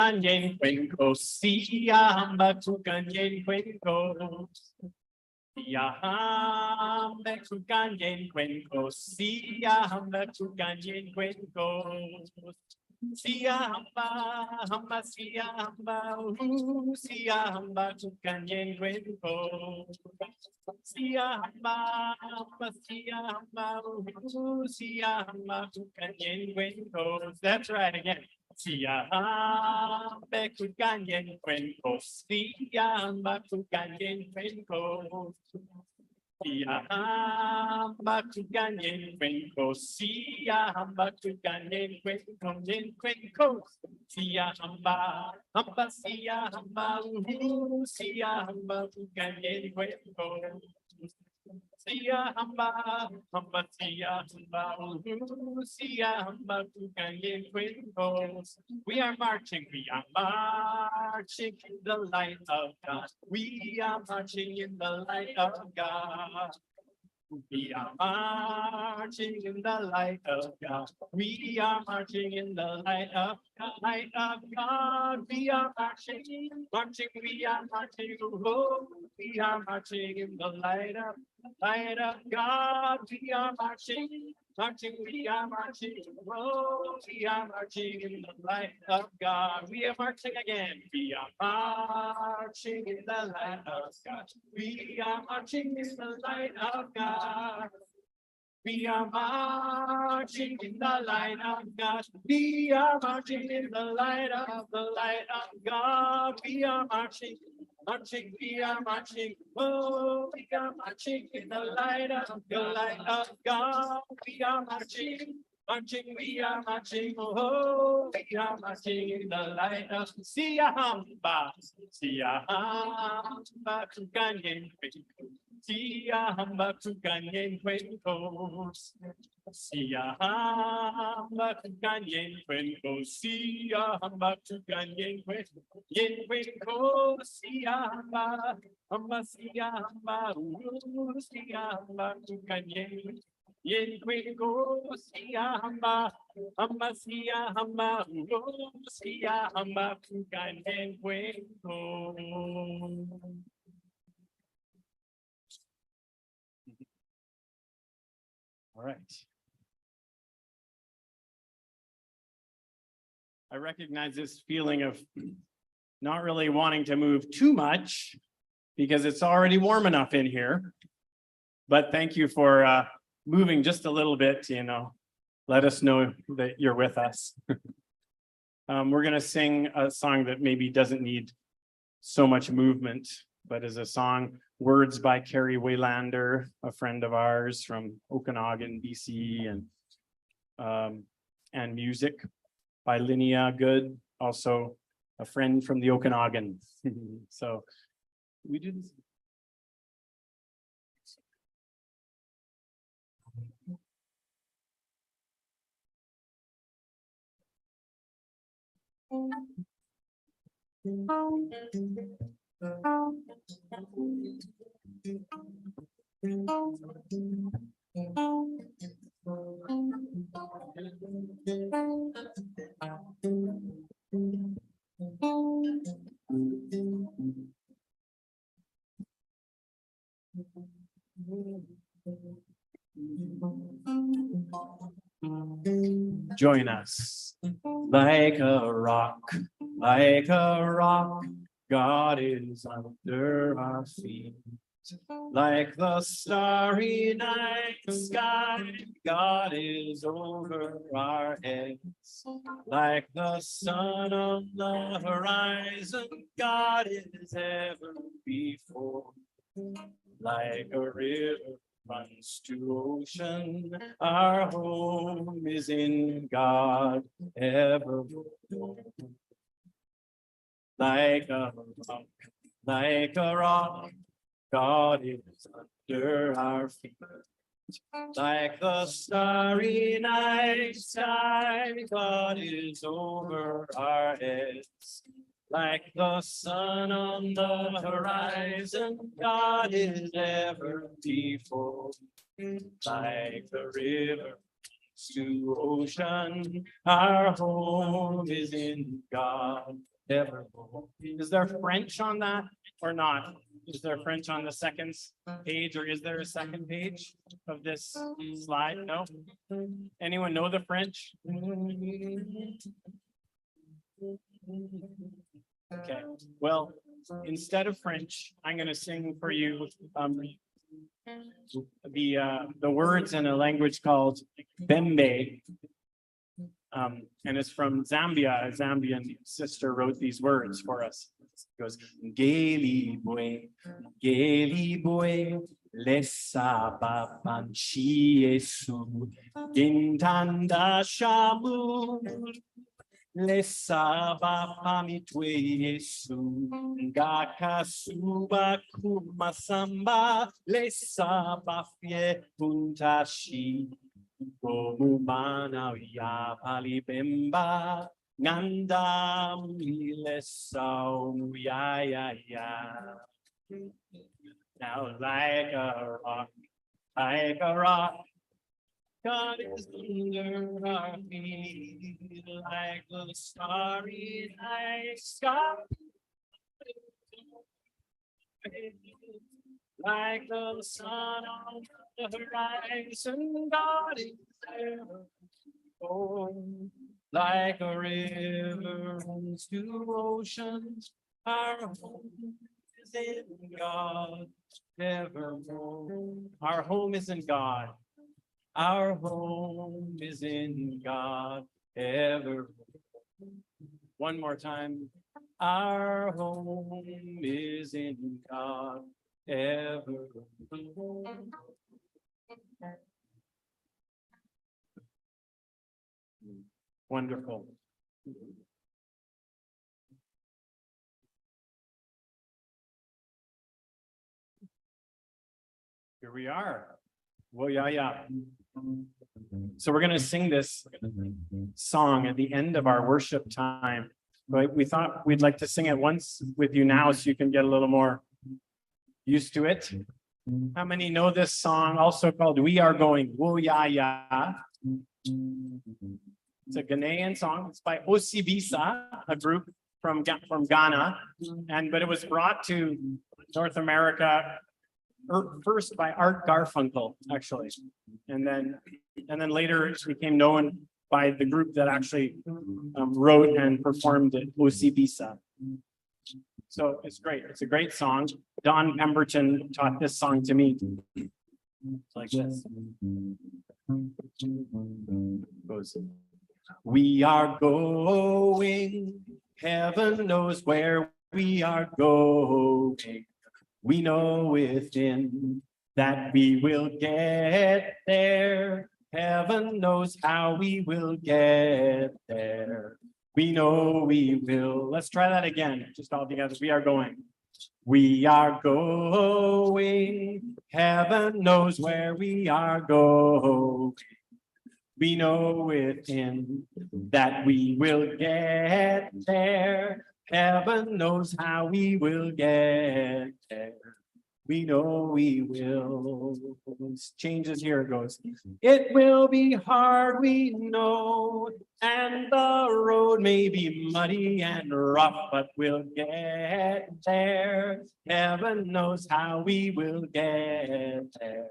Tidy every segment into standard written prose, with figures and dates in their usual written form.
Kanyen Kwenko, Siamba to Kanyen Kwenko. Siamba to Kanyen Kwenko, Siamba to Kanyen Kwenko. Siamba, hamba, siamba, siamba to Kanyen Kwenko. Siamba, hamba, siamba, siamba to Kanyen Kwenko. That's right again. Siamba to Kanyen Kwenko. Siamba to Kanyen Kwenko. Siamba to Kanyen Kwenko. Siamba to Kanyen Kwenko. Kwenko. Siamba, hamba, siamba, siamba to Kanyen Kwenko. Siamba, hamba, siamba, siamba to Kanyen Kwenko. We are marching in the light of God. We are marching in the light of God. We are marching in the light of God. We are marching in the light of God. We are marching, we are marching, oh, we are marching in the light of God. We are marching, we are marching, oh, we are marching in the light of God. We are marching again. We are marching in the light of God. We are marching in the light of God. We are marching in the light of God. We are marching in the light of God. We are marching, we are marching, oh, we are marching in the light of God. We are marching, we are marching, oh, we are marching in the light of Siamba, to Kanyen Kwenko. Siamba to Kanyen Kwenko. Siamba to Kanyen Kwenko. Siamba to Kanyen Kwenko. Yen Kwenko. Siamba, siamba, siamba to Kanyen. Yen Kwenko. Siamba, siamba, siamba to Kanyen Kwenko. All right. I recognize this feeling of not really wanting to move too much because it's already warm enough in here. But thank you for moving just a little bit, let us know that you're with us. We're going to sing a song that maybe doesn't need so much movement, but is a song, words by Carrie Waylander, a friend of ours from Okanagan, BC, and music by Linnea Good, also a friend from the Okanagan. So we do this. Join us. Like a rock, God is under our feet. Like the starry night sky, God is over our heads. Like the sun on the horizon, God is ever before. Like a river runs to ocean, our home is in God evermore. Like a rock, God is under our feet. Like the starry night sky, God is over our heads. Like the sun on the horizon, God is ever before. Like the river to ocean. Our home is in God evermore. Is there French on that or not? Is there French on the second page, or is there a second page of this slide? No? Anyone know the French? Okay, well, instead of French, I'm going to sing for you the words in a language called Bembe. And it's from Zambia. A Zambian sister wrote these words for us. It goes, Geli boy, lesa babanchi esu, gintanda shamu, lesa bapamitwe esu, gaka suba kumasamba, lesa bafye puntashi. Gomumana ya palibemba ngandam ilesau ya. Now like a rock, God is under our feet, like the starry night sky. Like the sun on the horizon, God is there. Oh, like a river runs to oceans, our home is in God evermore. Our home is in God. Our home is in God evermore. One more time. Our home is in God ever. Wonderful. Here we are. Well, yeah. So we're going to sing this song at the end of our worship time. But we thought we'd like to sing it once with you now so you can get a little more used to it. How many know this song, also called We Are Going? Wo Ya Ya. It's a Ghanaian song. It's by Osibisa, a group from Ghana. But it was brought to North America first by Art Garfunkel, actually. And then later it became known by the group that actually wrote and performed it, Osibisa. So it's great. It's a great song. Don Pemberton taught this song to me. It's like this. It goes, we are going, heaven knows where we are going. We know within that we will get there. Heaven knows how we will get there. We know we will. Let's try that again, just all together. We are going. We are going. Heaven knows where we are going. We know within that we will get there. Heaven knows how we will get there. We know we will. Changes here, it goes. It will be hard, we know, and the road may be muddy and rough, but we'll get there. Heaven knows how we will get there.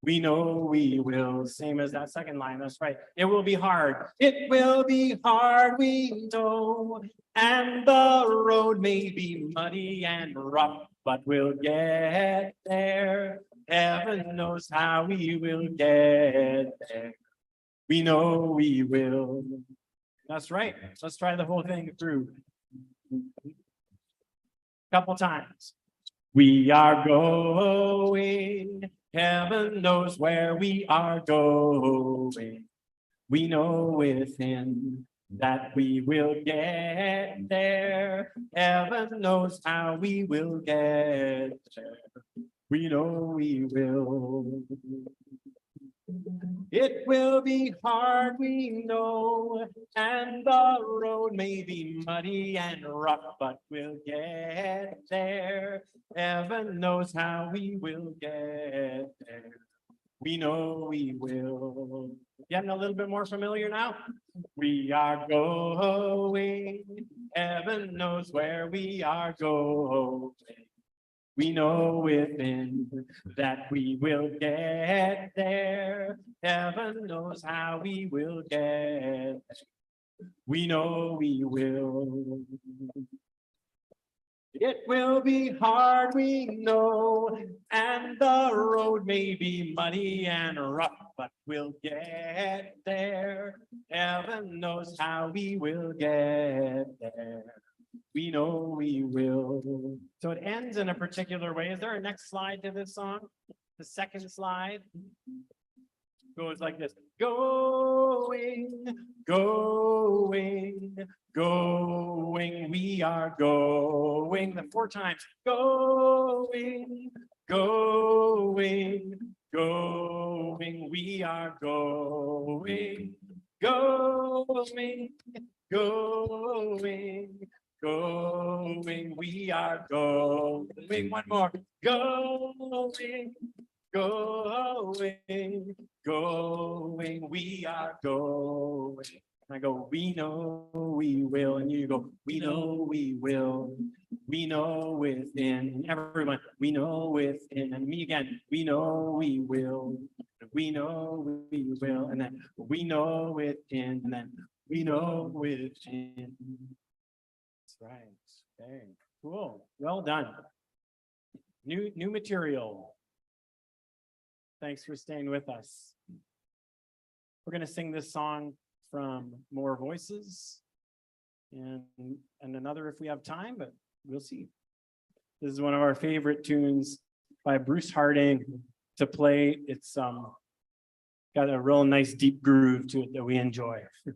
We know we will. Same as that second line, that's right. It will be hard. It will be hard, we know, and the road may be muddy and rough, but we'll get there. Heaven knows how we will get there. We know we will. That's right. Let's try the whole thing through. Couple times. We are going. Heaven knows where we are going. We know within that we will get there. Heaven knows how we will get there. We know we will. It will be hard, we know, and the road may be muddy and rough, but we'll get there. Heaven knows how we will get there. We know we will. Getting a little bit more familiar now. We are going. Heaven knows where we are going. We know within that we will get there. Heaven knows how we will get there. We know we will. It will be hard, we know, and the road may be muddy and rough, but we'll get there. Heaven knows how we will get there. We know we will. So it ends in a particular way. Is there a next slide to this song? The second slide goes like this. Going, going, going, we are going. The 4 times. Going, going, going, we are going. Going, going, going, we are going. One more. Going, going, going, we are going. I go, we know we will, and you go, we know we will. We know within, everyone, we know within, and me again, we know we will. We know we will, and then we know within, and then we know within. That's right. Okay, cool. Well done. New material. Thanks for staying with us. We're going to sing this song from More Voices and another if we have time, but we'll see. This is one of our favorite tunes by Bruce Harding to play. It's got a real nice deep groove to it that we enjoy. Is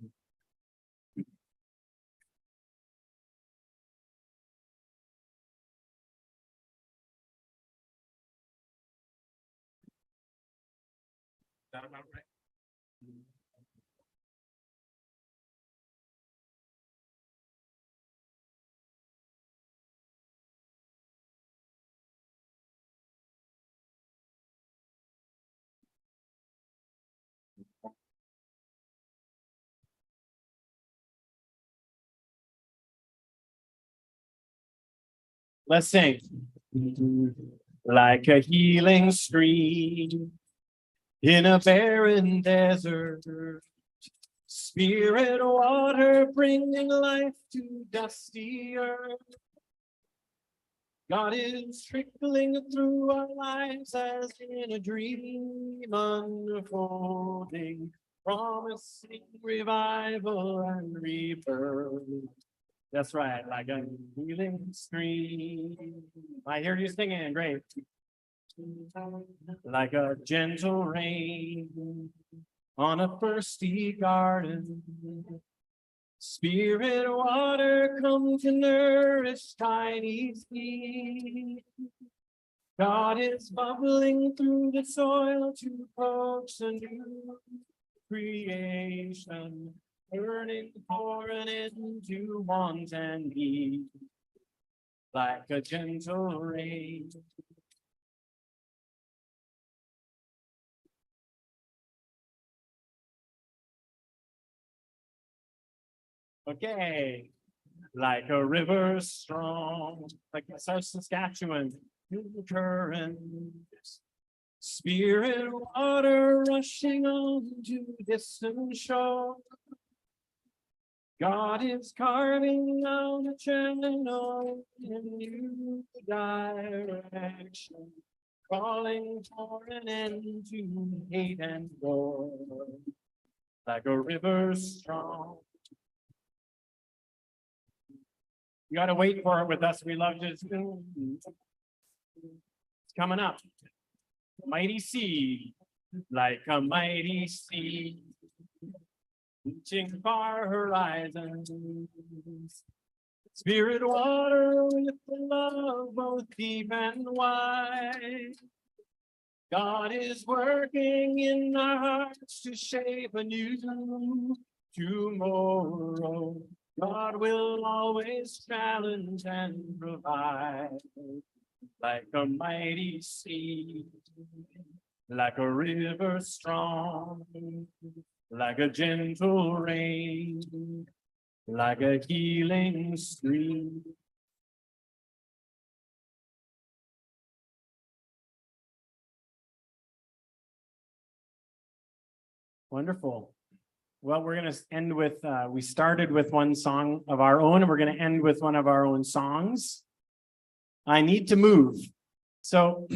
that about right? Let's sing. Like a healing stream in a barren desert, Spirit water bringing life to dusty earth. God is trickling through our lives as in a dream unfolding, promising revival and rebirth. That's right, like a healing stream. I hear you singing, great. Like a gentle rain on a thirsty garden, Spirit water come to nourish tiny seeds. God is bubbling through the soil to coax a new creation, burning for an end to want and need, like a gentle rain. Okay, like a river strong, like South Saskatchewan, current, Spirit water rushing on to distant shore. God is carving out a channel in new direction, calling for an end to hate and war, like a river strong. You got to wait for it with us. We love to. It's coming up. Mighty sea, like a mighty sea, reaching far horizons. Spirit water with the love both deep and wide. God is working in our hearts to shape a new tomorrow. God will always challenge and provide, like a mighty sea. like a river strong, like a gentle rain, like a healing stream. Wonderful. Well, we're going to end with, we started with one song of our own, and we're going to end with one of our own songs. I need to move. So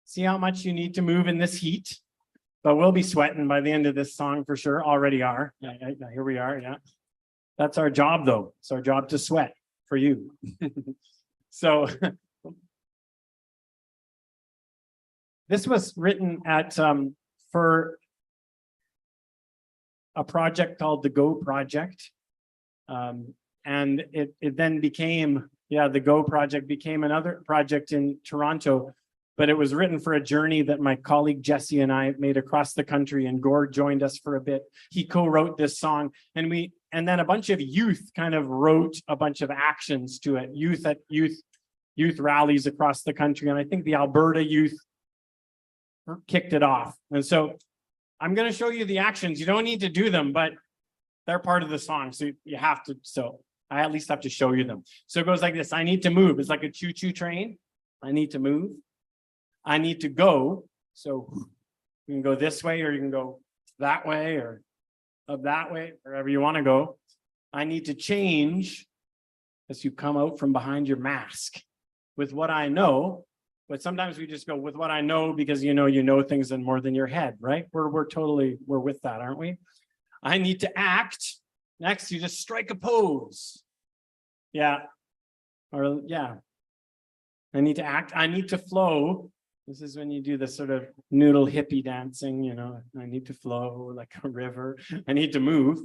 see how much you need to move in this heat, but we'll be sweating by the end of this song for sure. Already are. Yeah, here we are. Yeah. That's our job though. It's our job to sweat for you. So this was written at, for a project called the Go Project. And it then became, the Go Project became another project in Toronto, but it was written for a journey that my colleague Jesse and I made across the country, and Gord joined us for a bit. He co-wrote this song, and then a bunch of youth kind of wrote a bunch of actions to it. Youth rallies across the country, and I think the Alberta youth kicked it off. And so I'm going to show you the actions. You don't need to do them, but they're part of the song, so you have to. So I at least have to show you them. So it goes like this. I need to move. It's like a choo-choo train. I need to move. I need to go. So you can go this way, or you can go that way, or up that way, wherever you want to go. I need to change as you come out from behind your mask with what I know. But sometimes we just go with what I know, because you know things and more than your head, right? We're with that, aren't we? I need to act. Next, you just strike a pose. Yeah. Or yeah. I need to act. I need to flow. This is when you do the sort of noodle hippie dancing, I need to flow like a river. I need to move.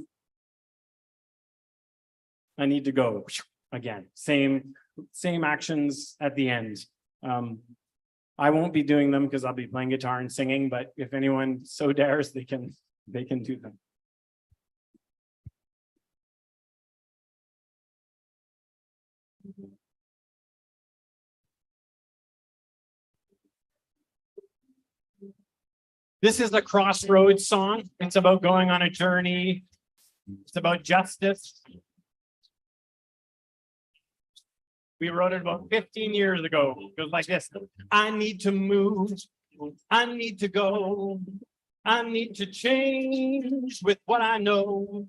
I need to go. Again, same actions at the end. I won't be doing them because I'll be playing guitar and singing, but if anyone so dares, they can do them. This is a Crossroads song. It's about going on a journey. It's about justice. We wrote it about 15 years ago. It goes like this. I need to move. I need to go. I need to change with what I know.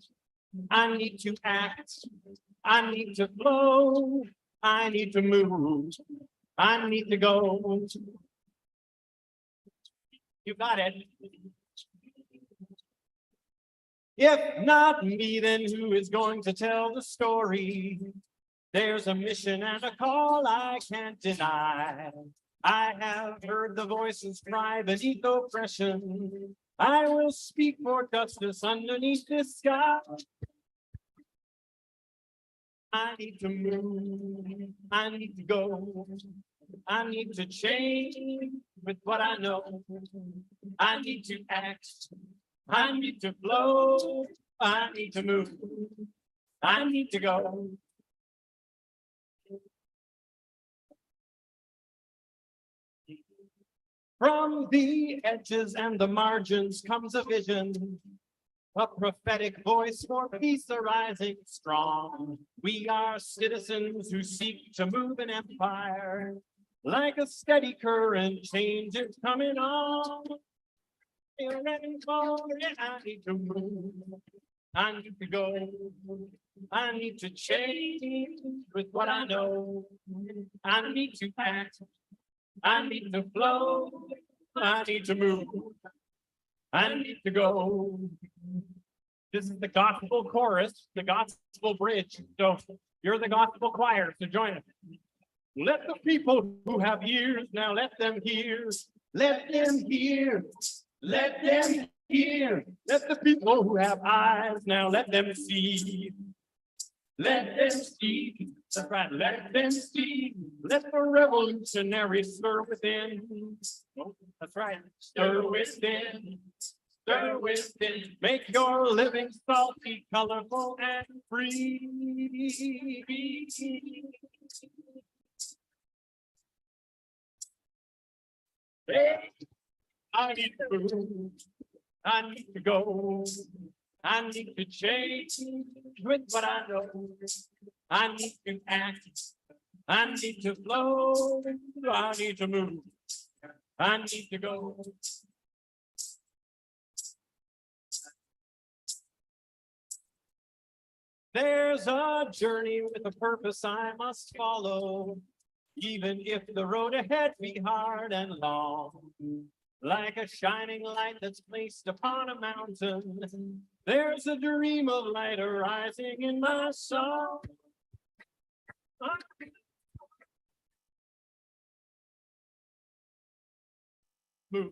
I need to act. I need to flow. I need to move. I need to go. You got it. If not me, then who is going to tell the story? There's a mission and a call I can't deny. I have heard the voices cry beneath oppression. I will speak for justice underneath this sky. I need to move. I need to go. I need to change with what I know. I need to act. I need to flow. I need to move. I need to go. From the edges and the margins comes a vision, a prophetic voice for peace arising strong. We are citizens who seek to move an empire. Like a steady current, change is coming on. I need to move. I need to go. I need to change with what I know. I need to act. I need to flow. I need to move. I need to go. This is the gospel chorus, the gospel bridge. So you're the gospel choir, so join us. Let the people who have ears now let them hear. Let them hear. Let them hear. Let the people who have eyes now let them see. Let them see. That's right. Let them see. Let the revolutionary stir within. Oh, that's right. Stir within. Stir within. Make your living salty, colorful, and free. Hey. I need to move. I need to go. I need to change with what I know. I need to act. I need to flow. I need to move. I need to go. There's a journey with a purpose I must follow, even if the road ahead be hard and long. Like a shining light that's placed upon a mountain, there's a dream of light arising in my soul. Move.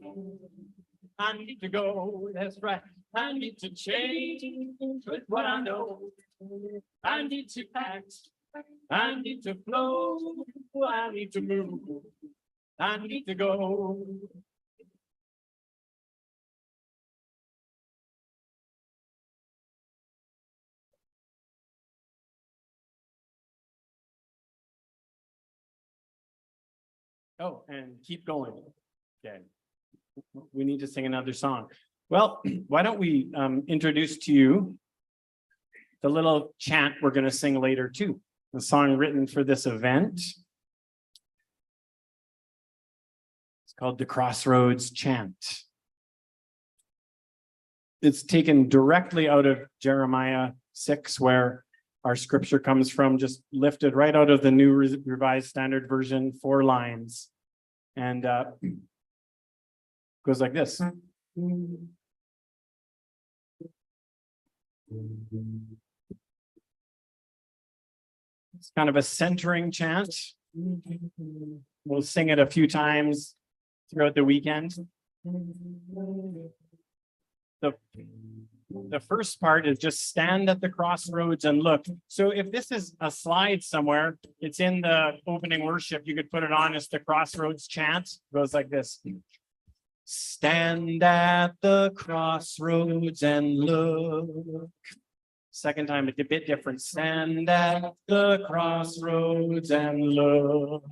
I need to go, that's right. I need to change with what I know. I need to act. I need to flow. I need to move. I need to go. Oh, and keep going. Okay. We need to sing another song. Well, why don't we introduce to you the little chant we're going to sing later too. The song written for this event. It's called the Crossroads Chant. It's taken directly out of Jeremiah 6, where our scripture comes from, just lifted right out of the New Revised Standard Version, 4 lines. And goes like this. It's kind of a centering chant. We'll sing it a few times throughout the weekend. The first part is just stand at the crossroads and look. So if this is a slide somewhere, it's in the opening worship. You could put it on as the Crossroads chant. It goes like this. Stand at the crossroads and look. Second time, it's a bit different. Stand at the crossroads and look.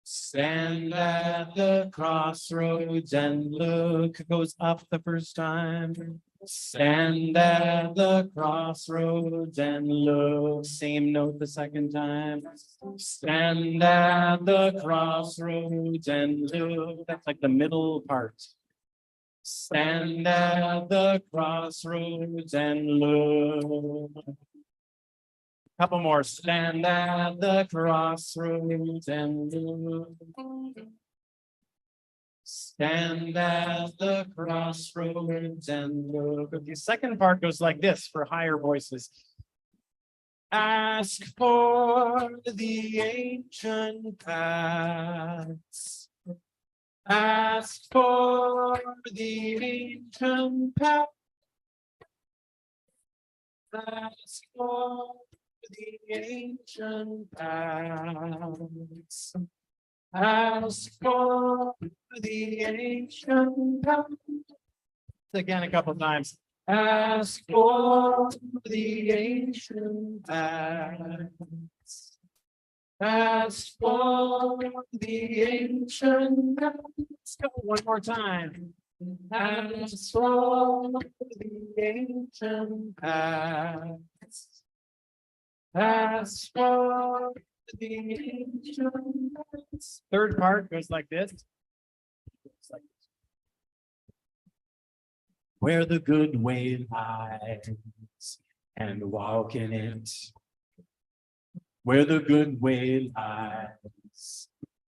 Stand at the crossroads and look. Goes up the first time. Stand at the crossroads and look. Same note the second time. Stand at the crossroads and look. That's like the middle part. Stand at the crossroads and look. Couple more. Stand at the crossroads and look. Stand at the crossroads and look. The second part goes like this for higher voices. Ask for the ancient paths. Ask for the ancient paths. Ask for the ancient paths. Ask for the ancient paths. Again, a couple times. Ask for the ancient paths. Ask for the ancient paths. Let's go one more time. Ask for the ancient paths. Ask for the ancient paths. Third part goes like this. Where the good way lies, and walk in it. Where the good way lies,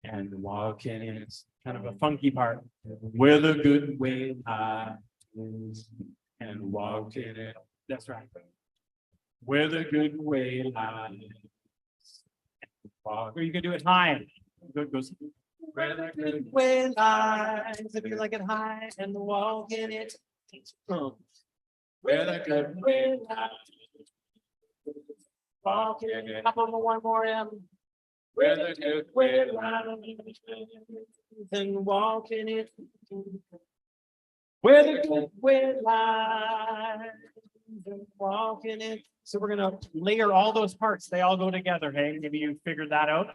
and walk in it. Kind of a funky part. Where the good way lies, and walk in it. That's right. Where the good way lies. Or you can do it high. Good goes. Where the good way lies. If you like it high and walk in it. Where the good way lies. Walk in it. Up on one more M. Where the good way lies. And walk in it. Where the good way lies. And walk in it. So we're going to layer all those parts. They all go together. Hey, maybe you figured that out.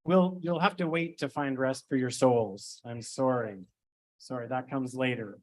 You'll have to wait to find rest for your souls. I'm sorry. Sorry, that comes later.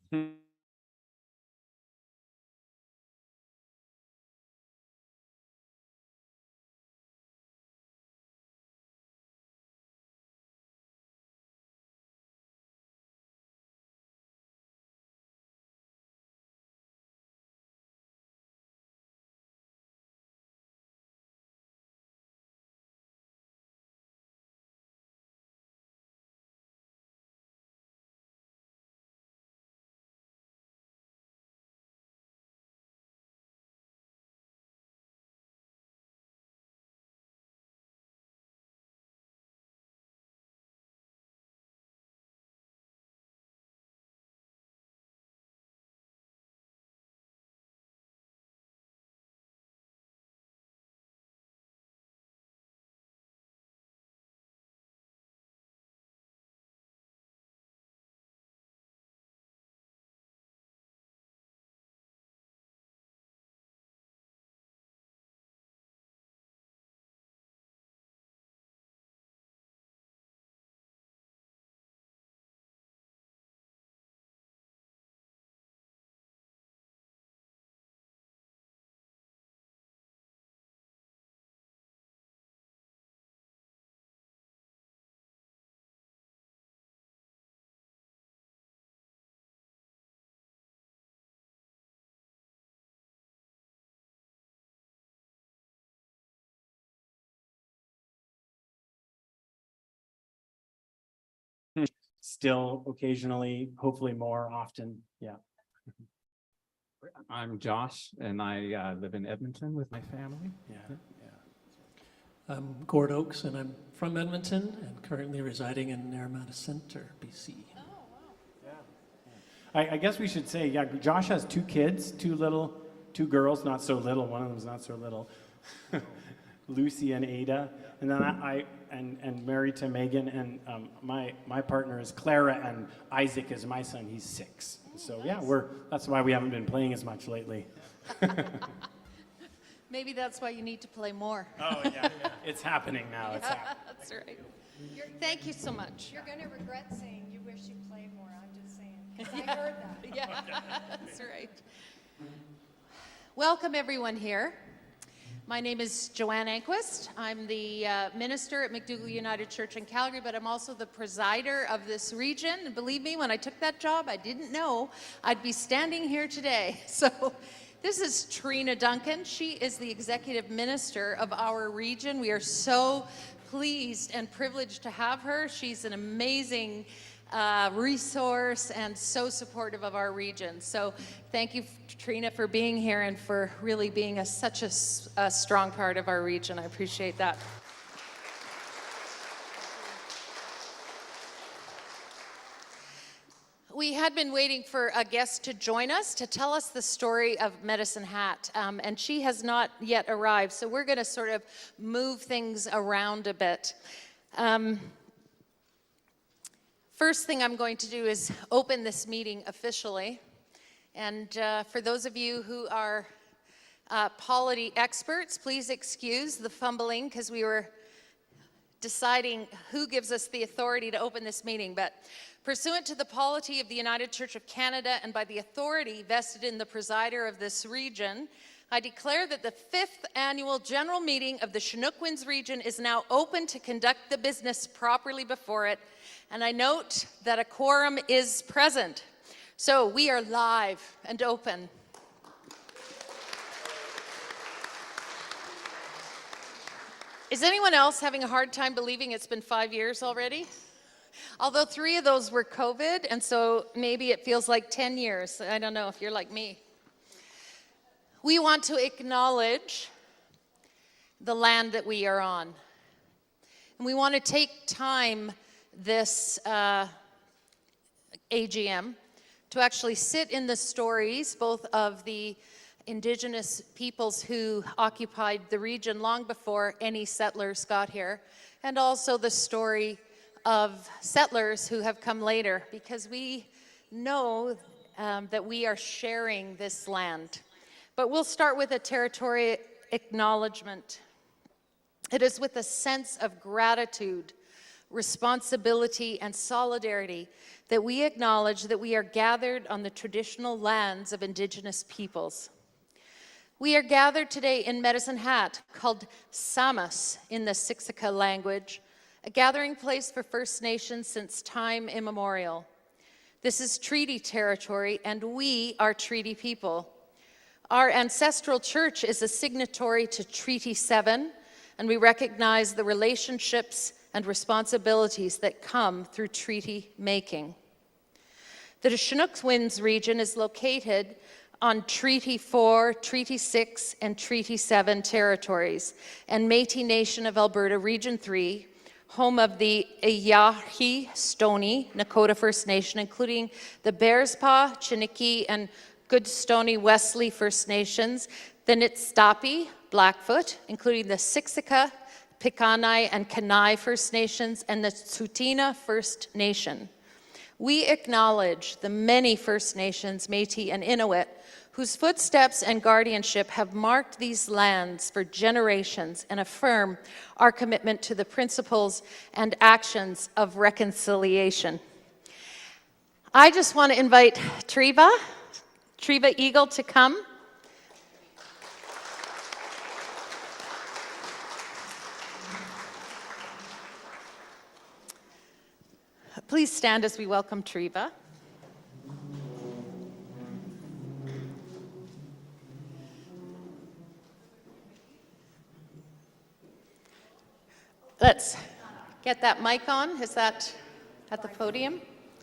Still occasionally, hopefully more often. Yeah. I'm Josh, and I live in Edmonton with my family. Yeah. I'm Gord Oakes, and I'm from Edmonton and currently residing in Naramata Center, BC. I guess we should say, yeah, Josh has two kids, two girls, not so little. One of them's not so little. Lucy and Ada. And then I'm married to Megan, and my partner is Clara, and Isaac is my son. He's 6. So yeah, that's why we haven't been playing as much lately. Maybe that's why you need to play more. Oh yeah, it's happening now. It's happening. That's right. Thank you so much. You're going to regret saying you wish you played more. I'm just saying. 'Cause I heard that. Yeah, that's right. Welcome everyone here. My name is Joanne Anquist. I'm the minister at McDougall United Church in Calgary, but I'm also the presider of this region. And believe me, when I took that job, I didn't know I'd be standing here today. So this is Trina Duncan. She is the executive minister of our region. We are so pleased and privileged to have her. She's an amazing resource and so supportive of our region. So thank you, Trina, for being here and for really being such a strong part of our region. I appreciate that. We had been waiting for a guest to join us to tell us the story of Medicine Hat, and she has not yet arrived, so we're going to sort of move things around a bit. First thing I'm going to do is open this meeting officially, and for those of you who are polity experts, please excuse the fumbling because we were deciding who gives us the authority to open this meeting, but pursuant to the polity of the United Church of Canada and by the authority vested in the presider of this region, I declare that the 5th annual general meeting of the Chinook Winds region is now open to conduct the business properly before it, and I note that a quorum is present. So we are live and open. Is anyone else having a hard time believing it's been 5 years already? Although 3 of those were COVID, and so maybe it feels like 10 years. I don't know if you're like me. We want to acknowledge the land that we are on. And we want to take time this AGM to actually sit in the stories, both of the Indigenous peoples who occupied the region long before any settlers got here, and also the story of settlers who have come later, because we know that we are sharing this land. But we'll start with a territory acknowledgement. It is with a sense of gratitude responsibility, and solidarity that we acknowledge that we are gathered on the traditional lands of Indigenous peoples. We are gathered today in Medicine Hat, called Samas in the Siksika language, a gathering place for First Nations since time immemorial. This is treaty territory, and we are treaty people. Our ancestral church is a signatory to Treaty 7, and we recognize the relationships and responsibilities that come through treaty making. The Chinook Winds region is located on Treaty 4, Treaty 6, and Treaty 7 territories, and Métis Nation of Alberta Region 3, home of the Iyahi Stoney Nakota First Nation, including the Bearspaw, Chiniki, and Goodstoney Wesley First Nations, the Nitstapi, Blackfoot, including the Siksika, Pikanai, and Kanai First Nations, and the Tsuut'ina First Nation. We acknowledge the many First Nations, Métis, and Inuit whose footsteps and guardianship have marked these lands for generations and affirm our commitment to the principles and actions of reconciliation. I just want to invite Treva Eagle to come. Please stand as we welcome Treva. Let's get that mic on. Is that at the podium?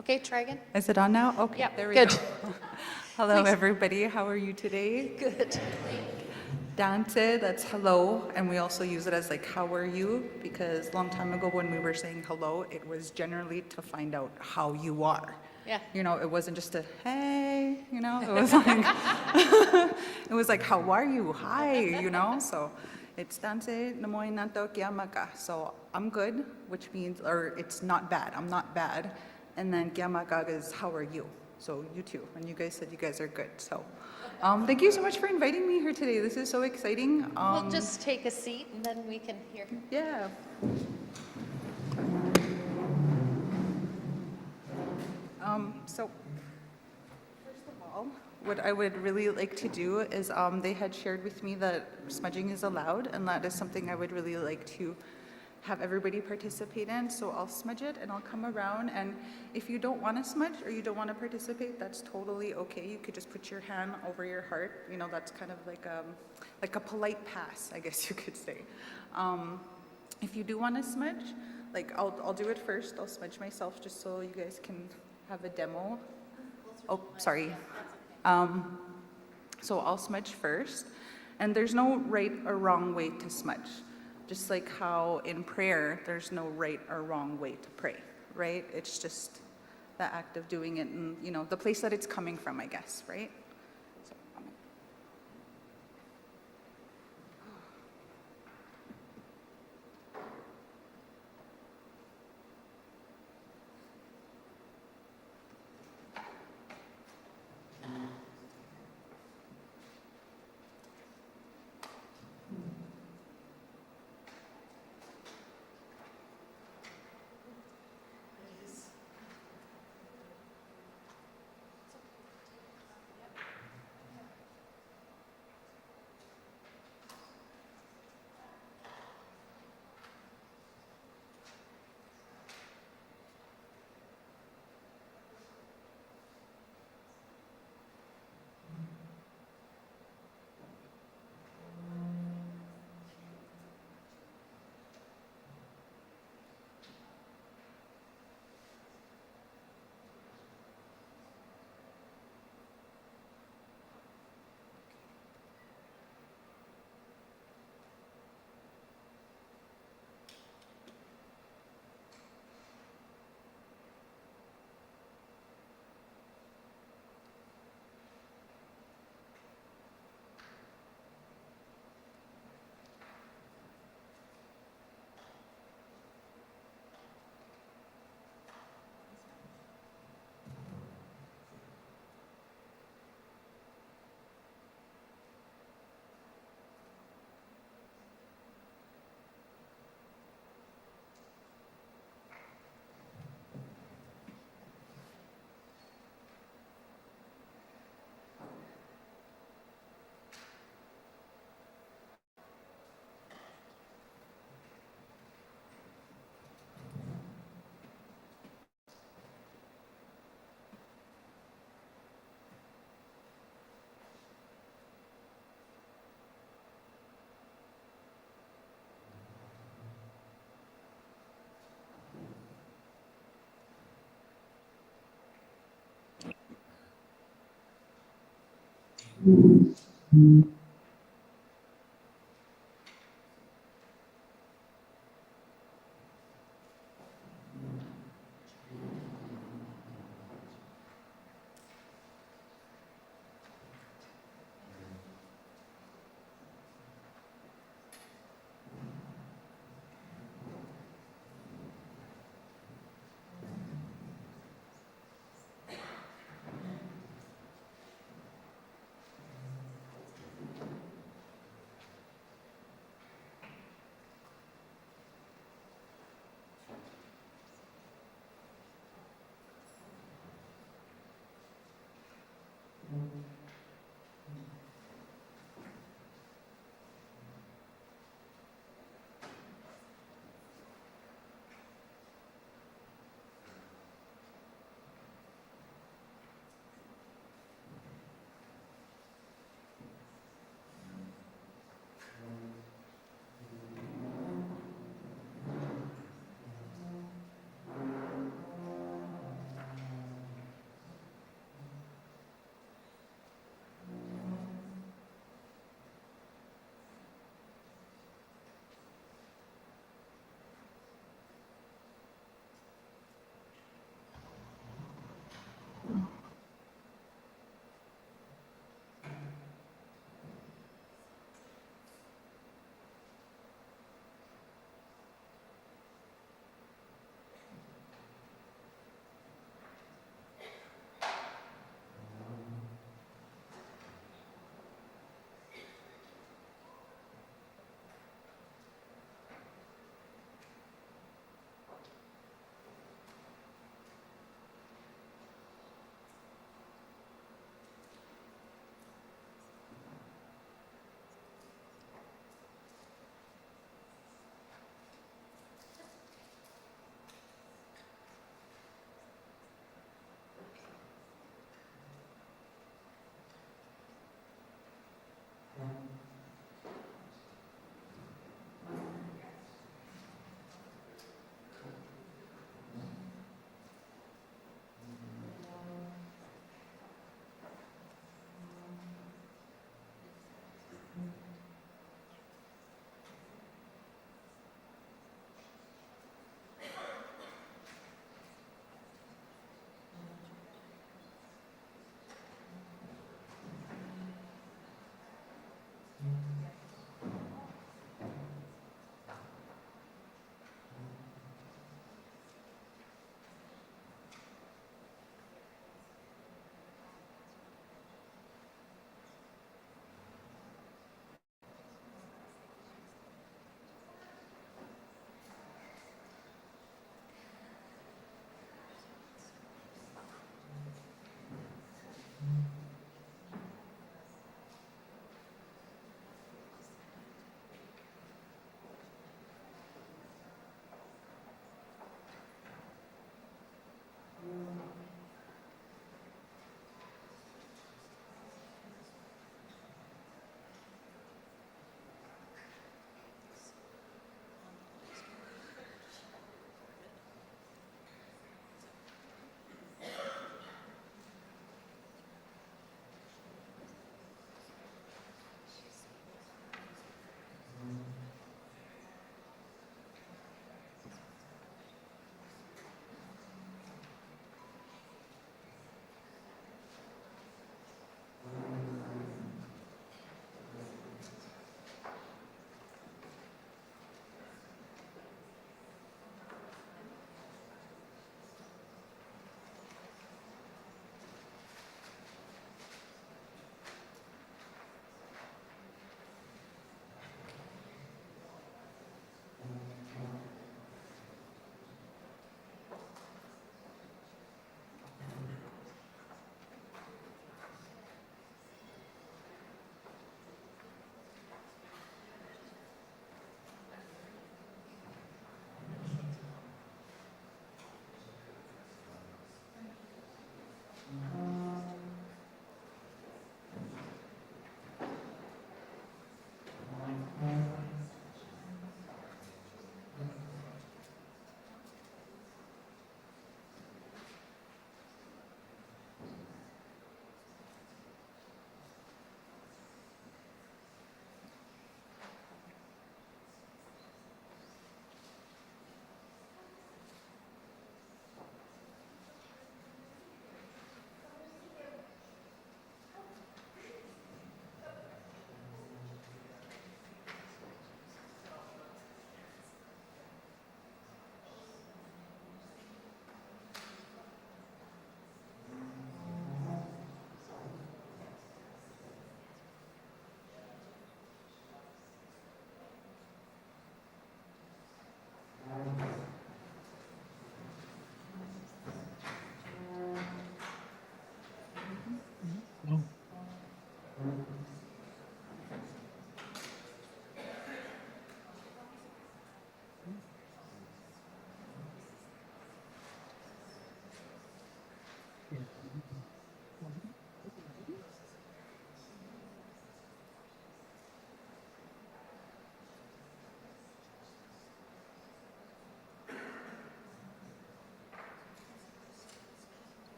Okay, try again. Is it on now? Okay, Yep, there we good. go. Hello, Please. everybody. How are you today? Good. Dante, that's hello, and we also use it as like, how are you? Because a long time ago when we were saying hello, it was generally to find out how you are. Yeah. You know, it wasn't just a, hey, you know, it was like, it was like, how are you? Hi, you know? So it's Dante, namoy nanto kiamaka. So I'm good, which means, or it's not bad, I'm not bad. And then kiamaka is, how are you? So you too, and you guys said you guys are good. So thank you so much for inviting me here today. This is so exciting. We'll just take a seat and then we can hear. Yeah. So first of all, what I would really like to do is they had shared with me that smudging is allowed, and that is something I would really like to have everybody participate in. So I'll smudge it and I'll come around, and if you don't want to smudge or you don't want to participate, that's totally okay. You could just put your hand over your heart. You know, that's kind of like a polite pass, I guess you could say. If you do want to smudge, like I'll do it first. I'll smudge myself just so you guys can have a demo. Oh, sorry. So I'll smudge first, and there's no right or wrong way to smudge. Just like how in prayer, there's no right or wrong way to pray, right? It's just the act of doing it and, you know, the place that it's coming from, I guess, right? So, Yeah,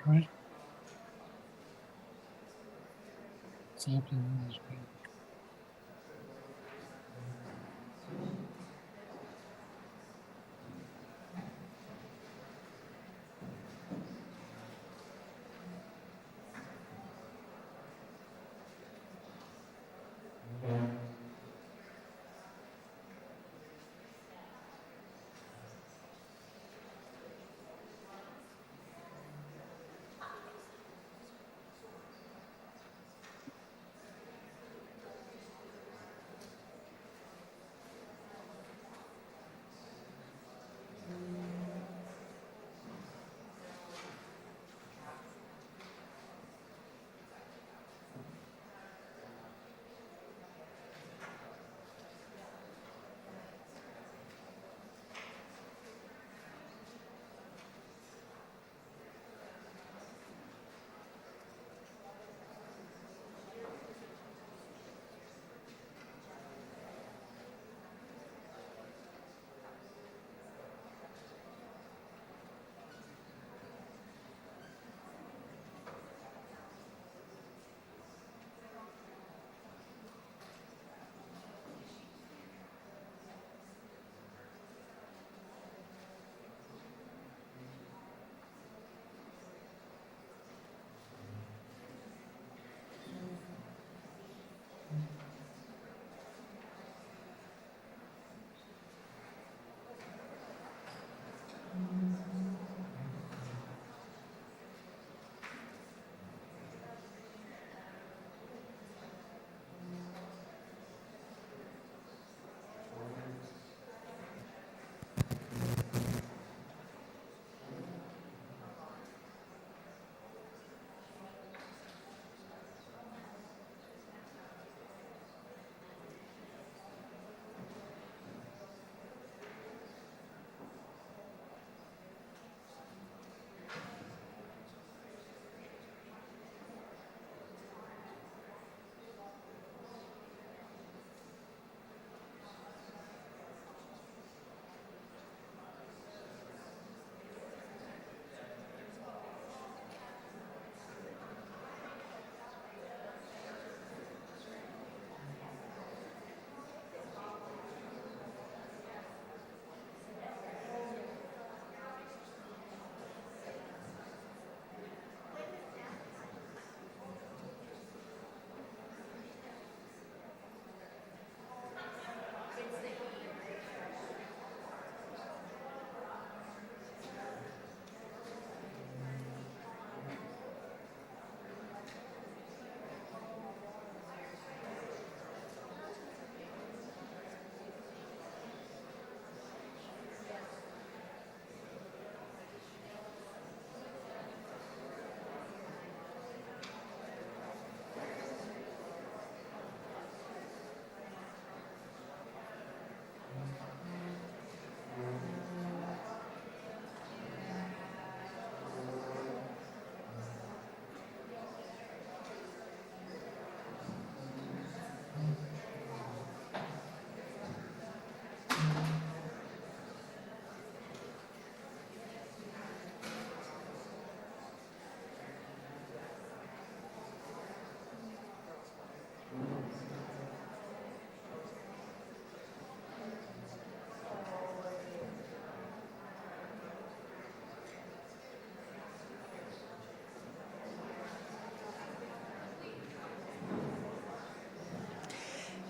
right. Sampling is great.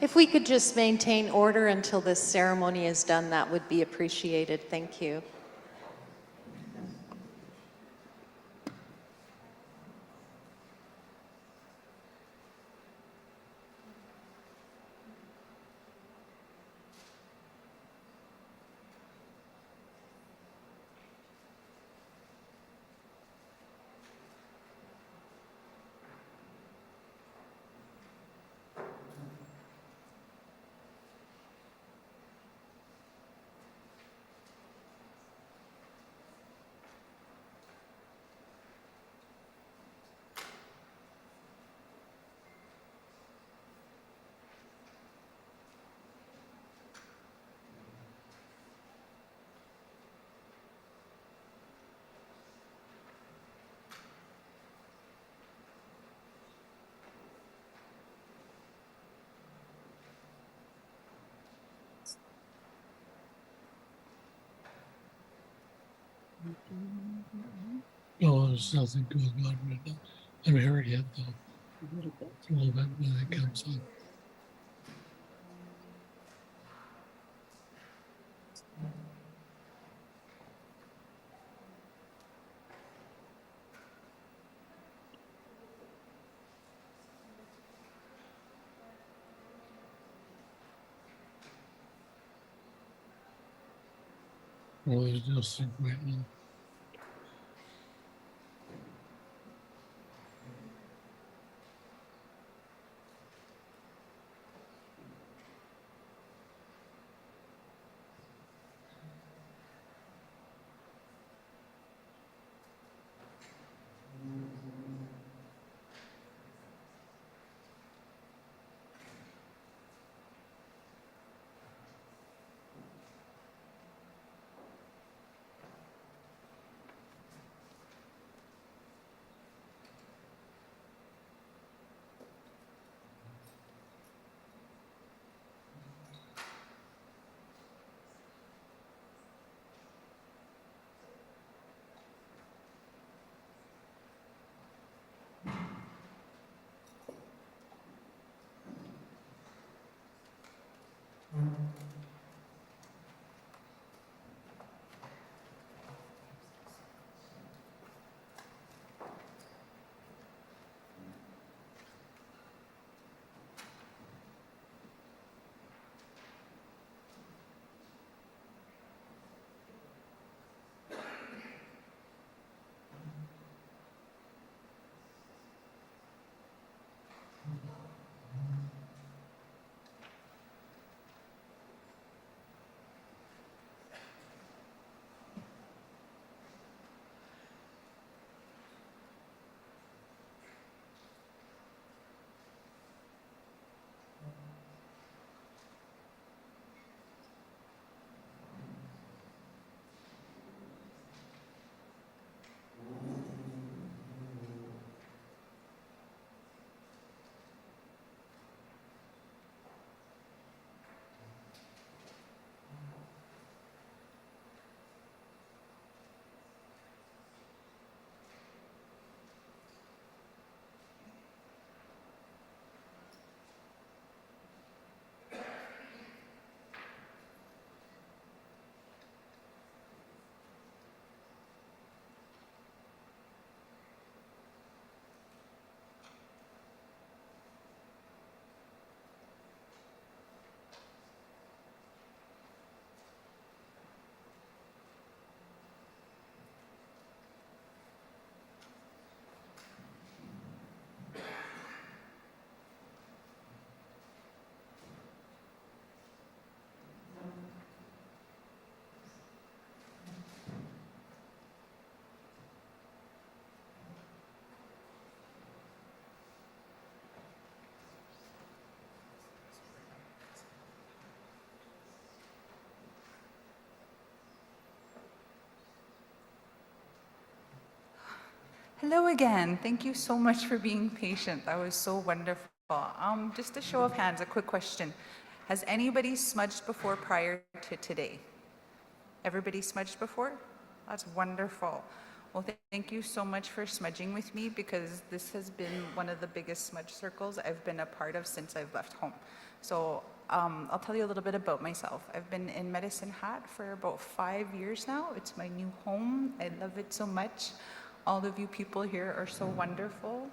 If we could just maintain order until this ceremony is done, that would be appreciated. Thank you. No, there's nothing going on right now. I'm hearing it though. A little bit when it comes on. Well, there's nothing right now. Hello again. Thank you so much for being patient. That was so wonderful. Just a show of hands, a quick question. Has anybody smudged before prior to today? Everybody smudged before? That's wonderful. Well, thank you so much for smudging with me, because this has been one of the biggest smudge circles I've been a part of since I've left home. So I'll tell you a little bit about myself. I've been in Medicine Hat for about 5 years now. It's my new home. I love it so much. All of you people here are so wonderful.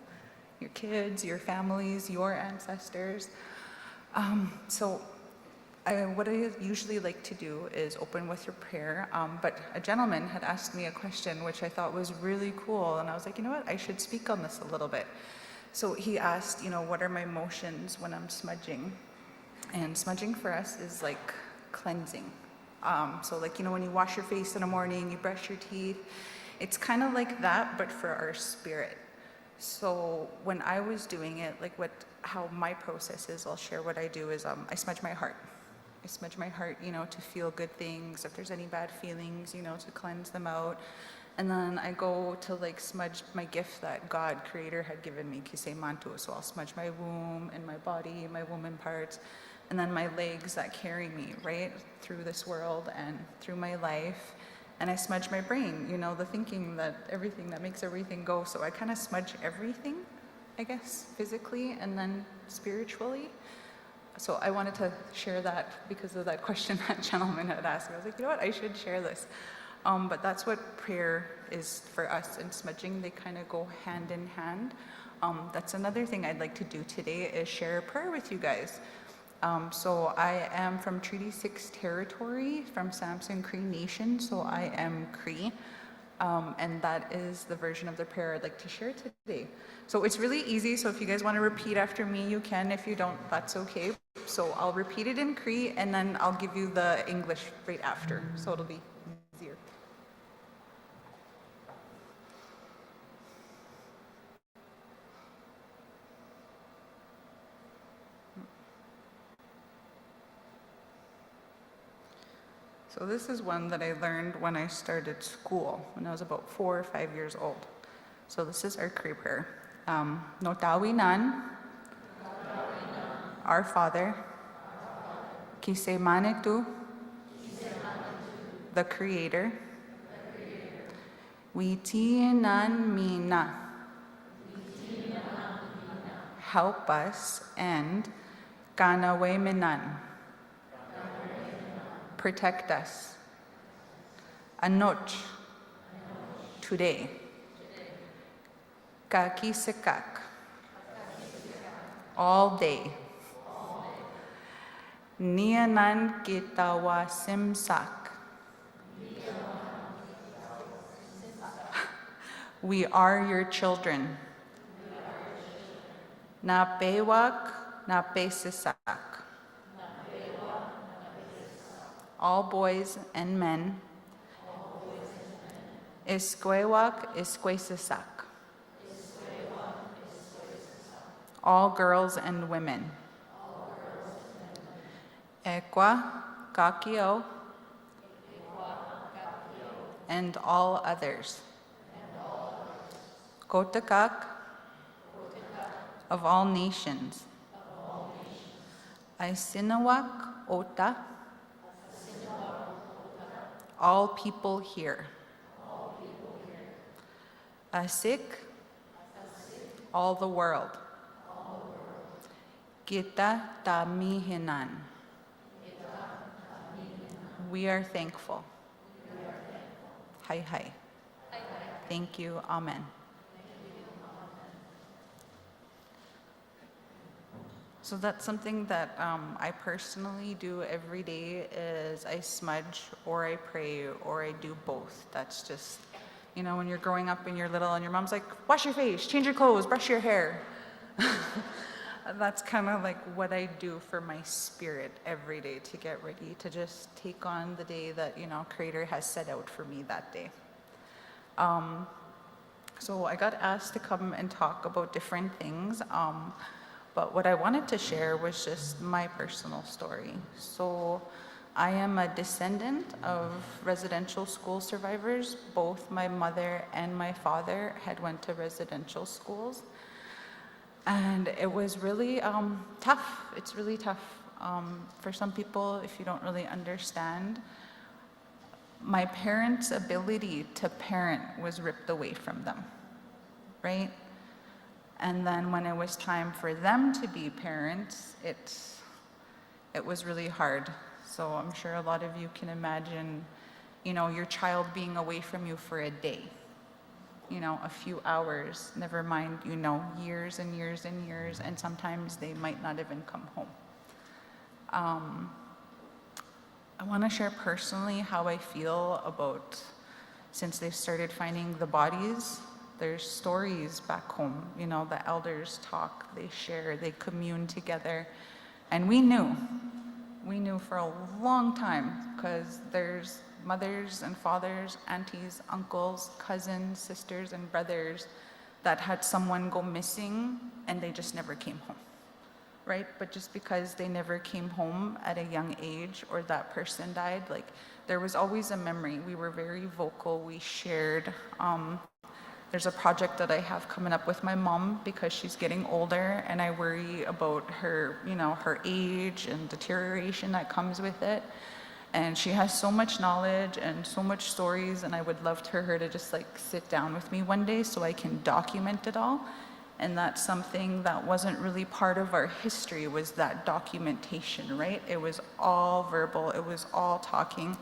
Your kids, your families, your ancestors. What I usually like to do is open with your prayer, but a gentleman had asked me a question which I thought was really cool, and I was like, you know what, I should speak on this a little bit. So he asked, what are my emotions when I'm smudging? And smudging for us is like cleansing. So when you wash your face in the morning, you brush your teeth, it's kind of like that, but for our spirit. So when I was doing it, how my process is, I'll share what I do is I smudge my heart. I smudge my heart, to feel good things. If there's any bad feelings, to cleanse them out. And then I go to smudge my gift that God, Creator, had given me, Kisei Mantu. So I'll smudge my womb and my body, my woman parts, and then my legs that carry me, right, through this world and through my life. And I smudge my brain, the thinking that everything that makes everything go. So I kind of smudge everything, I guess, physically and then spiritually. So I wanted to share that because of that question that gentleman had asked me. I was like, you know what, I should share this. But that's what prayer is for us, and smudging, they kind of go hand in hand. That's another thing I'd like to do today, is share a prayer with you guys. So I am from Treaty 6 territory, from Samson Cree Nation, so I am Cree. And that is the version of the prayer I'd like to share today. So it's really easy, so if you guys want to repeat after me, you can. If you don't, that's okay. So I'll repeat it in Cree, and then I'll give you the English right after, so it'll be easier. So this is one that I learned when I started school, when I was about 4 or 5 years old. So this is our Cree prayer. No tawi nan, our Father, Kisei Manitu, the Creator, Witi nan mina, help us, and Kanawe minan, protect us. Anoch, today. Kakisekak, all day. Nianan kitawa simsak. We are your children. Napewak, napesisak. All boys and men. Iskwewak, iskwesisak. All girls and women. Ekwa, kakio, and all others. Kotakak, of all nations. Aisinawak, ota, all people here. Asik, all the world. Kita tamihinan. We are thankful. Hi, hi. Thank you. Amen. So that's something that I personally do every day, is I smudge or I pray or I do both. That's just, when you're growing up and you're little and your mom's like, wash your face, change your clothes, brush your hair. That's kind of like what I do for my spirit every day, to get ready to just take on the day that, Creator has set out for me that day. So I got asked to come and talk about different things, but what I wanted to share was just my personal story. So I am a descendant of residential school survivors. Both my mother and my father had went to residential schools. And it was really tough. It's really tough. For some people, if you don't really understand, my parents' ability to parent was ripped away from them, right? And then when it was time for them to be parents, it was really hard. So I'm sure a lot of you can imagine, you know, your child being away from you for a day, you know, a few hours, never mind, you know, years and years and years, and sometimes they might not even come home. I want to share personally how I feel about, since they've started finding the bodies, there's stories back home, you know, the elders talk, they share, they commune together. And we knew for a long time, because there's mothers and fathers, aunties, uncles, cousins, sisters, and brothers that had someone go missing and they just never came home, right? But just because they never came home at a young age or that person died, like there was always a memory. We were very vocal, we shared. There's a project that I have coming up with my mom because she's getting older and I worry about her, you know, her age and deterioration that comes with it. And she has so much knowledge and so much stories, and I would love for her to just like sit down with me one day so I can document it all. And that's something that wasn't really part of our history, was that documentation, right? It was all verbal, it was all talking,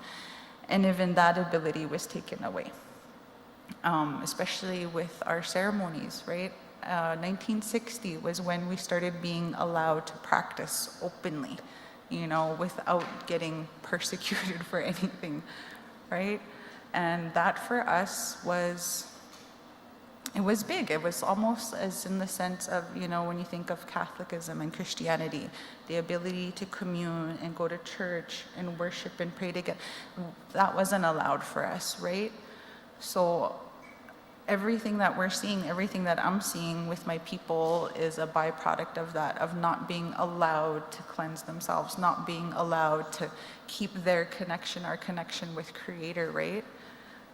and even that ability was taken away. Especially with our ceremonies, right? 1960 was when we started being allowed to practice openly, you know, without getting persecuted for anything, right? And that for us was, it was big. It was almost as in the sense of, you know, when you think of Catholicism and Christianity, the ability to commune and go to church and worship and pray together, that wasn't allowed for us, right? So everything that we're seeing, everything that I'm seeing with my people is a byproduct of that, of not being allowed to cleanse themselves, not being allowed to keep their connection, our connection with Creator, right?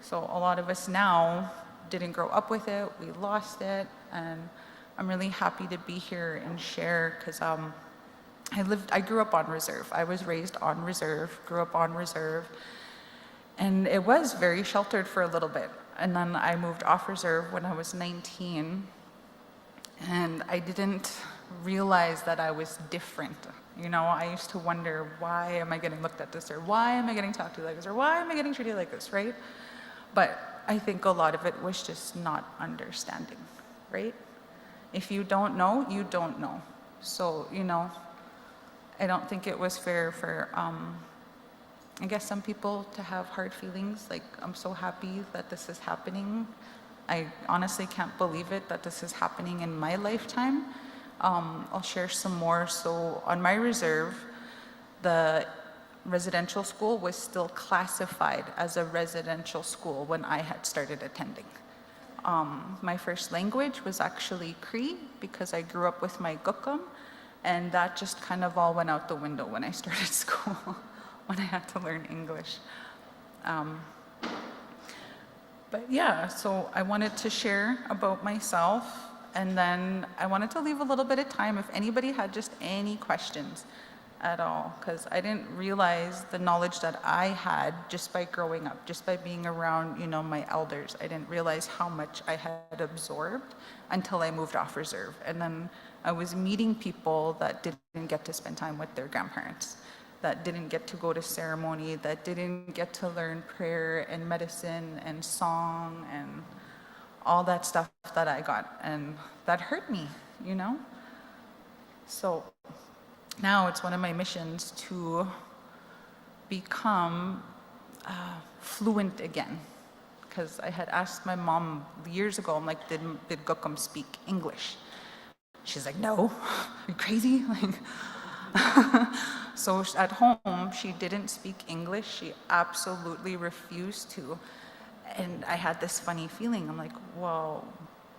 So a lot of us now didn't grow up with it, we lost it, and I'm really happy to be here and share, because I grew up on reserve. I was raised on reserve, grew up on reserve, and it was very sheltered for a little bit. And then I moved off reserve when I was 19, and I didn't realize that I was different. You know, I used to wonder, why am I getting looked at this, or why am I getting talked to like this, or why am I getting treated like this, right? But I think a lot of it was just not understanding, right? If you don't know, you don't know. So, you know, I don't think it was fair for I guess some people to have hard feelings, like I'm so happy that this is happening. I honestly can't believe it that this is happening in my lifetime. I'll share some more. So on my reserve, the residential school was still classified as a residential school when I had started attending. My first language was actually Cree because I grew up with my Gookum, and that just kind of all went out the window when I started school. When I had to learn English. But yeah, so I wanted to share about myself, and then I wanted to leave a little bit of time if anybody had just any questions at all, because I didn't realize the knowledge that I had just by growing up, just by being around, you know, my elders. I didn't realize how much I had absorbed until I moved off reserve. And then I was meeting people that didn't get to spend time with their grandparents, that didn't get to go to ceremony, that didn't get to learn prayer and medicine and song and all that stuff that I got. And that hurt me, you know? So now it's one of my missions to become fluent again. Because I had asked my mom years ago, I'm like, did Gookum speak English? She's like, no, are you crazy? Like, so at home, she didn't speak English. She absolutely refused to. And I had this funny feeling. I'm like, well,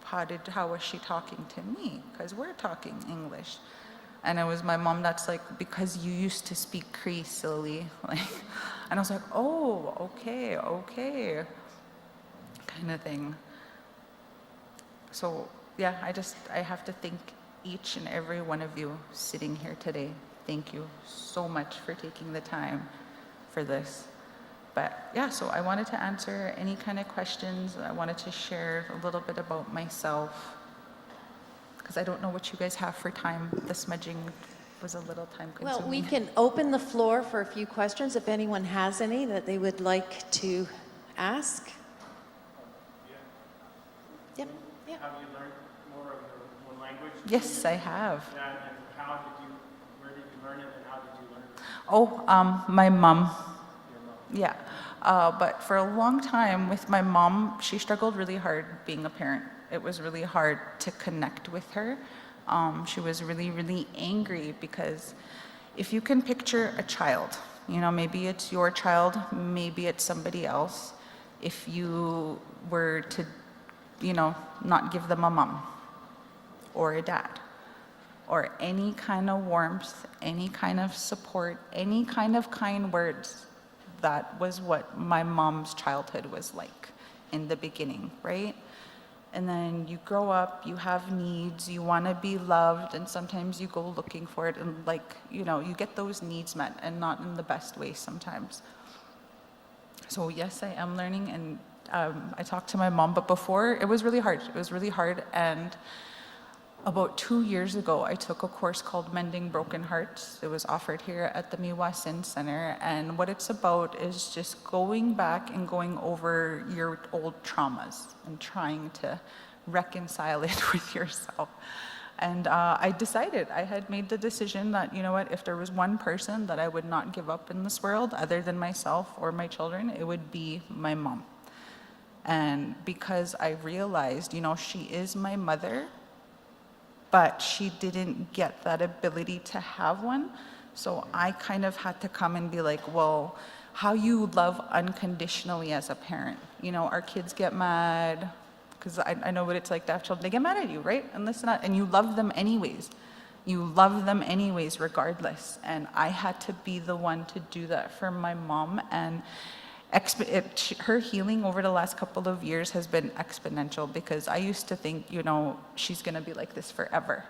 how was she talking to me? Because we're talking English. And it was my mom that's like, because you used to speak Cree, silly. Like, and I was like, oh, okay, kind of thing. So yeah, I have to thank each and every one of you sitting here today. Thank you so much for taking the time for this. But yeah, so I wanted to answer any kind of questions. I wanted to share a little bit about myself, because I don't know what you guys have for time. The smudging was a little time consuming. Well, we can open the floor for a few questions if anyone has any that they would like to ask. Yep. Yeah. Have you learned more of your one language? Yes, I have. And how did you, where did you learn it and how did you learn it? Oh, my mom. Your mom. Yeah, but for a long time with my mom, she struggled really hard being a parent. It was really hard to connect with her. She was really, really angry because if you can picture a child, you know, maybe it's your child, maybe it's somebody else, if you were to, you know, not give them a mom or a dad or any kind of warmth, any kind of support, any kind of kind words, that was what my mom's childhood was like in the beginning, right? And then you grow up, you have needs, you want to be loved, and sometimes you go looking for it, and like, you know, you get those needs met, and not in the best way sometimes. So yes, I am learning, and I talked to my mom, but before, it was really hard. It was really hard, and about 2 years ago, I took a course called Mending Broken Hearts. It was offered here at the Miwa Sin Center, and what it's about is just going back and going over your old traumas and trying to reconcile it with yourself. And I decided, I had made the decision that, you know what, if there was one person that I would not give up in this world other than myself or my children, it would be my mom. And because I realized, you know, she is my mother, but she didn't get that ability to have one. So I kind of had to come and be like, well, how you love unconditionally as a parent. You know, our kids get mad, because I know what it's like to have children. They get mad at you, right? And listen, and you love them anyways. You love them anyways, regardless. And I had to be the one to do that for my mom. And her healing over the last couple of years has been exponential, because I used to think, you know, she's going to be like this forever.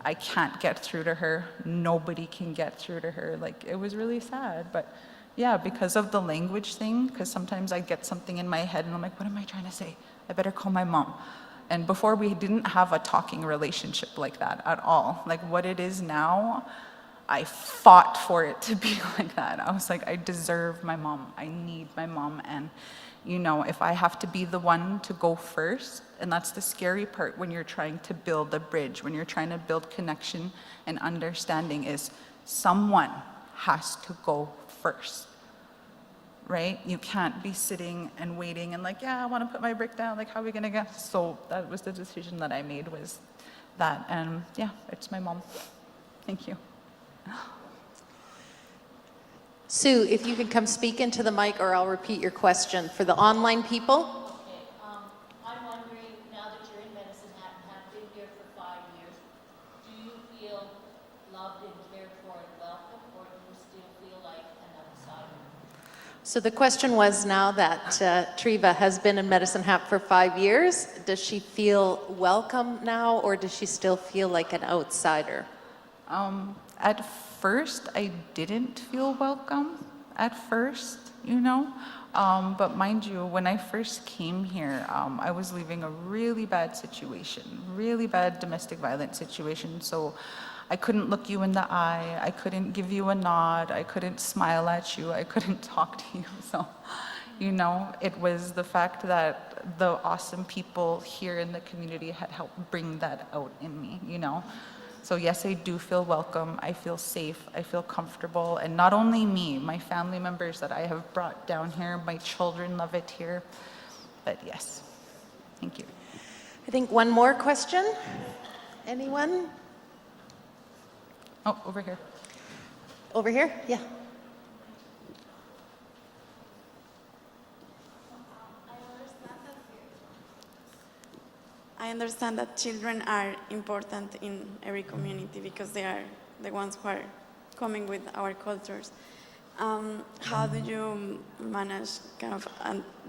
I can't get through to her. Nobody can get through to her. Like, it was really sad. But yeah, because of the language thing, because sometimes I get something in my head and I'm like, what am I trying to say? I better call my mom. And before, we didn't have a talking relationship like that at all. Like what it is now, I fought for it to be like that. I was like, I deserve my mom. I need my mom. And, you know, if I have to be the one to go first, and that's the scary part when you're trying to build a bridge, when you're trying to build connection and understanding, is someone has to go first, right? You can't be sitting and waiting and like, yeah, I want to put my brick down. Like, how are we going to get? So that was the decision that I made, was that. And yeah, it's my mom. Thank you. Sue, if you could come speak into the mic, or I'll repeat your question for the online people. Okay, I'm wondering, now that you're in Medicine Hat and have been here for 5 years, do you feel loved and cared for and welcome, or do you still feel like an outsider? So the question was, now that Treva has been in Medicine Hat for 5 years, does she feel welcome now, or does she still feel like an outsider? At first, I didn't feel welcome at first, you know. But mind you, when I first came here, I was leaving a really bad situation, really bad domestic violence situation. So I couldn't look you in the eye, I couldn't give you a nod, I couldn't smile at you, I couldn't talk to you. So, you know, it was the fact that the awesome people here in the community had helped bring that out in me, you know. So yes, I do feel welcome, I feel safe, I feel comfortable, and not only me, my family members that I have brought down here, my children love it here, but yes, thank you. I think one more question. Anyone? Oh, over here. Over here? Yeah. I understand that children are important in every community because they are the ones who are coming with our cultures. How do you manage kind of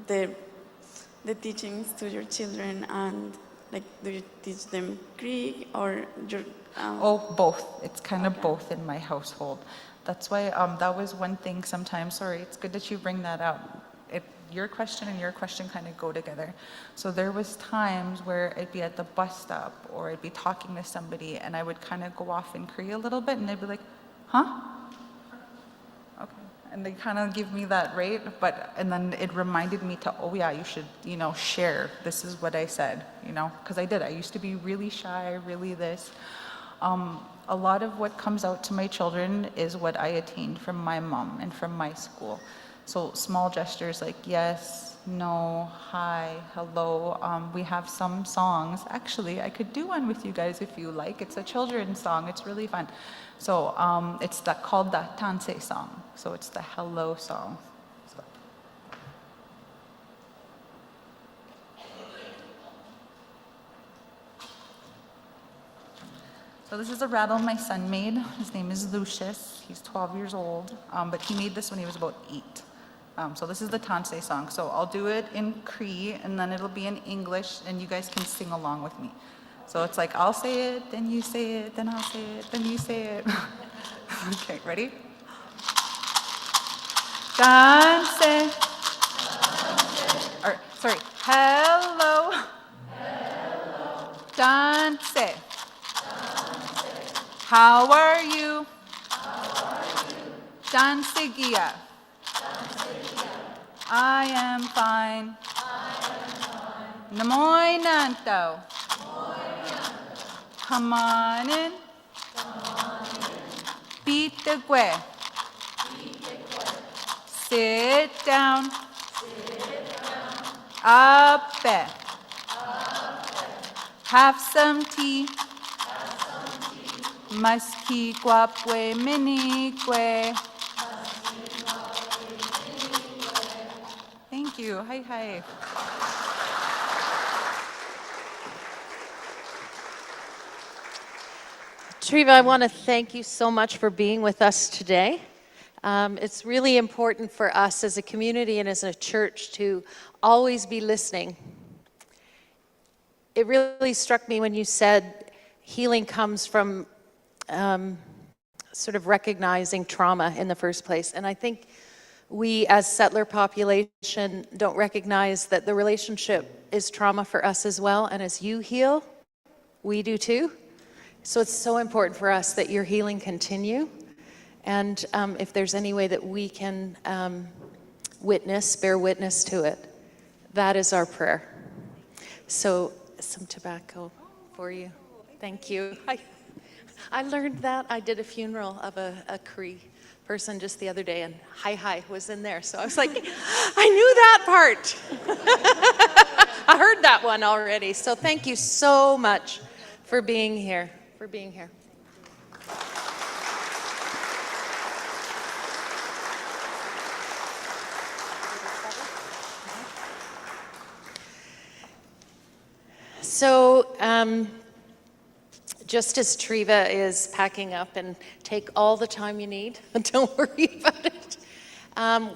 the teachings to your children and Like, do you teach them Greek or your? Oh, both. It's kind of both in my household. That's why that was one thing sometimes. Sorry, it's good that you bring that up. Your question and your question kind of go together. So there was times where I'd be at the bus stop or I'd be talking to somebody and I would kind of go off in Korea a little bit and they'd be like, huh? Okay. And they kind of give me that rate, and then it reminded me to, oh yeah, you should, share. This is what I said, because I did. I used to be really shy, really this. A lot of what comes out to my children is what I attained from my mom and from my school. So small gestures like yes, no, hi, hello. We have some songs. Actually, I could do one with you guys if you like. It's a children's song. It's really fun. So it's called the Tansei song. So it's the hello song. So this is a rattle my son made. His name is Lucius. He's 12 years old, but he made this when he was about 8. So this is the Tansei song. So I'll do it in Cree, and then it'll be in English, and you guys can sing along with me. So it's like, I'll say it, then you say it, then I'll say it, then you say it. Okay, ready? Tansei. Or, sorry, hello. Hello. Tansei. How are you? Dansigia. I am fine. Namoy nanto. Come on in. Beat the gwe. Sit down. Ape. Have some tea. Maski guapwe minikwe. Thank you. Hi, hi. Treva, I want to thank you so much for being with us today. It's really important for us as a community and as a church to always be listening. It really struck me when you said healing comes from sort of recognizing trauma in the first place. And I think we as settler population don't recognize that the relationship is trauma for us as well. And as you heal, we do too. So it's so important for us that your healing continue. And if there's any way that we can bear witness to it, that is our prayer. So some tobacco for you. Thank you. I learned that. I did a funeral of a Cree person just the other day, and hi was in there. So I was like, I knew that part. I heard that one already. So thank you so much for being here. So just as Treva is packing up, and take all the time you need, don't worry about it.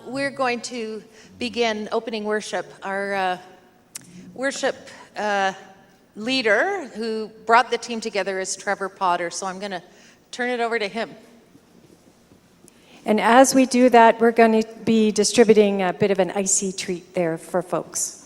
We're going to begin opening worship. Our worship leader who brought the team together is Trevor Potter, so I'm going to turn it over to him. And as we do that, we're going to be distributing a bit of an icy treat there for folks.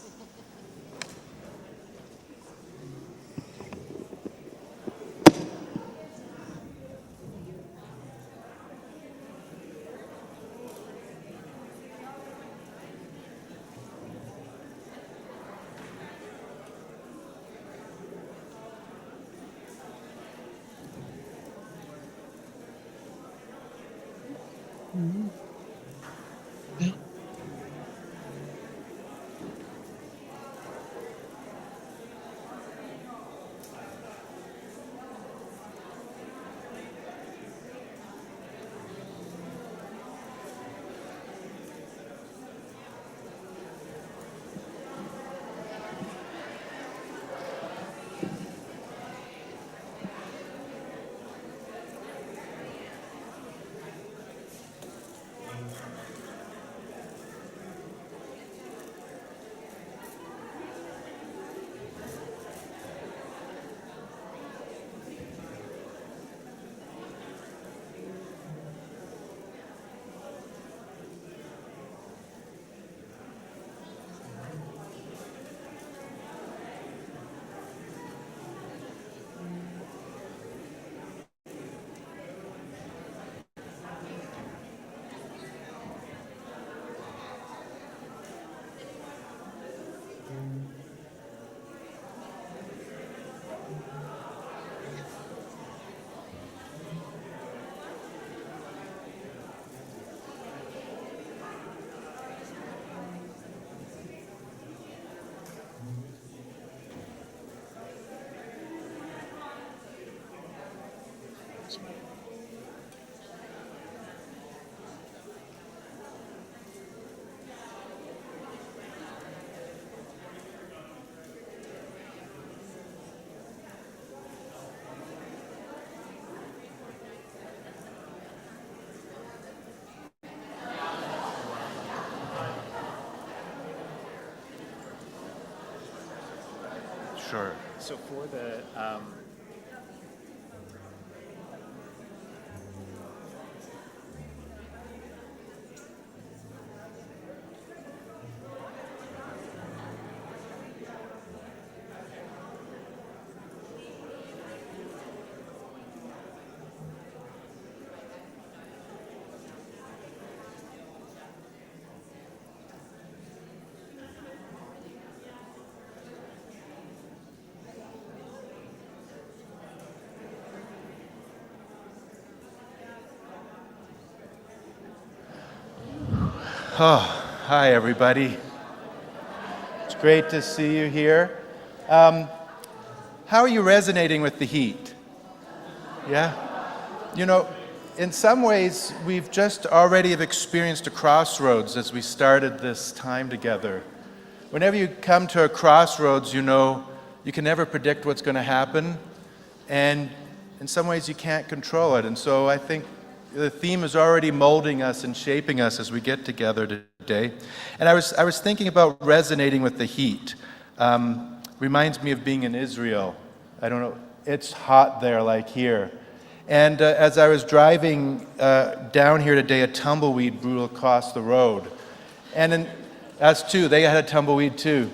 Yeah. Sure. So for the Oh, hi, everybody. It's great to see you here. How are you resonating with the heat? Yeah? You know, in some ways, we've just already have experienced a crossroads as we started this time together. Whenever you come to a crossroads, you know you can never predict what's going to happen, and in some ways you can't control it. And so I think the theme is already molding us and shaping us as we get together today. And I was thinking about resonating with the heat. Reminds me of being in Israel. I don't know, it's hot there like here. And as I was driving down here today, a tumbleweed blew across the road. And us too, they had a tumbleweed too.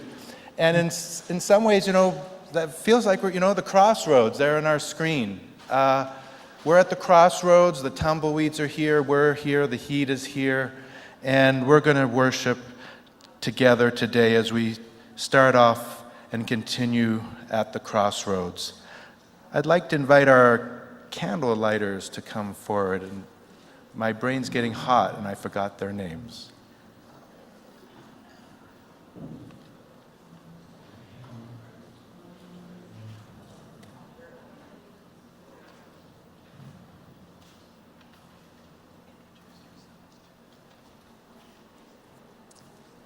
And in some ways, you know, that feels like we're, you know, the crossroads there on our screen. We're at the crossroads, the tumbleweeds are here, we're here, the heat is here, and we're going to worship together today as we start off and continue at the crossroads. I'd like to invite our candle lighters to come forward, and my brain's getting hot and I forgot their names.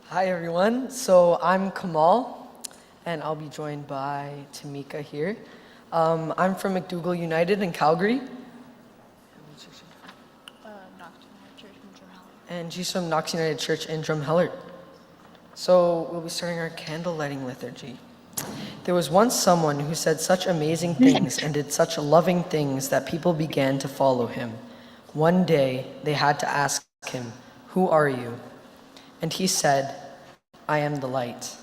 Hi everyone, so I'm Kamal and I'll be joined by Tamika here. I'm from McDougall United in Calgary. And she's from Knox United Church in Drumheller. So we'll be starting our candle lighting liturgy. There was once someone who said such amazing things and did such loving things that people began to follow him. One day they had to ask him, "Who are you?" And he said, "I am the light."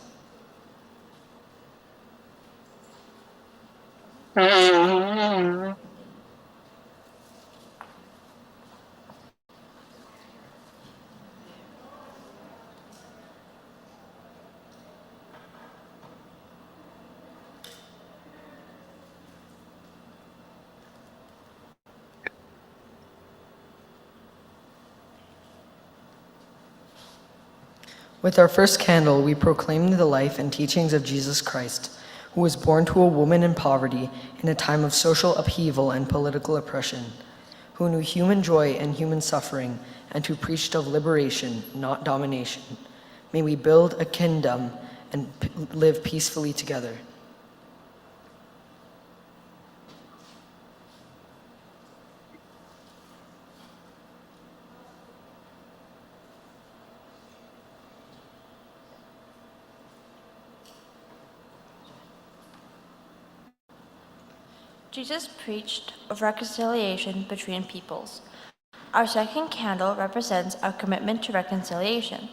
With our first candle, we proclaim the life and teachings of Jesus Christ, who was born to a woman in poverty in a time of social upheaval and political oppression, who knew human joy and human suffering, and who preached of liberation, not domination. May we build a kingdom and live peacefully together. Jesus preached of reconciliation between peoples. Our second candle represents our commitment to reconciliation.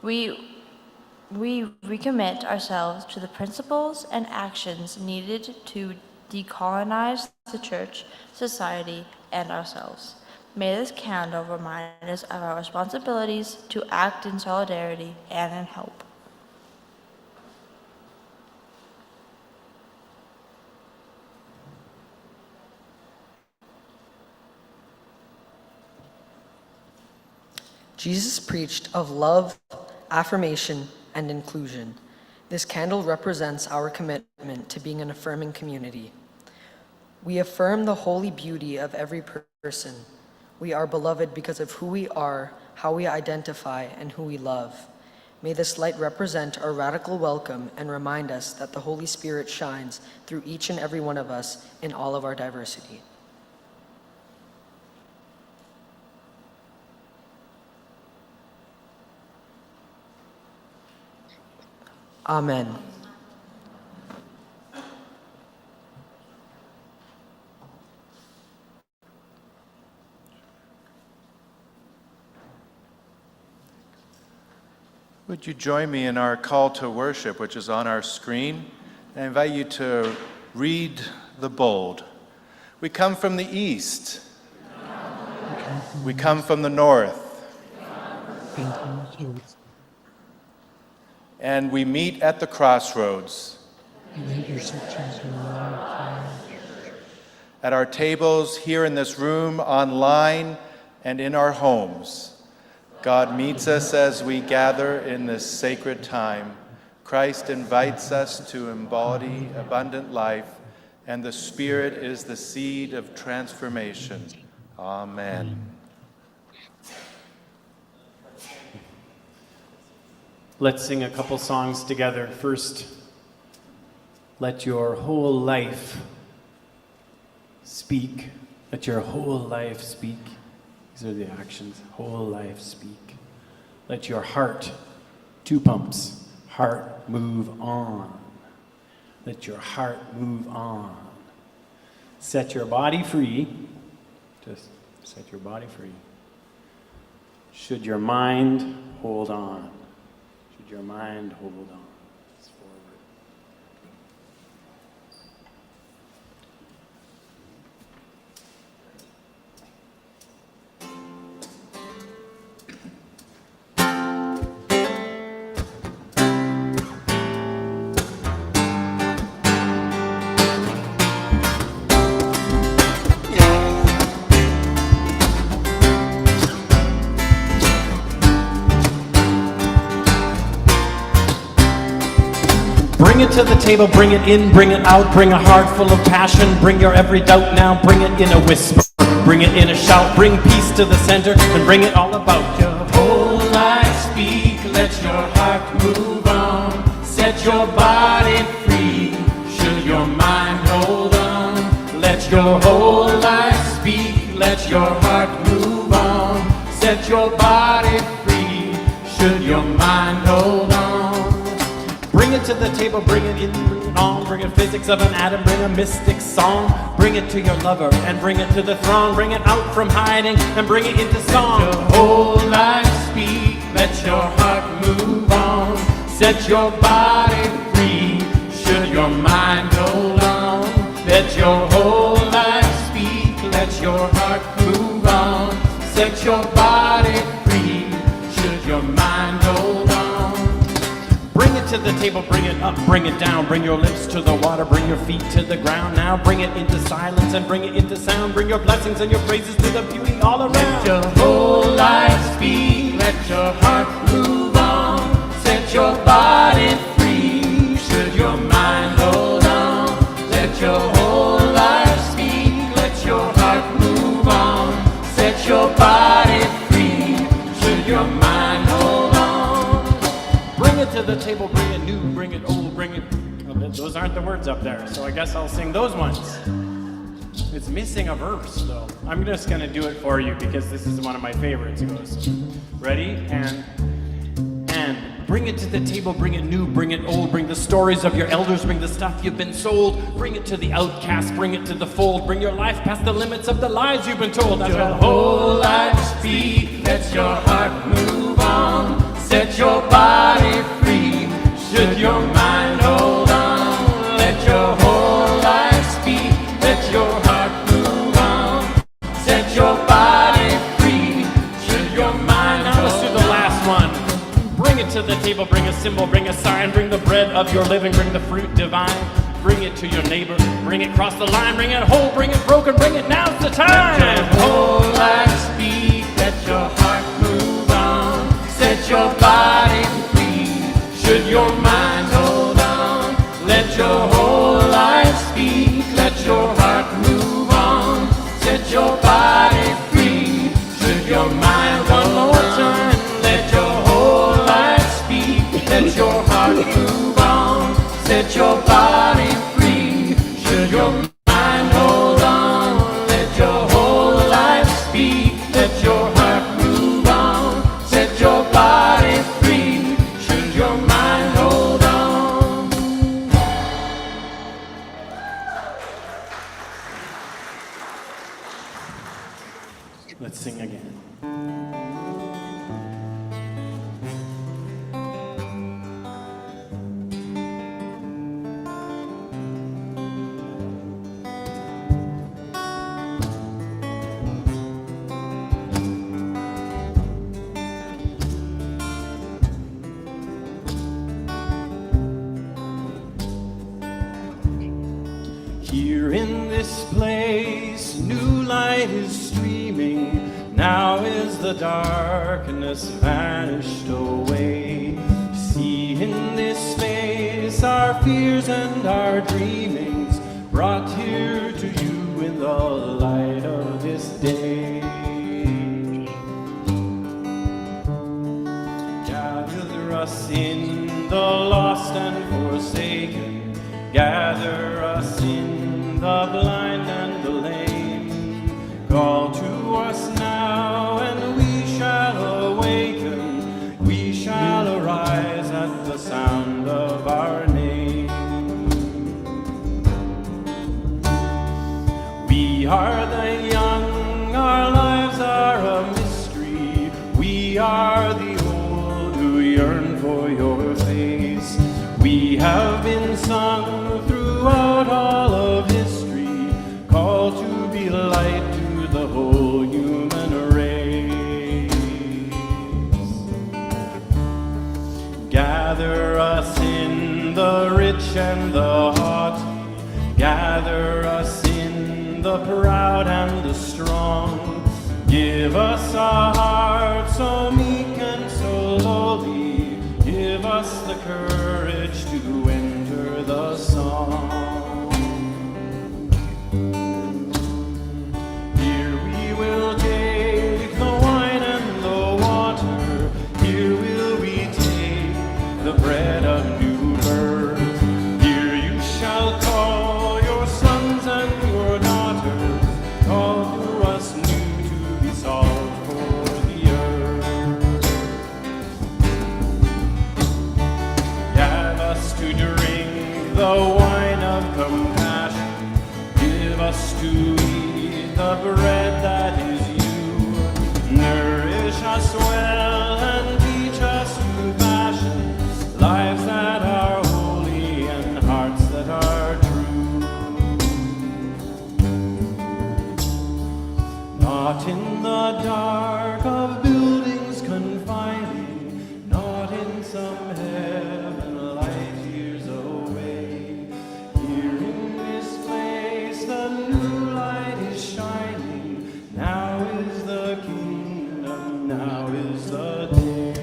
We recommit ourselves to the principles and actions needed to decolonize the church, society, and ourselves. May this candle remind us of our responsibilities to act in solidarity and in hope. Jesus preached of love, affirmation, and inclusion. This candle represents our commitment to being an affirming community. We affirm the holy beauty of every person. We are beloved because of who we are, how we identify, and who we love. May this light represent our radical welcome and remind us that the Holy Spirit shines through each and every one of us in all of our diversity. Amen. Would you join me in our call to worship, which is on our screen? I invite you to read the bold. We come from the east. We come from the north. And we meet at the crossroads. At our tables here in this room, online, and in our homes. God meets us as we gather in this sacred time. Christ invites us to embody abundant life, and the Spirit is the seed of transformation. Amen. Let's sing a couple songs together. First, let your whole life speak. Let your whole life speak. These are the actions. Whole life speak. Let your heart, 2 pumps, heart move on. Let your heart move on. Set your body free. Just set your body free. Should your mind hold on? Should your mind hold on? It's forward. Bring it to the table, bring it in, bring it out, bring a heart full of passion, bring your every doubt now, bring it in a whisper, bring it in a shout, bring peace to the center, and bring it all about. Your whole life speak, let your heart move on, set your body free, should your mind hold on, let your whole life speak, let your heart move on, set your body free, should your mind hold on. Bring it to the table, bring it in, bring it on, bring it physics of an atom, bring a mystic song, bring it to your lover and bring it to the throng, bring it out from hiding and bring it into song. Let your whole life speak, let your heart move on, set your body free, should your mind hold on. Let your whole life speak, let your heart move on, set your body free, should your mind hold on. Bring it to the table, bring it up, bring it down, bring your lips to the water, bring your feet to the ground. Now bring it into silence and bring it into sound, bring your blessings and your praises to the beauty all around. Let your whole life speak, let your heart move on, set your body free, should your mind hold on. Let your whole life speak, let your heart move on, set your body free, should your mind hold on. Bring it to the table, bring it new, bring it old, bring it... Well, those aren't the words up there, so I guess I'll sing those ones. It's missing a verse, though. I'm just going to do it for you because this is one of my favorites. It goes, ready? And bring it to the table, bring it new, bring it old, bring the stories of your elders, bring the stuff you've been sold, bring it to the outcast, bring it to the fold, bring your life past the limits of the lies you've been told. That's your whole life speak, let your heart move on, set your body free, should your mind hold on. Let your whole life speak, let your heart move on, set your body free, should your mind hold on. Now let's do the last one. Bring it to the table, bring a symbol, bring a sign, bring the bread of your living, bring the fruit divine, bring it to your neighbor, bring it across the line, bring it whole, bring it broken, bring it, now's the time. Let your whole life speak, let your heart move on, set your body free, should your mind hold on. Let your whole life speak, let your heart move on, set your body free, should your mind one more time. Let your whole life speak, let your heart move on, set your body free, should your mind hold on. Let your whole life speak, let your heart move on, set your body free, should your mind hold on. Let's sing again. this place, new light is streaming. Now is the darkness vanished away. See in this space our fears and our dreamings, brought here to you in the light of this day. Gather us in the lost and forsaken, gather us in the blind and the lame. Call to us now and we shall awaken, we shall arise at the sound of our name. We are the young, our lives are a mystery. We are the old who yearn for your face. We have been sung throughout all of history, called to be light to the whole human race. Gather us in the rich and the haughty, gather us in the proud and the strong. Give us a heart so meek and so lowly, give us the courage to enter the song. Here we will take the wine and the water, here will we take the bread of new birth. Here you shall call your sons and your daughters, call for us new to be salt for the earth. Give us to drink the wine of compassion, give us to eat the bread that is you. Nourish us well and teach us to fashion lives that are holy and hearts that are true. Not in the dark of buildings confining, not in some heaven light years away. Here in this place the new light is shining. Now is the kingdom, now is the day.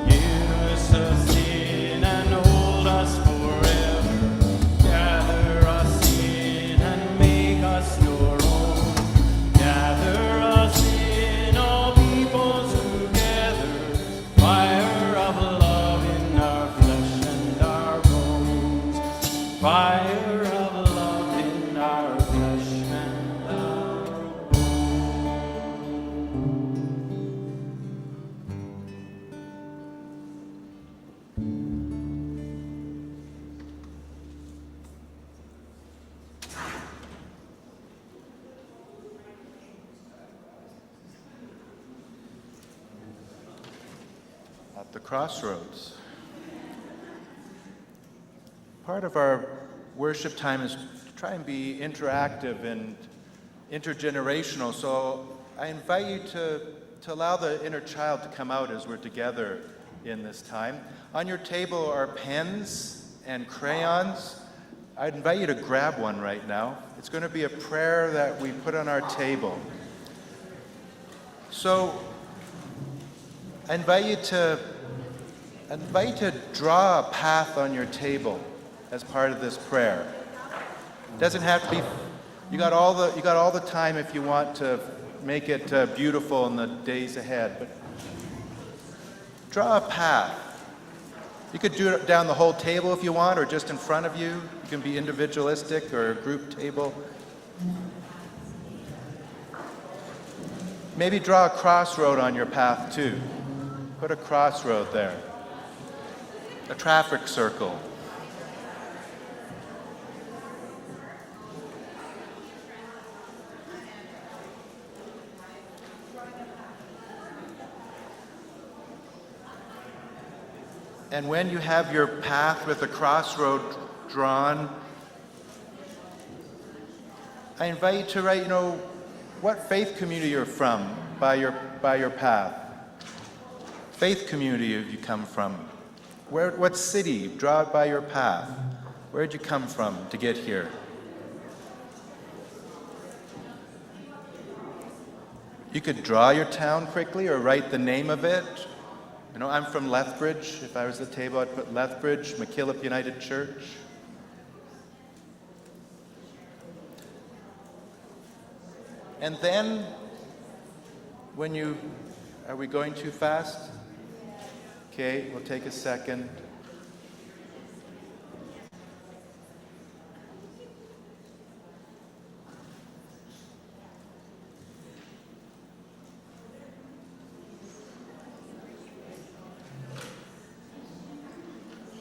Give us us in and hold us forever. Gather us in and make us your own. Gather us in, all peoples together. Fire of love in our flesh and our bones. Fire of love in our flesh and our At the crossroads. Part of our worship time is to try and be interactive and intergenerational, so I invite you to allow the inner child to come out as we're together in this time. On your table are pens and crayons. I'd invite you to grab one right now. It's going to be a prayer that we put on our table. So I invite you to draw a path on your table as part of this prayer. It doesn't have to be. You got all the time if you want to make it beautiful in the days ahead. But draw a path. You could do it down the whole table if you want, or just in front of you. You can be individualistic or a group table. Maybe draw a crossroad on your path too. Put a crossroad there. A traffic circle. And when you have your path with a crossroad drawn, I invite you to write, what faith community you're from by your path. Faith community have you come from? What city? Draw it by your path. Where'd you come from to get here? You could draw your town quickly or write the name of it. You know, I'm from Lethbridge. If I was at the table, I'd put Lethbridge, McKillop United Church. And then, are we going too fast? Okay, we'll take a second.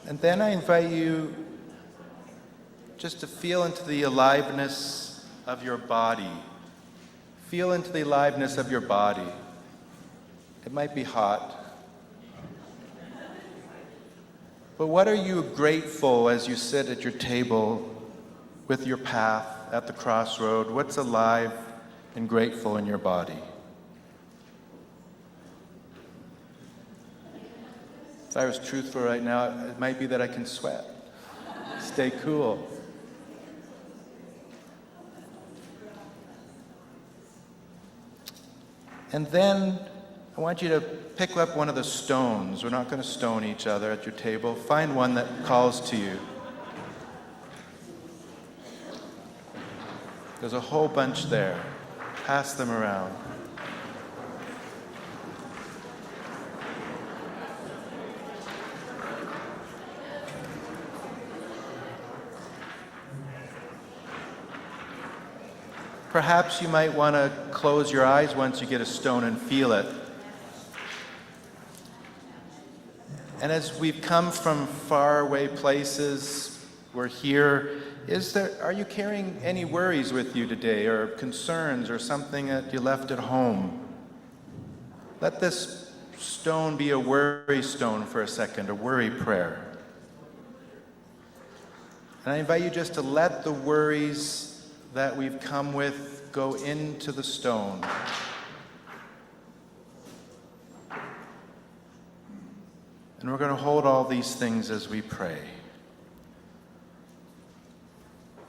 And then I invite you just to feel into the aliveness of your body. Feel into the aliveness of your body. It might be hot. But what are you grateful as you sit at your table with your path at the crossroad? What's alive and grateful in your body? If I was truthful right now, it might be that I can sweat. Stay cool. And then I want you to pick up one of the stones. We're not going to stone each other at your table. Find one that calls to you. There's a whole bunch there. Pass them around. Perhaps you might want to close your eyes once you get a stone and feel it. And as we've come from faraway places, we're here. Are you carrying any worries with you today, or concerns, or something that you left at home? Let this stone be a worry stone for a second, a worry prayer. And I invite you just to let the worries that we've come with go into the stone. And we're going to hold all these things as we pray.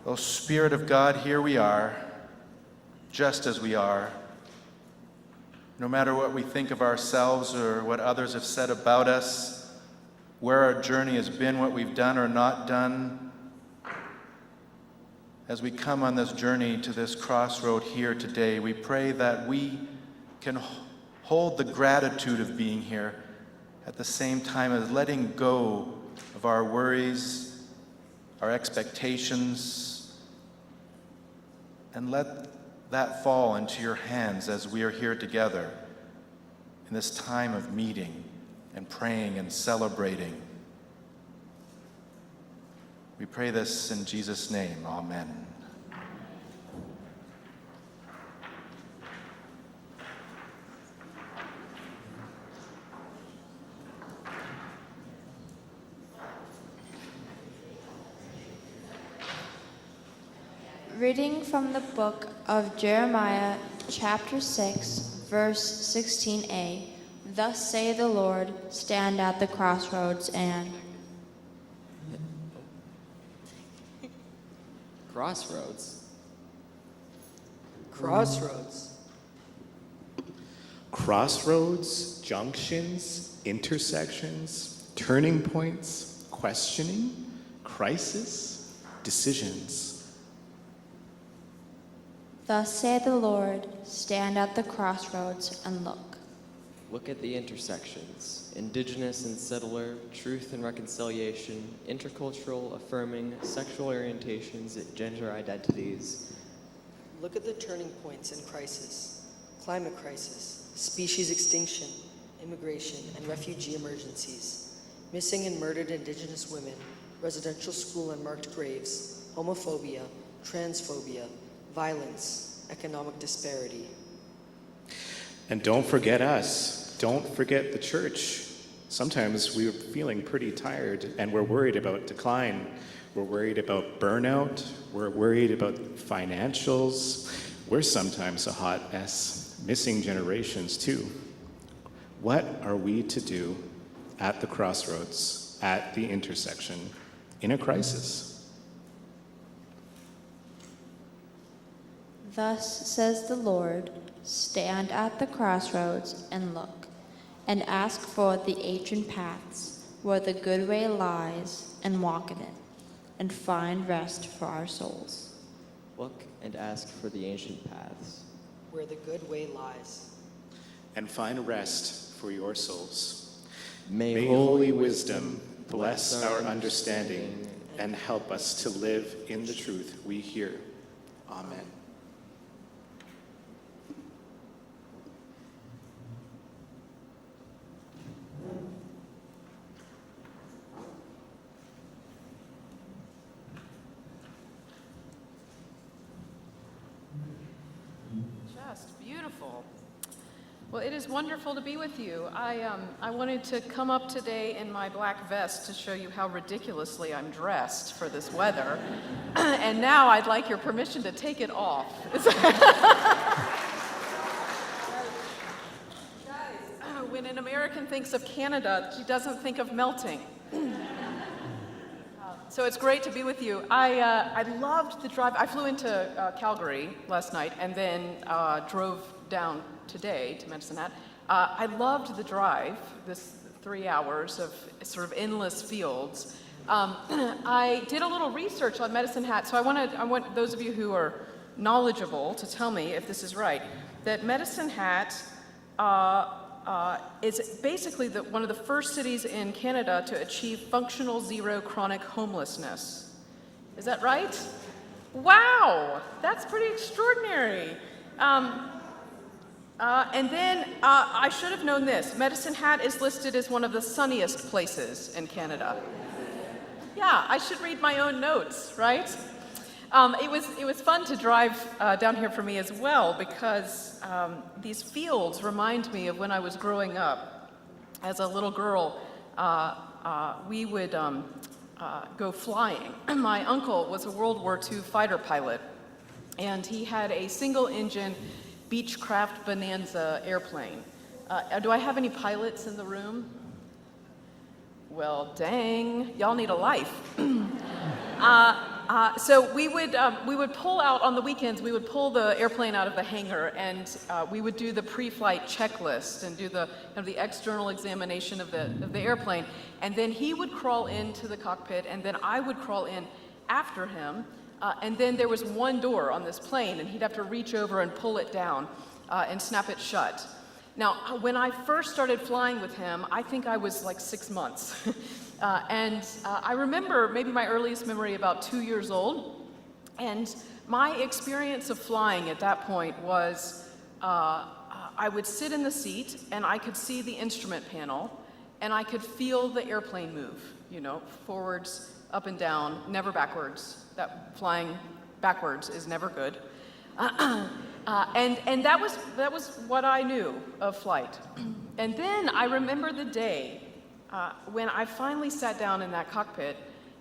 Oh, Spirit of God, here we are, just as we are. No matter what we think of ourselves or what others have said about us, where our journey has been, what we've done or not done, as we come on this journey to this crossroad here today, we pray that we can hold the gratitude of being here at the same time as letting go of our worries, our expectations, and let that fall into your hands as we are here together in this time of meeting and praying and celebrating. We pray this in Jesus' name. Amen. Reading from the book of Jeremiah, chapter 6, verse 16a. Thus say the Lord, stand at the crossroads and... Crossroads? Crossroads. Crossroads, junctions, intersections, turning points, questioning, crisis, decisions. Thus saith the Lord, stand at the crossroads and look. Look at the intersections: indigenous and settler, truth and reconciliation, intercultural, affirming, sexual orientations, gender identities. Look at the turning points in crisis: climate crisis, species extinction, immigration and refugee emergencies, missing and murdered Indigenous women, residential school and marked graves, homophobia, transphobia, violence, economic disparity. And don't forget us. Don't forget the church. Sometimes we're feeling pretty tired and we're worried about decline. We're worried about burnout. We're worried about financials. We're sometimes a hot mess, missing generations too. What are we to do at the crossroads, at the intersection, in a crisis? Thus says the Lord, stand at the crossroads and look, and ask for the ancient paths, where the good way lies, and walk in it, and find rest for our souls. Look and ask for the ancient paths, where the good way lies, and find rest for your souls. May Holy Wisdom bless our understanding and help us to live in the truth we hear. Amen. Just beautiful. Well, it is wonderful to be with you. I wanted to come up today in my black vest to show you how ridiculously I'm dressed for this weather. And now I'd like your permission to take it off. Guys, when an American thinks of Canada, he doesn't think of melting. So it's great to be with you. I loved the drive. I flew into Calgary last night and then drove down today to Medicine Hat. I loved the drive, this 3 hours of sort of endless fields. I did a little research on Medicine Hat, so I want those of you who are knowledgeable to tell me if this is right, that Medicine Hat is basically one of the first cities in Canada to achieve functional zero chronic homelessness. Is that right? Wow, that's pretty extraordinary. And then I should have known this. Medicine Hat is listed as one of the sunniest places in Canada. Yeah, I should read my own notes, right? It was fun to drive down here for me as well because these fields remind me of when I was growing up. As a little girl, we would go flying. My uncle was a World War II fighter pilot, and he had a single-engine Beechcraft Bonanza airplane. Do I have any pilots in the room? Well, dang, y'all need a life. So we would pull out on the weekends. We would pull the airplane out of the hangar, and we would do the pre-flight checklist and do the external examination of the airplane. And then he would crawl into the cockpit, and then I would crawl in after him. And then there was one door on this plane, and he'd have to reach over and pull it down and snap it shut. Now, when I first started flying with him, I think I was like 6 months. And I remember maybe my earliest memory about 2 years old. And my experience of flying at that point was I would sit in the seat, and I could see the instrument panel, and I could feel the airplane move, forwards, up and down, never backwards. That flying backwards is never good. And that was what I knew of flight. And then I remember the day when I finally sat down in that cockpit,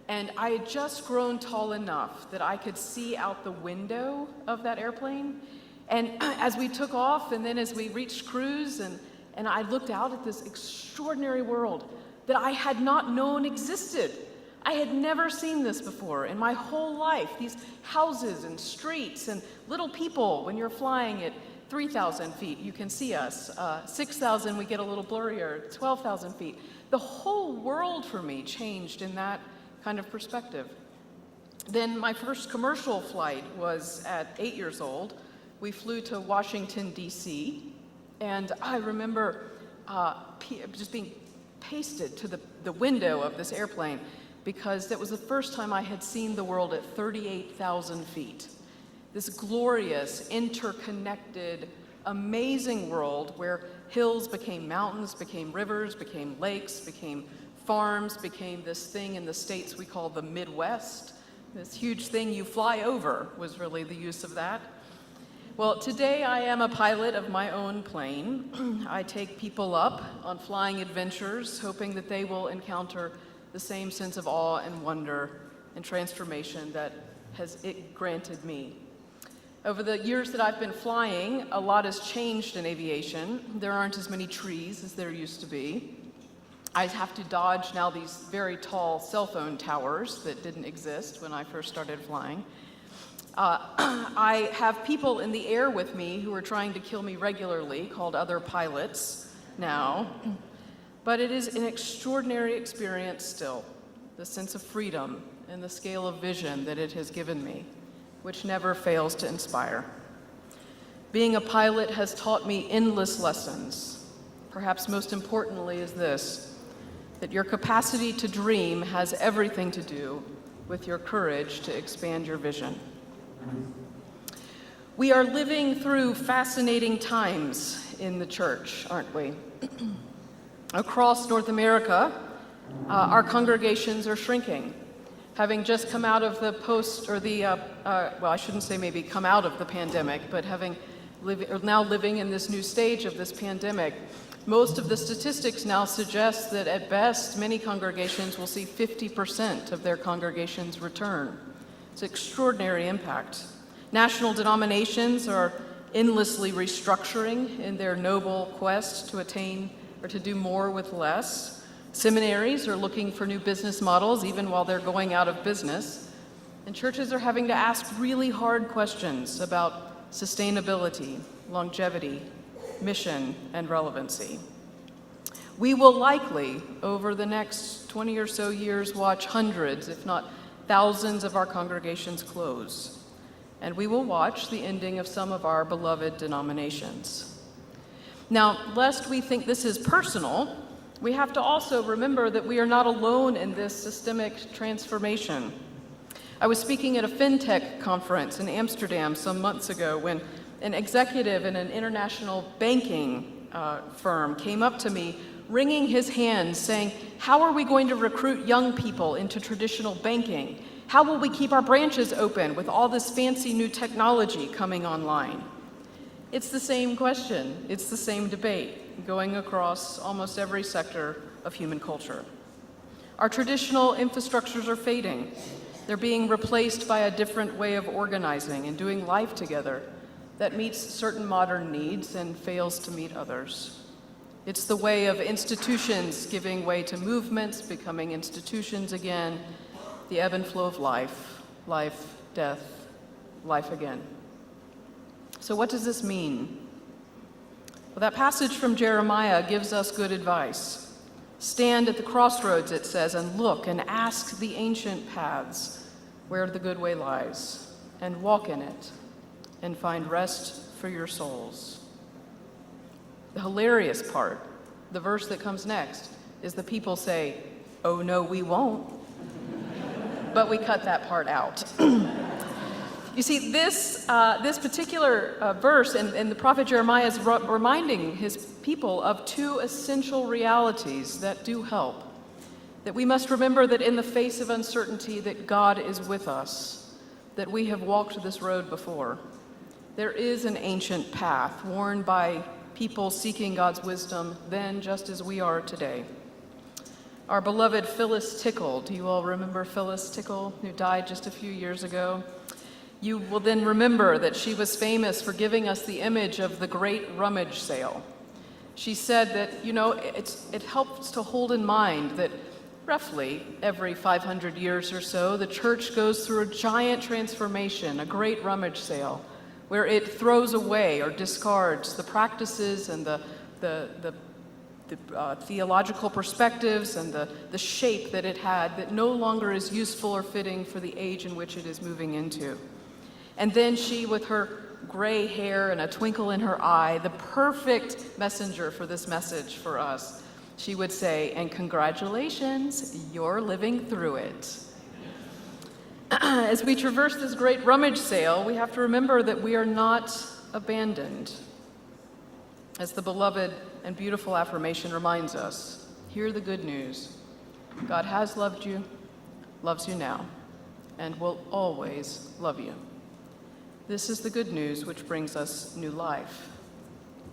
and I had just grown tall enough that I could see out the window of that airplane. And as we took off, and then as we reached cruise, and I looked out at this extraordinary world that I had not known existed. I had never seen this before in my whole life, these houses and streets and little people. When you're flying at 3,000 feet, you can see us. 6,000, we get a little blurrier, 12,000 feet. The whole world for me changed in that kind of perspective. Then my first commercial flight was at 8 years old. We flew to Washington, D.C., and I remember just being pasted to the window of this airplane, because that was the first time I had seen the world at 38,000 feet. This glorious, interconnected, amazing world where hills became mountains, became rivers, became lakes, became farms, became this thing in the States we call the Midwest. This huge thing you fly over was really the use of that. Well, today I am a pilot of my own plane. I take people up on flying adventures, hoping that they will encounter the same sense of awe and wonder and transformation that it granted me. Over the years that I've been flying, a lot has changed in aviation. There aren't as many trees as there used to be. I have to dodge now these very tall cell phone towers that didn't exist when I first started flying. I have people in the air with me who are trying to kill me regularly, called other pilots now. But it is an extraordinary experience still, the sense of freedom and the scale of vision that it has given me, which never fails to inspire. Being a pilot has taught me endless lessons. Perhaps most importantly is this, that your capacity to dream has everything to do with your courage to expand your vision. We are living through fascinating times in the church, aren't we? Across North America, our congregations are shrinking. Having just come out of the well, I shouldn't say maybe come out of the pandemic, but now living in this new stage of this pandemic, most of the statistics now suggest that at best, many congregations will see 50% of their congregations return. It's an extraordinary impact. National denominations are endlessly restructuring in their noble quest to attain or to do more with less. Seminaries are looking for new business models even while they're going out of business. And churches are having to ask really hard questions about sustainability, longevity, mission, and relevancy. We will likely, over the next 20 or so years, watch hundreds, if not thousands, of our congregations close. And we will watch the ending of some of our beloved denominations. Now, lest we think this is personal, we have to also remember that we are not alone in this systemic transformation. I was speaking at a fintech conference in Amsterdam some months ago when an executive in an international banking firm came up to me, wringing his hands, saying, "How are we going to recruit young people into traditional banking? How will we keep our branches open with all this fancy new technology coming online?" It's the same question, it's the same debate going across almost every sector of human culture. Our traditional infrastructures are fading. They're being replaced by a different way of organizing and doing life together that meets certain modern needs and fails to meet others. It's the way of institutions giving way to movements, becoming institutions again, the ebb and flow of life, life, death, life again. So what does this mean? Well, that passage from Jeremiah gives us good advice. Stand at the crossroads, it says, and look and ask the ancient paths where the good way lies, and walk in it, and find rest for your souls. The hilarious part, the verse that comes next, is the people say, "Oh no, we won't." But we cut that part out. You see, this particular verse, and the prophet Jeremiah is reminding his people of two essential realities that do help. That we must remember that in the face of uncertainty, that God is with us, that we have walked this road before. There is an ancient path worn by people seeking God's wisdom then, just as we are today. Our beloved Phyllis Tickle, do you all remember Phyllis Tickle, who died just a few years ago? You will then remember that she was famous for giving us the image of the great rummage sale. She said that, it helps to hold in mind that roughly every 500 years or so, the church goes through a giant transformation, a great rummage sale, where it throws away or discards the practices and the theological perspectives and the shape that it had that no longer is useful or fitting for the age in which it is moving into. And then she, with her gray hair and a twinkle in her eye, the perfect messenger for this message for us, she would say, "And congratulations, you're living through it." As we traverse this great rummage sale, we have to remember that we are not abandoned. As the beloved and beautiful affirmation reminds us, hear the good news. God has loved you, loves you now, and will always love you. This is the good news which brings us new life.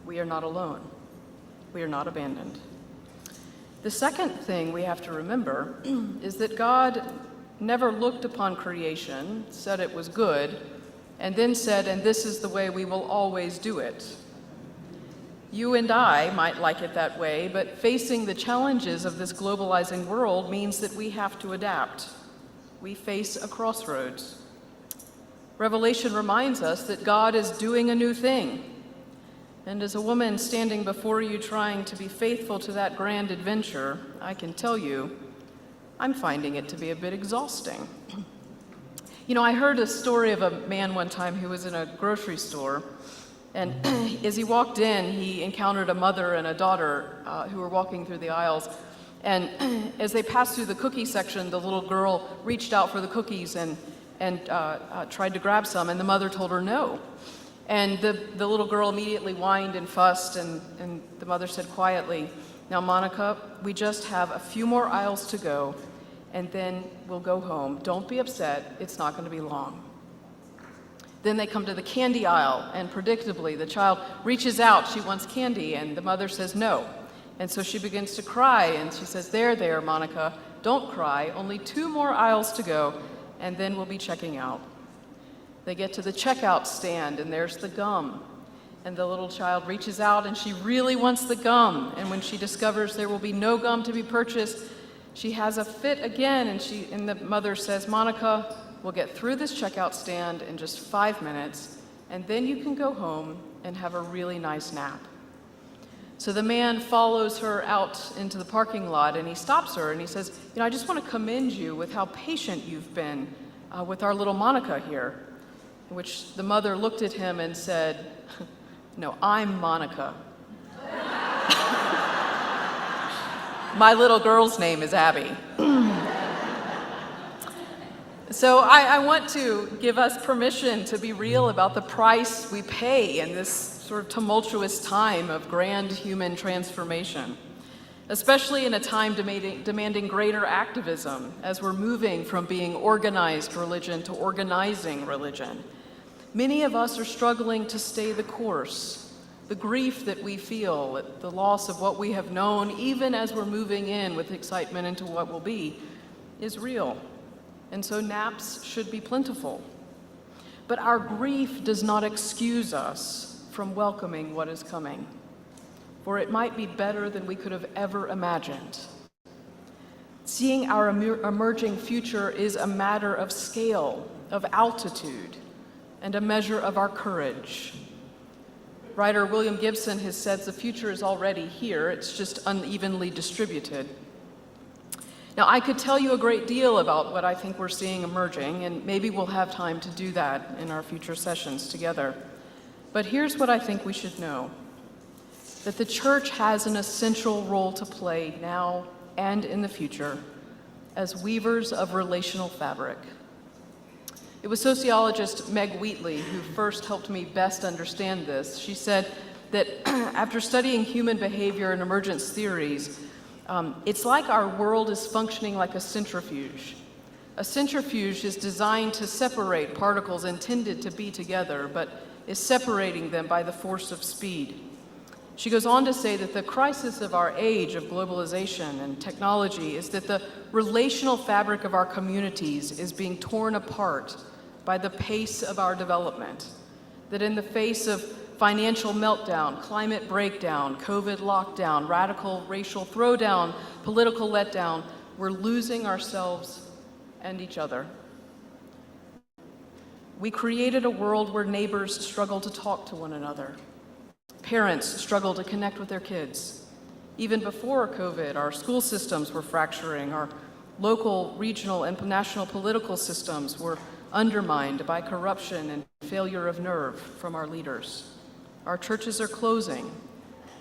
We are not alone. We are not abandoned. The second thing we have to remember is that God never looked upon creation, said it was good, and then said, "And this is the way we will always do it." You and I might like it that way, but facing the challenges of this globalizing world means that we have to adapt. We face a crossroads. Revelation reminds us that God is doing a new thing. And as a woman standing before you trying to be faithful to that grand adventure, I can tell you, I'm finding it to be a bit exhausting. You know, I heard a story of a man one time who was in a grocery store, and as he walked in, he encountered a mother and a daughter who were walking through the aisles. And as they passed through the cookie section, the little girl reached out for the cookies and tried to grab some, and the mother told her no. And the little girl immediately whined and fussed, and the mother said quietly, "Now, Monica, we just have a few more aisles to go, and then we'll go home. Don't be upset, it's not going to be long." Then they come to the candy aisle, and predictably, the child reaches out, she wants candy, and the mother says no. And so she begins to cry, and she says, there, Monica, don't cry, only 2 more aisles to go, and then we'll be checking out. They get to the checkout stand, and there's the gum. And the little child reaches out, and she really wants the gum. And when she discovers there will be no gum to be purchased, she has a fit again, and the mother says, "Monica, we'll get through this checkout stand in just 5 minutes, and then you can go home and have a really nice nap." So the man follows her out into the parking lot, and he stops her, and he says, "You know, I just want to commend you with how patient you've been with our little Monica here." In which the mother looked at him and said, "No, I'm Monica. My little girl's name is Abby." So I want to give us permission to be real about the price we pay in this sort of tumultuous time of grand human transformation, especially in a time demanding greater activism as we're moving from being organized religion to organizing religion. Many of us are struggling to stay the course. The grief that we feel at the loss of what we have known, even as we're moving in with excitement into what will be, is real. And so naps should be plentiful. But our grief does not excuse us from welcoming what is coming, for it might be better than we could have ever imagined. Seeing our emerging future is a matter of scale, of altitude, and a measure of our courage. Writer William Gibson has said the future is already here, it's just unevenly distributed. Now, I could tell you a great deal about what I think we're seeing emerging, and maybe we'll have time to do that in our future sessions together. But here's what I think we should know: that the church has an essential role to play now and in the future as weavers of relational fabric. It was sociologist Meg Wheatley who first helped me best understand this. She said that after studying human behavior and emergence theories, it's like our world is functioning like a centrifuge. A centrifuge is designed to separate particles intended to be together, but is separating them by the force of speed. She goes on to say that the crisis of our age of globalization and technology is that the relational fabric of our communities is being torn apart by the pace of our development. That in the face of financial meltdown, climate breakdown, COVID lockdown, radical racial throwdown, political letdown, we're losing ourselves and each other. We created a world where neighbors struggle to talk to one another. Parents struggle to connect with their kids. Even before COVID, our school systems were fracturing. Our local, regional, and national political systems were undermined by corruption and failure of nerve from our leaders. Our churches are closing.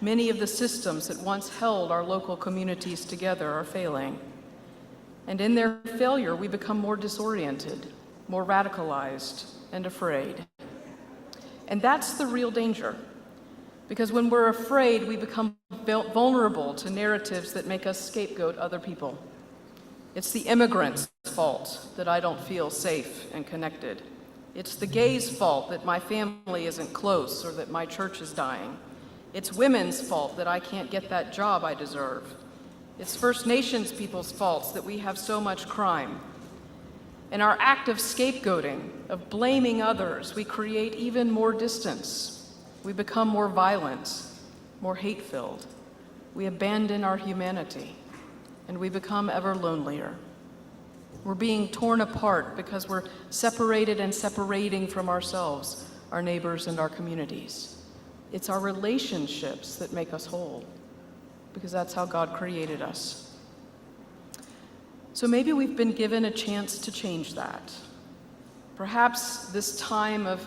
Many of the systems that once held our local communities together are failing. And in their failure, we become more disoriented, more radicalized, and afraid. And that's the real danger. Because when we're afraid, we become vulnerable to narratives that make us scapegoat other people. It's the immigrant's fault that I don't feel safe and connected. It's the gay's fault that my family isn't close or that my church is dying. It's women's fault that I can't get that job I deserve. It's First Nations people's faults that we have so much crime. In our act of scapegoating, of blaming others, we create even more distance. We become more violent, more hate-filled. We abandon our humanity, and we become ever lonelier. We're being torn apart because we're separated and separating from ourselves, our neighbors, and our communities. It's our relationships that make us whole, because that's how God created us. So maybe we've been given a chance to change that. Perhaps this time of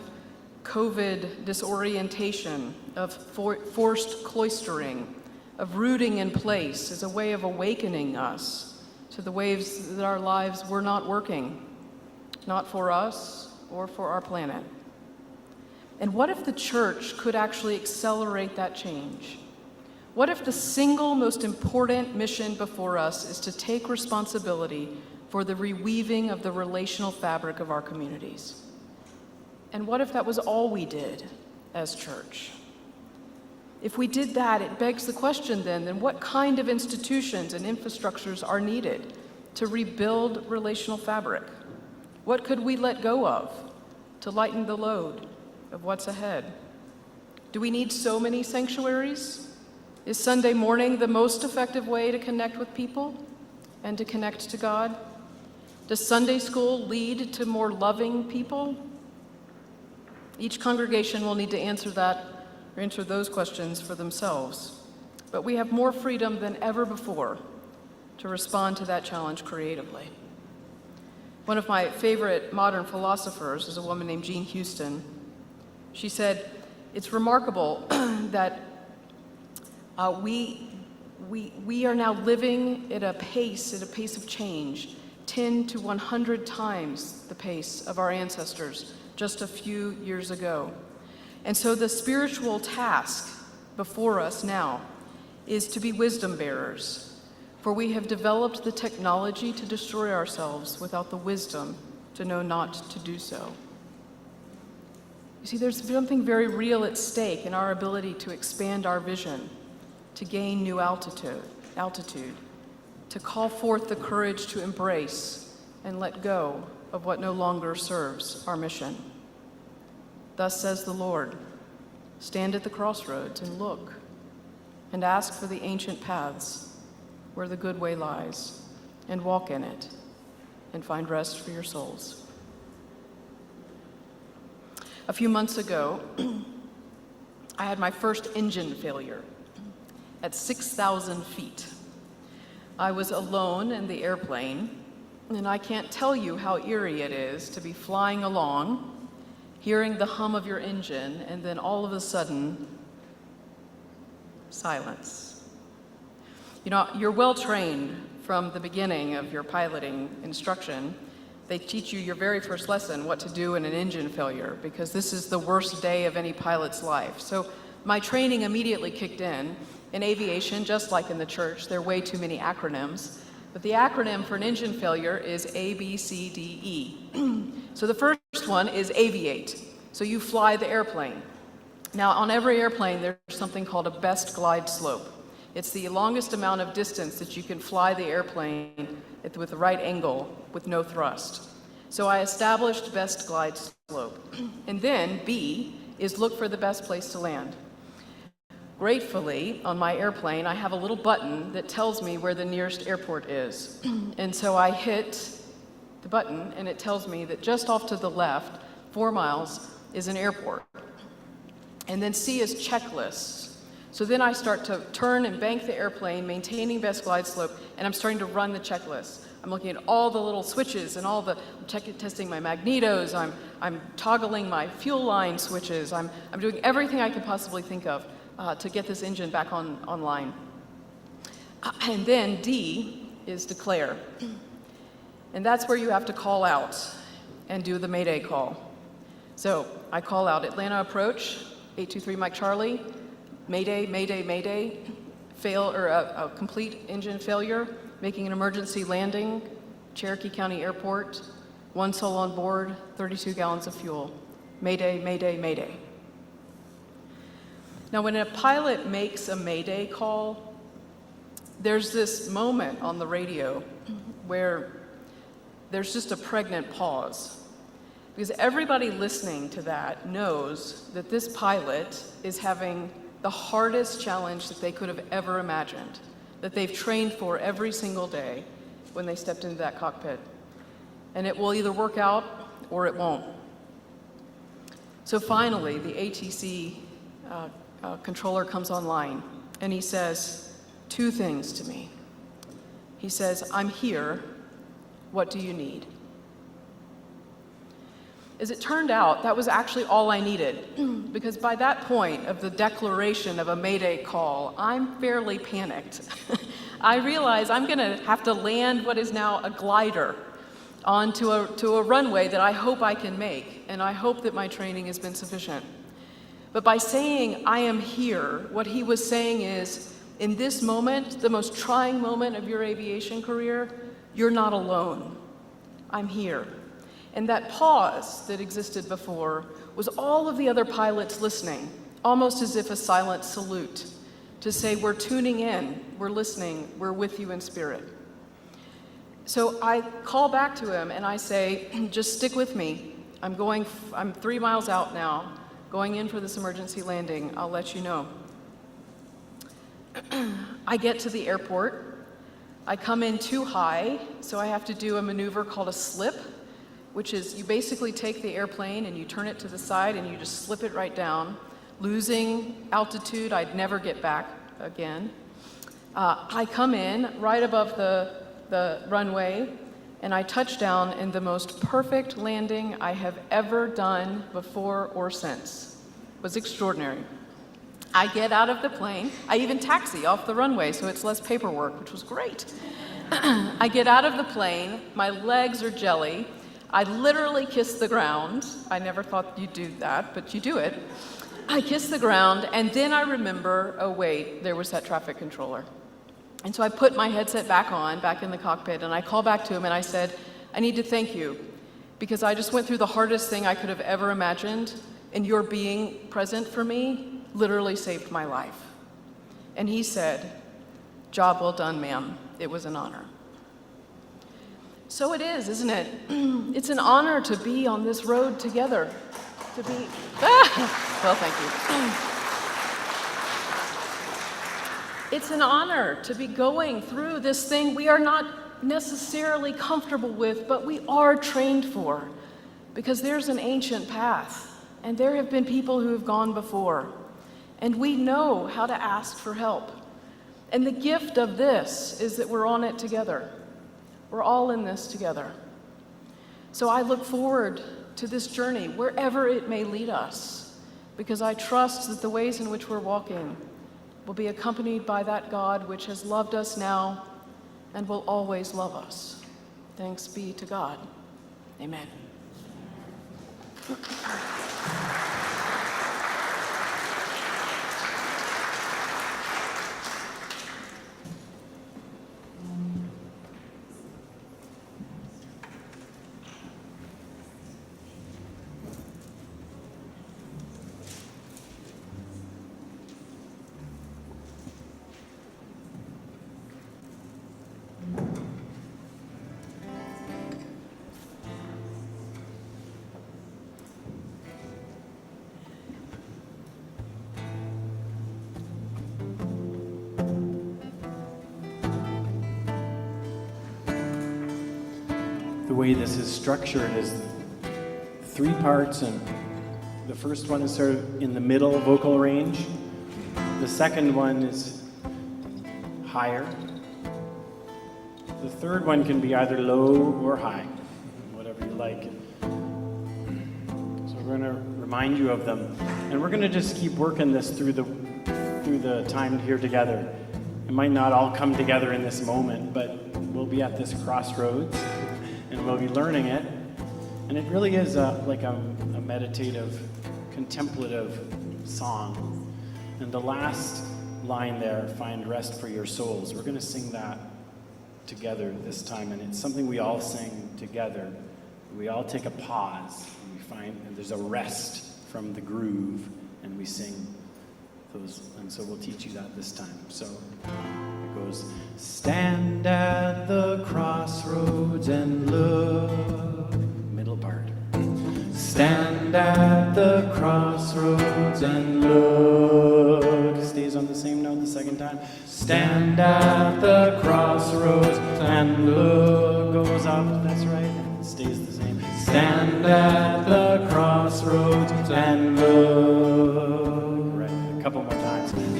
COVID disorientation, of forced cloistering, of rooting in place is a way of awakening us to the ways that our lives were not working, not for us or for our planet. And what if the church could actually accelerate that change? What if the single most important mission before us is to take responsibility for the reweaving of the relational fabric of our communities? And what if that was all we did as church? If we did that, it begs the question then what kind of institutions and infrastructures are needed to rebuild relational fabric? What could we let go of to lighten the load of what's ahead? Do we need so many sanctuaries? Is Sunday morning the most effective way to connect with people and to connect to God? Does Sunday school lead to more loving people? Each congregation will need to answer those questions for themselves. But we have more freedom than ever before to respond to that challenge creatively. One of my favorite modern philosophers is a woman named Jean Houston. She said, it's remarkable that we are now living at a pace of change, 10 to 100 times the pace of our ancestors just a few years ago. And so the spiritual task before us now is to be wisdom bearers, for we have developed the technology to destroy ourselves without the wisdom to know not to do so. You see, there's something very real at stake in our ability to expand our vision, to gain new altitude, to call forth the courage to embrace and let go of what no longer serves our mission. Thus says the Lord, stand at the crossroads and look, and ask for the ancient paths where the good way lies, and walk in it, and find rest for your souls. A few months ago, I had my first engine failure at 6,000 feet. I was alone in the airplane, and I can't tell you how eerie it is to be flying along, hearing the hum of your engine, and then all of a sudden, silence. You know, you're well trained from the beginning of your piloting instruction. They teach you your very first lesson what to do in an engine failure, because this is the worst day of any pilot's life. So my training immediately kicked in. In aviation, just like in the church, there are way too many acronyms. But the acronym for an engine failure is ABCDE. So the first one is aviate. So you fly the airplane. Now, on every airplane, there's something called a best glide slope. It's the longest amount of distance that you can fly the airplane with the right angle with no thrust. So I established best glide slope. And then B is look for the best place to land. Gratefully, on my airplane, I have a little button that tells me where the nearest airport is. And so I hit the button, and it tells me that just off to the left, 4 miles, is an airport. And then C is checklists. So then I start to turn and bank the airplane, maintaining best glide slope, and I'm starting to run the checklist. I'm looking at all the little switches and I'm testing my magnetos, I'm toggling my fuel line switches, I'm doing everything I can possibly think of to get this engine back online. And then D is declare. And that's where you have to call out and do the Mayday call. So I call out Atlanta approach, 823 Mike Charlie, Mayday, Mayday, Mayday, a complete engine failure, making an emergency landing, Cherokee County Airport, 1 soul on board, 32 gallons of fuel. Mayday, Mayday, Mayday. Now, when a pilot makes a Mayday call, there's this moment on the radio where there's just a pregnant pause. Because everybody listening to that knows that this pilot is having the hardest challenge that they could have ever imagined, that they've trained for every single day when they stepped into that cockpit. and it will either work out or it won't. So finally, the ATC controller comes online, and he says two things to me. He says, "I'm here. What do you need?" As it turned out, that was actually all I needed, because by that point of the declaration of a Mayday call, I'm fairly panicked. I realize I'm going to have to land what is now a glider onto a runway that I hope I can make, and I hope that my training has been sufficient. But by saying, "I am here," what he was saying is, in this moment, the most trying moment of your aviation career, you're not alone. I'm here. And that pause that existed before was all of the other pilots listening, almost as if a silent salute to say, we're tuning in, we're listening, we're with you in spirit. So I call back to him and I say, just stick with me. I'm 3 miles out now, going in for this emergency landing. I'll let you know. I get to the airport. I come in too high, so I have to do a maneuver called a slip, which is you basically take the airplane and you turn it to the side and you just slip it right down, losing altitude I'd never get back again. I come in right above the runway and I touch down in the most perfect landing I have ever done before or since. It was extraordinary. I get out of the plane. I even taxi off the runway so it's less paperwork, which was great. I get out of the plane, my legs are jelly. I literally kiss the ground. I never thought you'd do that, but you do it. I kiss the ground, and then I remember, oh wait, there was that traffic controller. And so I put my headset back on, back in the cockpit, and I call back to him and I said, I need to thank you, because I just went through the hardest thing I could have ever imagined, and your being present for me literally saved my life. And he said, job well done, ma'am. It was an honor. So it is, isn't it? It's an honor to be on this road together. To be, well, thank you. It's an honor to be going through this thing we are not necessarily comfortable with, but we are trained for, because there's an ancient path, and there have been people who have gone before, and we know how to ask for help. And the gift of this is that we're on it together. We're all in this together. So I look forward to this journey, wherever it may lead us, because I trust that the ways in which we're walking will be accompanied by that God which has loved us now and will always love us. Thanks be to God. Amen. The way this is structured is 3 parts, and the first one is sort of in the middle vocal range. The second one is higher. The third one can be either low or high, whatever you like. So we're going to remind you of them, and we're going to just keep working this through the time here together. It might not all come together in this moment, but we'll be at this crossroads. And we'll be learning it. And it really is like a meditative, contemplative song. And the last line there, find rest for your souls, we're going to sing that together this time. And it's something we all sing together. We all take a pause, and there's a rest from the groove, and we sing those. And so we'll teach you that this time. So it goes, stand at the crossroads and look. Middle part. Stand at the crossroads and look. Stays on the same note the second time. Stand at the crossroads and look. Goes up, that's right. Stays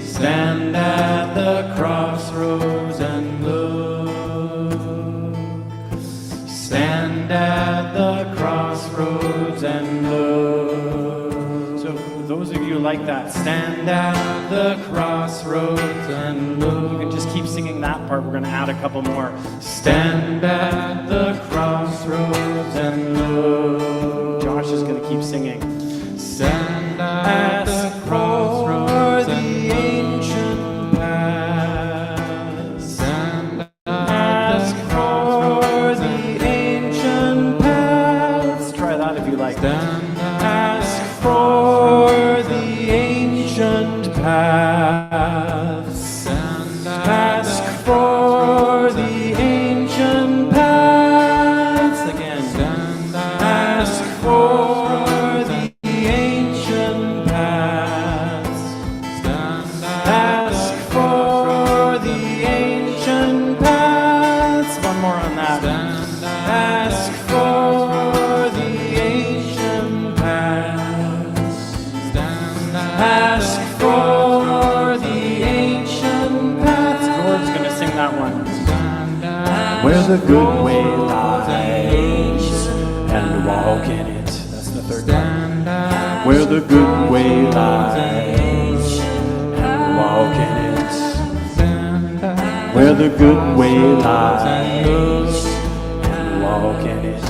Stand at the crossroads and look. Stand at the crossroads and look. So those of you like that, stand at the crossroads and look. You can just keep singing that part. We're going to add a couple more. Stand at the crossroads and look. Josh is going to keep singing. Stand at the crossroads and the ancient path. Stand at the crossroads, the ancient path. Let's try that if you like. Ask for the ancient paths. Ask for the ancient paths. Again. Ask for the ancient paths. Ask for the ancient paths. One more on that. Ask for the ancient paths. Ask for the ancient paths. Gord's gonna sing that one. Where the good way lies, and walk in it. That's the third one. Where the good way lies, and walk in it. Where the good way lies, and walk in it.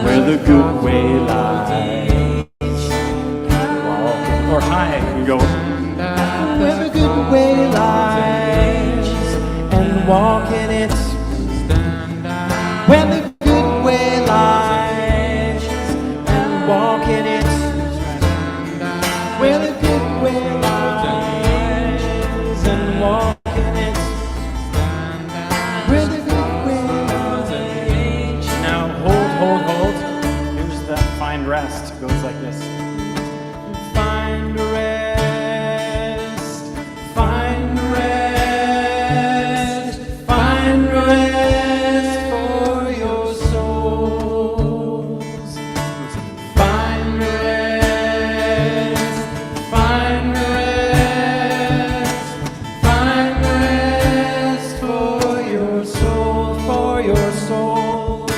Where the good way lies, walk in it. Or high, you go. Where the good way lies, and walk in it. Where the good way lies, and walk in it. Where the good way lies, and walk in it. Where the good way lies. Now hold. Here's that find rest. It goes like this. Find rest, find rest, find rest for your souls. Find rest, find rest, find rest for your soul, for your souls.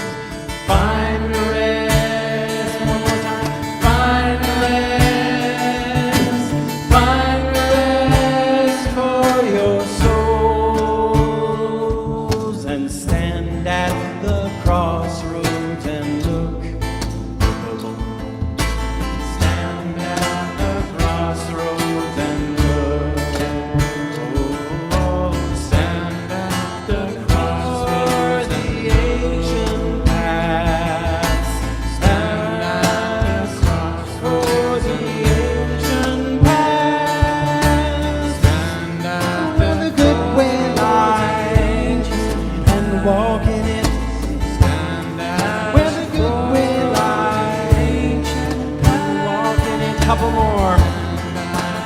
Find rest, one more time. Find rest, find rest for your souls. And stand at the crossroads and look. Stand at the crossroads and look. Oh, stand at the crossroads, the ancient paths. Stand at the crossroads, the ancient paths. Stand at where the good way lies, and walk in it. Where the good way lies, and walk in it. Couple more.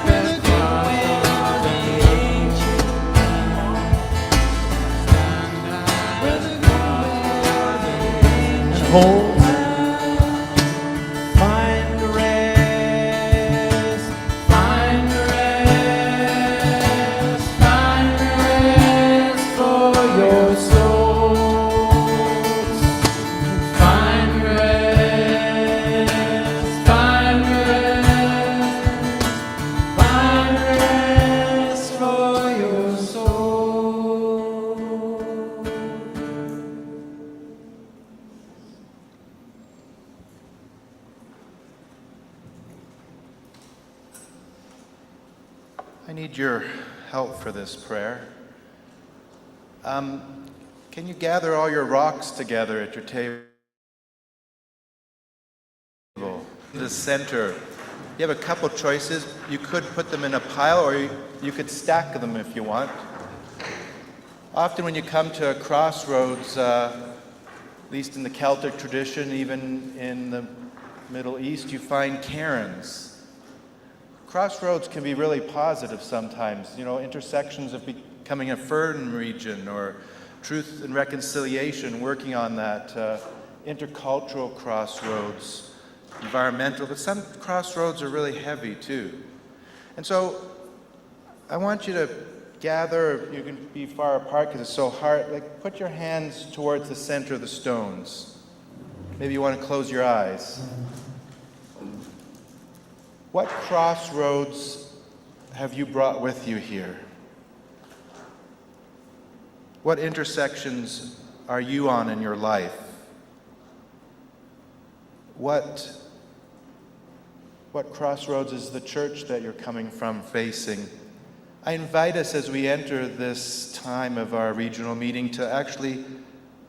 Where the good way lies, the ancient path. Where the good way lies, the ancient and hold. Find rest, find rest, find rest for your souls. Find rest, find rest, find rest for your souls. I need your help for this prayer. Can you gather all your rocks together at your table? The center. You have a couple choices. You could put them in a pile, or you could stack them if you want. Often when you come to a crossroads, at least in the Celtic tradition, even in the Middle East, you find cairns. Crossroads can be really positive sometimes, intersections of becoming a fern region or truth and reconciliation, working on that, intercultural crossroads, environmental, but some crossroads are really heavy too. And so I want you to gather, you can be far apart because it's so hard, like put your hands towards the center of the stones. Maybe you want to close your eyes. What crossroads have you brought with you here? What intersections are you on in your life? What crossroads is the church that you're coming from facing? I invite us as we enter this time of our regional meeting to actually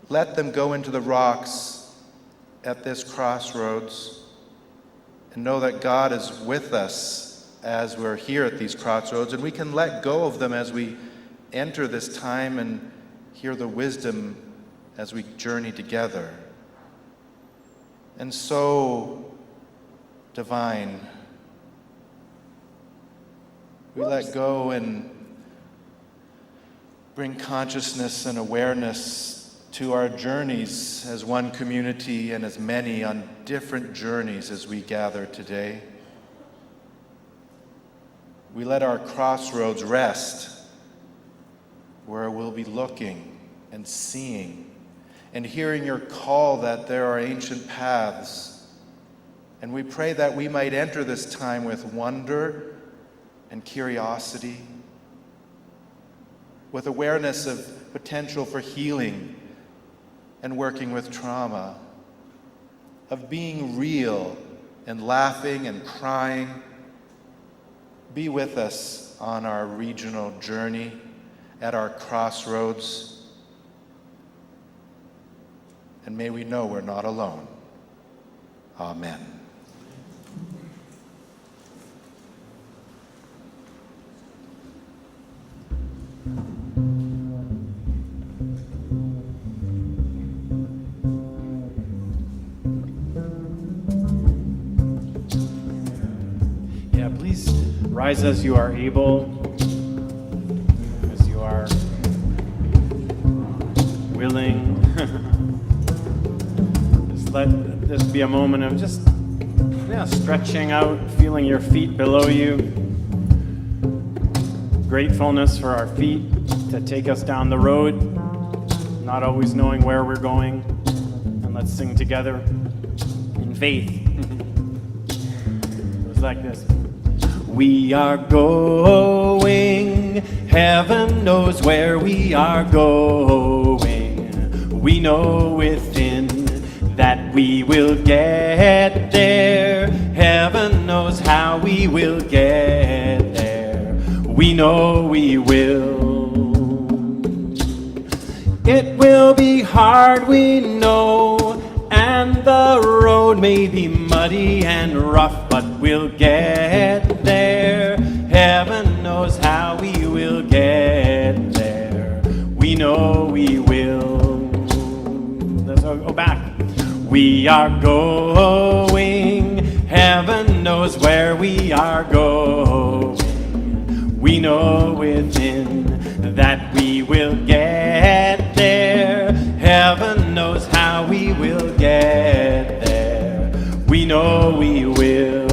let them go into the rocks at this crossroads and know that God is with us as we're here at these crossroads, and we can let go of them as we enter this time and hear the wisdom as we journey together. And so divine, we let go and bring consciousness and awareness to our journeys as one community and as many on different journeys as we gather today. We let our crossroads rest where we'll be looking and seeing and hearing your call that there are ancient paths. And we pray that we might enter this time with wonder and curiosity, with awareness of potential for healing and working with trauma, of being real and laughing and crying. Be with us on our regional journey, at our crossroads, and may we know we're not alone. Amen. Yeah, please rise as you are able, as you are willing. Just let this be a moment of just stretching out, feeling your feet below you. Gratefulness for our feet to take us down the road, not always knowing where we're going. And let's sing together in faith. It was like this. We are going, heaven knows where we are going. We know within that we will get there. Heaven knows how we will get there. We know we will. It will be hard, we know, and the road may be muddy and rough, but we'll get there. Heaven knows how we will get there. We know we will. Let's go back. We are going. Heaven knows where we are going. We know within that we will get there. Heaven knows how we will get there. We know we will.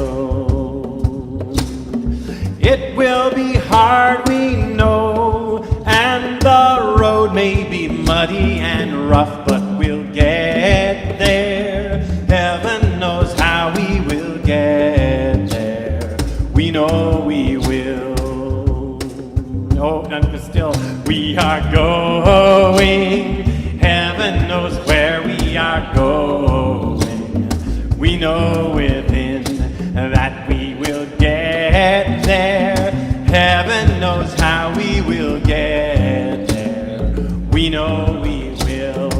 It will be hard, we know, and the road may be muddy and rough, but we'll get there. Heaven knows how we will get there. We know we will. Oh, and still, we are going. Heaven knows where we are going. We know within that we will get there. Heaven knows how we will get there. We know we will.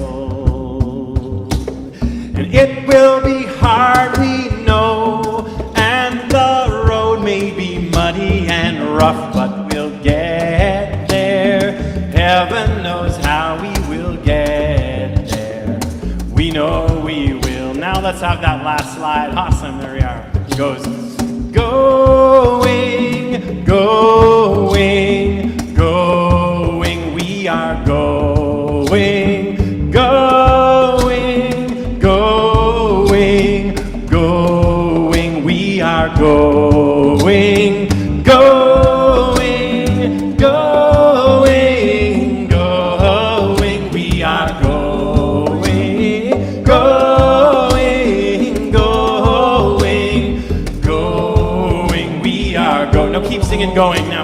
And it will be hard, we know, and the road may be muddy and rough, but we'll get there. Heaven knows how we will get there. We know we will. Now let's have that last slide. Awesome, there we are. It goes, going, going, going. We are going, going, going, going. We are going, going. go. No, keep singing going now.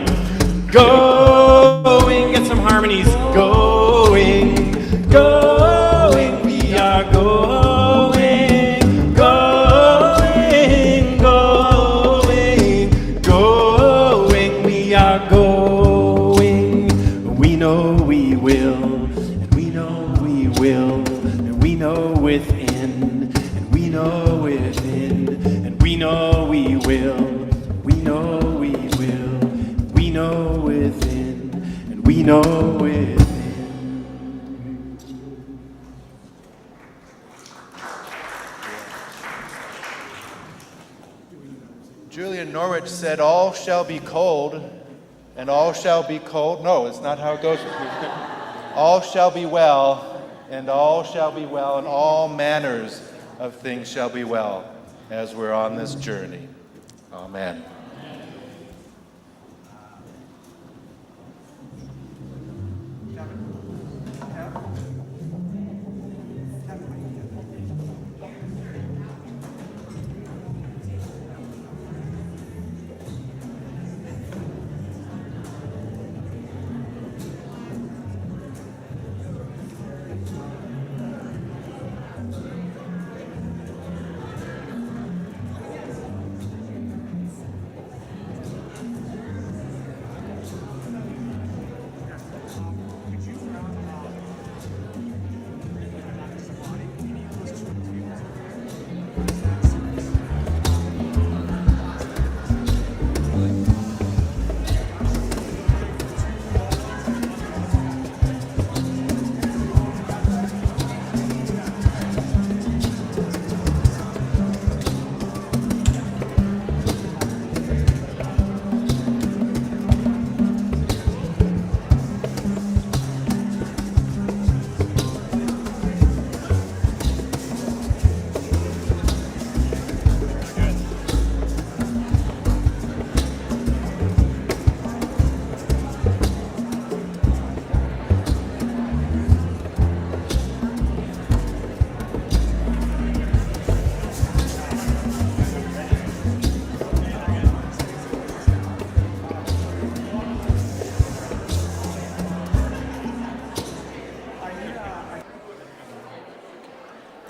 Going, get some harmonies. Going, going, we are going, going, going, going, we are going. We know we will, and we know we will, and we know within, and we know within, and we know we will, we know we will, we know within, and we know within. Julian Norwich said, all shall be cold, and all shall be cold. No, it's not how it goes. All shall be well, and all shall be well, and all manners of things shall be well as we're on this journey. Amen.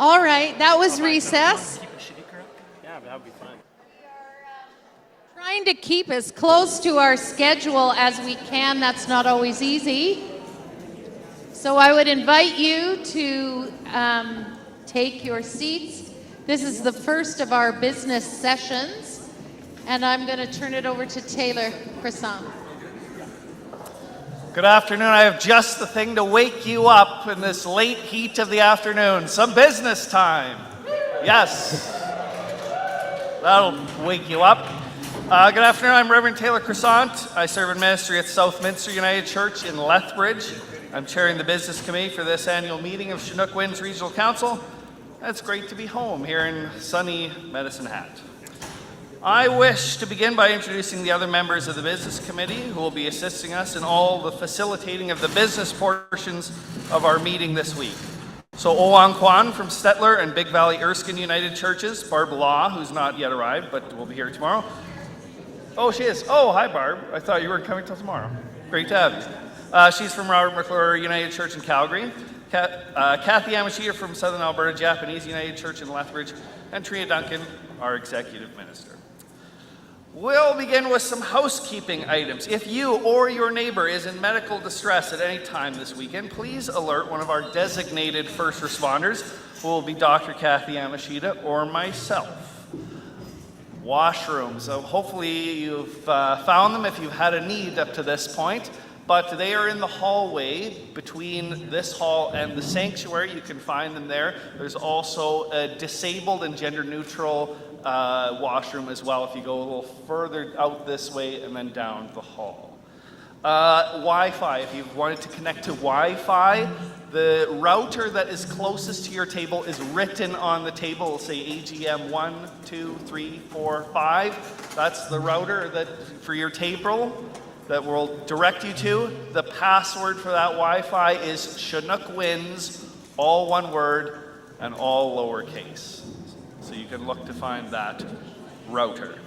All right, that was recess. Yeah, that would be fun. Trying to keep as close to our schedule as we can. That's not always easy. So I would invite you to take your seats. This is the first of our business sessions, and I'm going to turn it over to Taylor Croissant. Good afternoon. I have just the thing to wake you up in this late heat of the afternoon. Some business time. Yes. That'll wake you up. Good afternoon. I'm Reverend Taylor Croissant. I serve in ministry at Southminster United Church in Lethbridge. I'm chairing the business committee for this annual meeting of Chinook Winds Regional Council. It's great to be home here in sunny Medicine Hat. I wish to begin by introducing the other members of the business committee who will be assisting us in all the facilitating of the business portions of our meeting this week. So Owan Kwan from Stettler and Big Valley Erskine United Churches, Barb Law, who's not yet arrived but will be here tomorrow. Oh, she is. Oh, hi Barb. I thought you weren't coming till tomorrow. Great to have you. She's from Robert McClure United Church in Calgary. Kathy Yamashita from Southern Alberta Japanese United Church in Lethbridge, and Trina Duncan, our executive minister. We'll begin with some housekeeping items. If you or your neighbor is in medical distress at any time this weekend, please alert one of our designated first responders, who will be Dr. Kathy Yamashita or myself. Washrooms. So hopefully you've found them if you've had a need up to this point, but they are in the hallway between this hall and the sanctuary. You can find them there. There's also a disabled and gender-neutral washroom as well if you go a little further out this way and then down the hall. Wi-Fi, if you've wanted to connect to Wi-Fi, the router that is closest to your table is written on the table. It'll say AGM 1, 2, 3, 4, 5. That's the router that for your table that will direct you to. The password for that Wi-Fi is Chinook Winds, all one word and all lowercase. So you can look to find that router.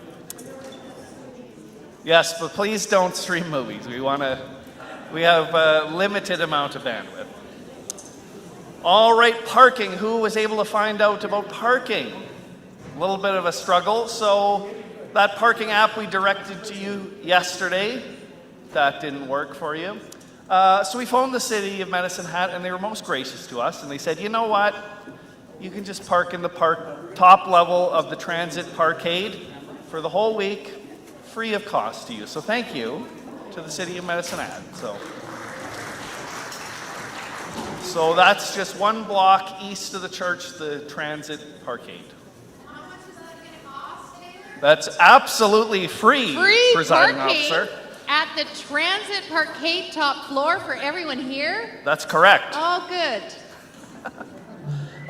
Yes, but please don't stream movies. We have a limited amount of bandwidth. All right, parking. Who was able to find out about parking? A little bit of a struggle. So that parking app we directed to you yesterday, that didn't work for you. So we phoned the city of Medicine Hat, and they were most gracious to us, and they said, you know what? You can just park in the top level of the transit parkade for the whole week, free of cost to you. So thank you to the city of Medicine Hat. So that's just one block east of the church, the transit parkade. How much is that going to cost, Taylor? That's absolutely free, presiding officer. At the transit parkade top floor for everyone here? That's correct. Oh, good.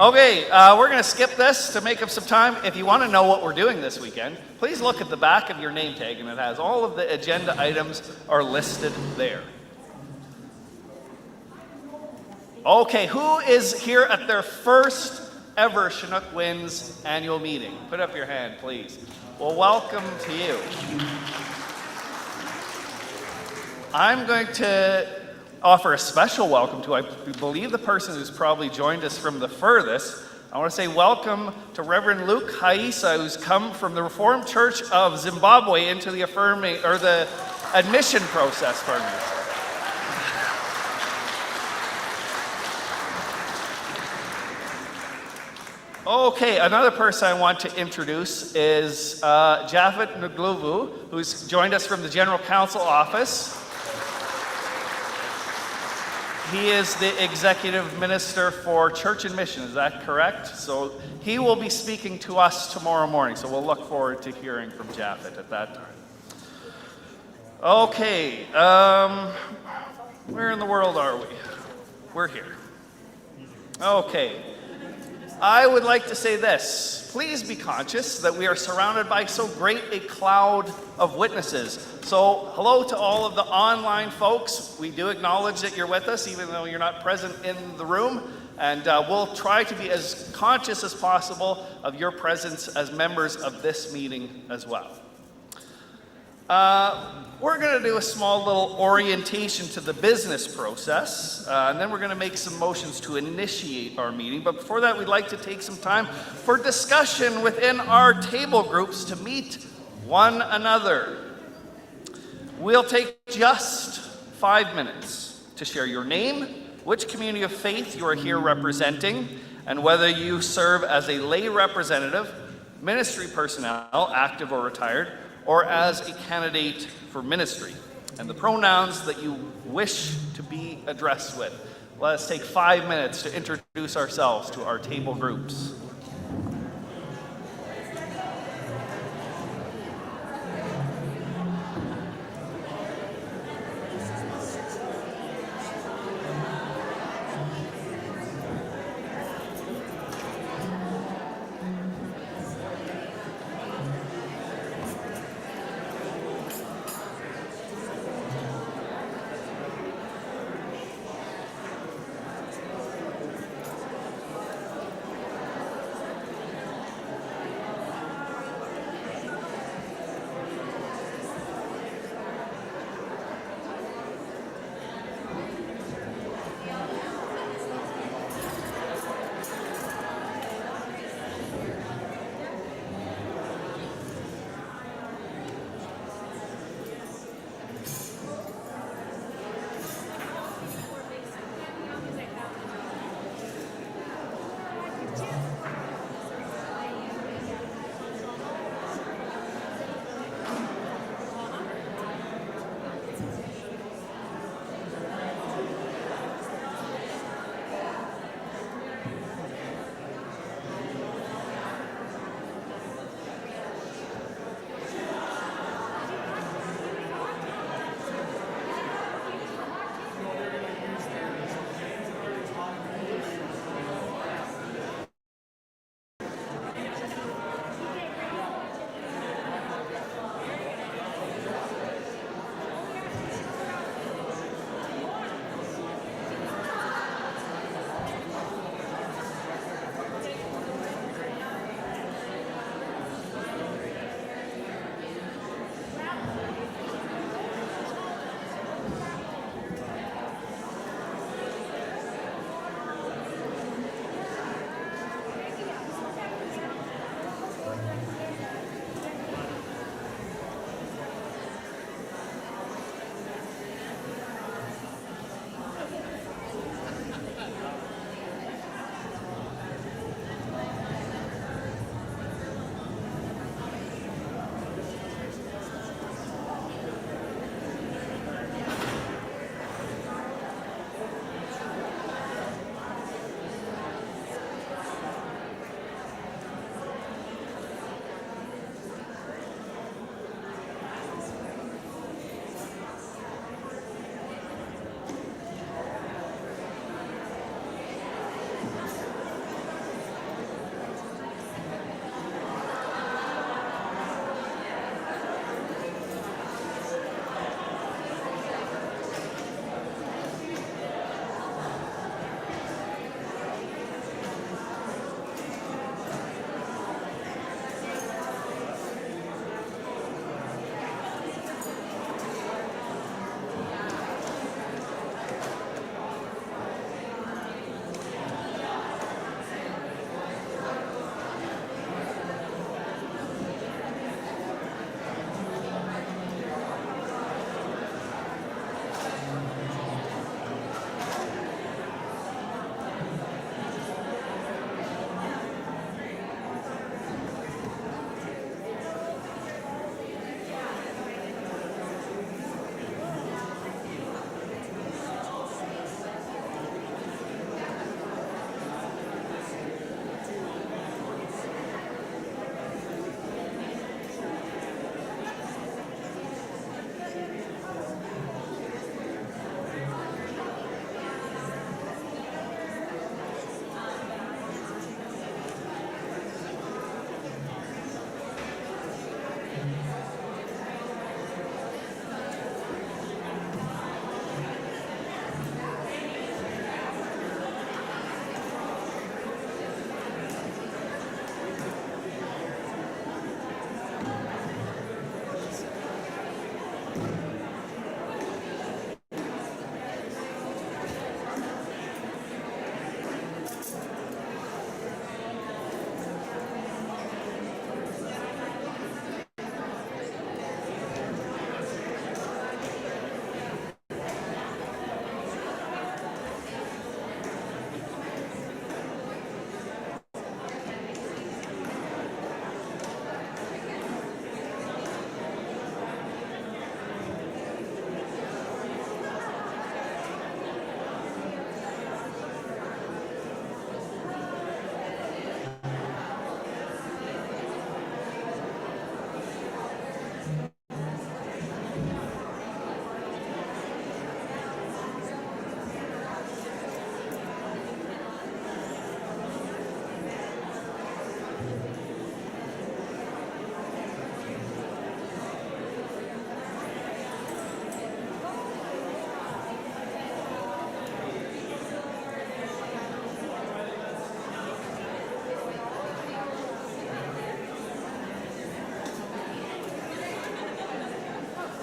Okay, we're going to skip this to make up some time. If you want to know what we're doing this weekend, please look at the back of your name tag, and it has all of the agenda items are listed there. Okay, who is here at their first ever Chinook Wins annual meeting? Put up your hand, please. Well, welcome to you. I'm going to offer a special welcome to, I believe, the person who's probably joined us from the furthest. I want to say welcome to Reverend Luke Haisa, who's come from the Reformed Church of Zimbabwe into the admission process for me. Okay, another person I want to introduce is Javed Nugluvu, who's joined us from the General Counsel Office. He is the Executive Minister for Church and Mission, is that correct? So he will be speaking to us tomorrow morning, so we'll look forward to hearing from Javed at that time. Okay, where in the world are we? We're here. Okay. I would like to say this. Please be conscious that we are surrounded by so great a cloud of witnesses. So hello to all of the online folks. We do acknowledge that you're with us, even though you're not present in the room. And we'll try to be as conscious as possible of your presence as members of this meeting as well. We're going to do a small little orientation to the business process, and then we're going to make some motions to initiate our meeting. But before that, we'd like to take some time for discussion within our table groups to meet one another. We'll take just 5 minutes to share your name, which community of faith you are here representing, and whether you serve as a lay representative, ministry personnel, active or retired, or as a candidate for ministry, and the pronouns that you wish to be addressed with. Let us take 5 minutes to introduce ourselves to our table groups.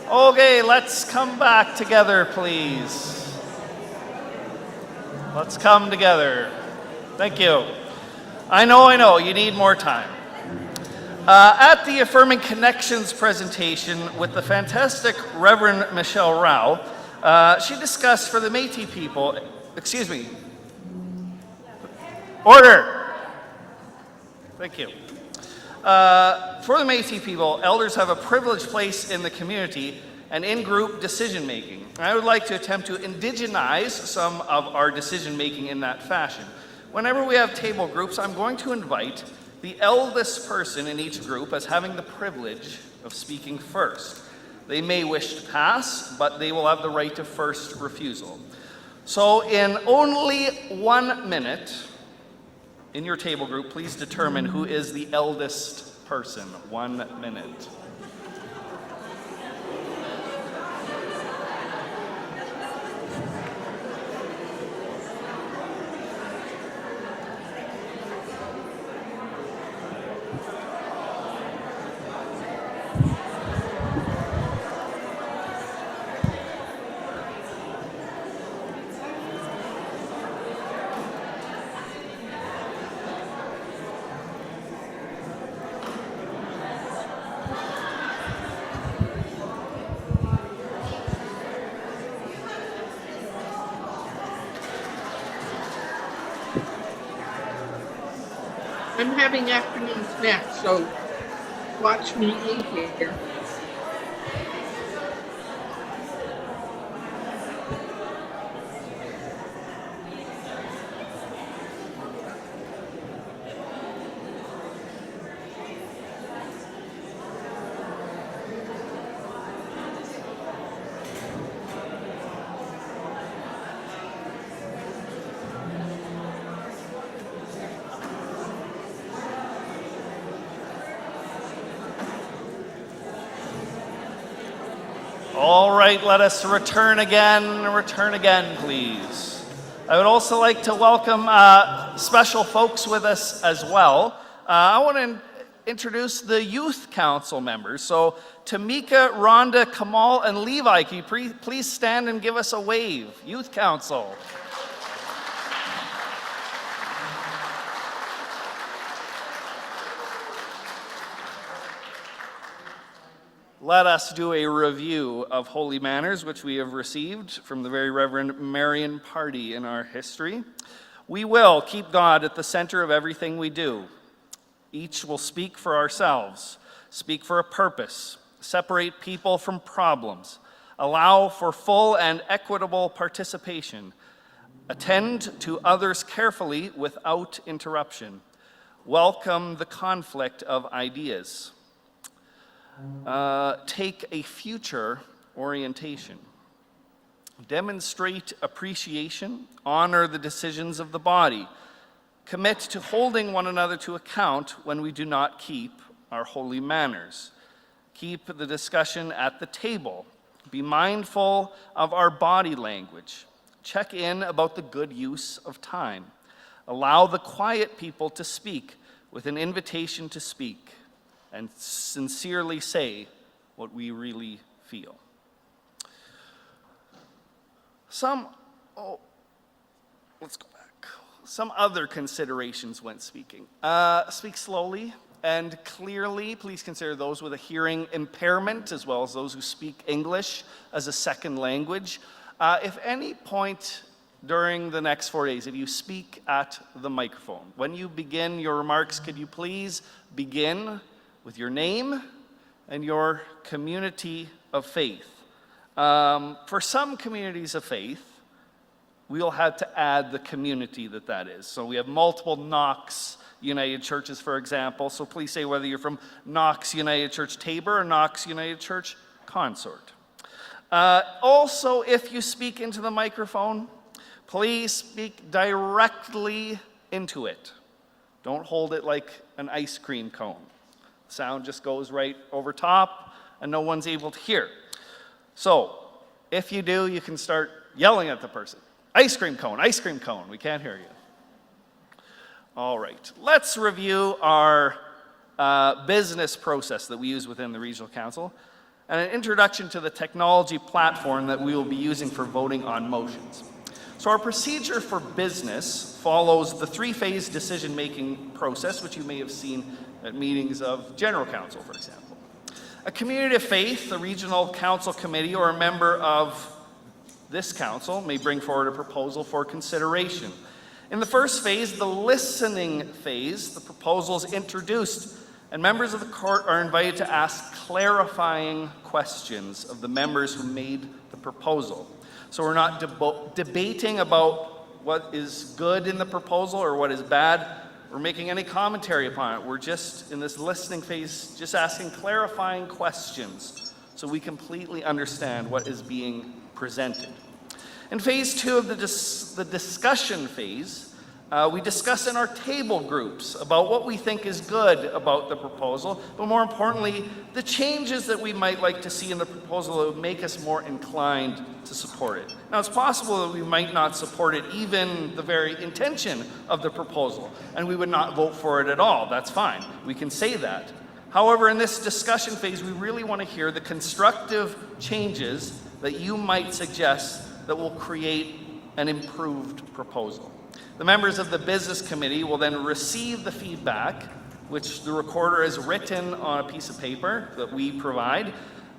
Okay, let's come back together, please. Let's come together. Thank you. I know, you need more time. At the Affirming Connections presentation with the fantastic Reverend Michelle Rao, she discussed for the Métis people, excuse me, order. Thank you. For the Métis people, elders have a privileged place in the community and in-group decision-making. I would like to attempt to indigenize some of our decision-making in that fashion. Whenever we have table groups, I'm going to invite the eldest person in each group as having the privilege of speaking first. They may wish to pass, but they will have the right of first refusal. So in only 1 minute, in your table group, please determine who is the eldest person. 1 minute. I'm having afternoon snacks, so watch me eat here. All right, let us return again, please. I would also like to welcome special folks with us as well. I want to introduce the Youth Council members. So Tamika, Rhonda, Kamal, and Levi, can you please stand and give us a wave? Youth Council. Let us do a review of holy manners, which we have received from the very Reverend Marion Party in our history. We will keep God at the center of everything we do. Each will speak for ourselves, speak for a purpose, separate people from problems, allow for full and equitable participation, attend to others carefully without interruption, welcome the conflict of ideas, take a future orientation, demonstrate appreciation, honor the decisions of the body, commit to holding one another to account when we do not keep our holy manners, keep the discussion at the table, be mindful of our body language, check in about the good use of time, allow the quiet people to speak with an invitation to speak, and sincerely say what we really feel. Some other considerations when speaking. Speak slowly and clearly. Please consider those with a hearing impairment as well as those who speak English as a second language. If any point during the next 4 days, if you speak at the microphone, when you begin your remarks, could you please begin with your name and your community of faith. For some communities of faith, we'll have to add the community that is. So we have multiple Knox United Churches, for example. So please say whether you're from Knox United Church Tabor or Knox United Church Consort. Also, if you speak into the microphone, please speak directly into it. Don't hold it like an ice cream cone. Sound just goes right over top and no one's able to hear. So if you do, you can start yelling at the person. Ice cream cone, we can't hear you. All right, let's review our business process that we use within the Regional Council. and an introduction to the technology platform that we will be using for voting on motions. So our procedure for business follows the three-phase decision-making process, which you may have seen at meetings of General Council, for example. A community of faith, a regional council committee, or a member of this council may bring forward a proposal for consideration. In the first phase, the listening phase, the proposal is introduced, and members of the court are invited to ask clarifying questions of the members who made the proposal. So we're not debating about what is good in the proposal or what is bad. We're making any commentary upon it. We're just, in this listening phase, just asking clarifying questions so we completely understand what is being presented. In phase 2 of the discussion phase, we discuss in our table groups about what we think is good about the proposal, but more importantly, the changes that we might like to see in the proposal that would make us more inclined to support it. Now, it's possible that we might not support it, even the very intention of the proposal, and we would not vote for it at all. That's fine. We can say that. However, in this discussion phase, we really want to hear the constructive changes that you might suggest that will create an improved proposal. The members of the business committee will then receive the feedback, which the recorder has written on a piece of paper that we provide.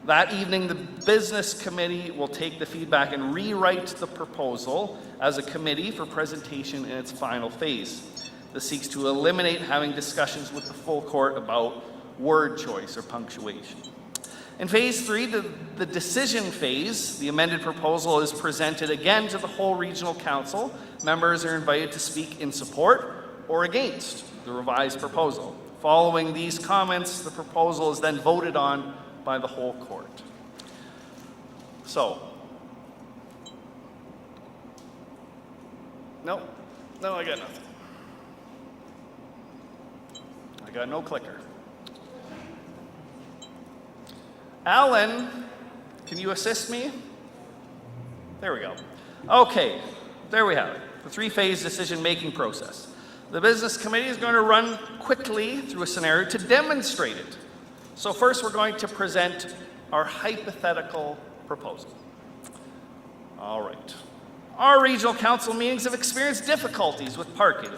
That evening, the business committee will take the feedback and rewrite the proposal as a committee for presentation in its final phase. This seeks to eliminate having discussions with the full court about word choice or punctuation. In phase 3, the decision phase, the amended proposal is presented again to the whole regional council. Members are invited to speak in support or against the revised proposal. Following these comments, the proposal is then voted on by the whole court. So, no, I got nothing. I got no clicker. Alan, can you assist me? There we go. Okay, there we have it. The three-phase decision-making process. The business committee is going to run quickly through a scenario to demonstrate it. So first, we're going to present our hypothetical proposal. All right. Our regional council meetings have experienced difficulties with parking.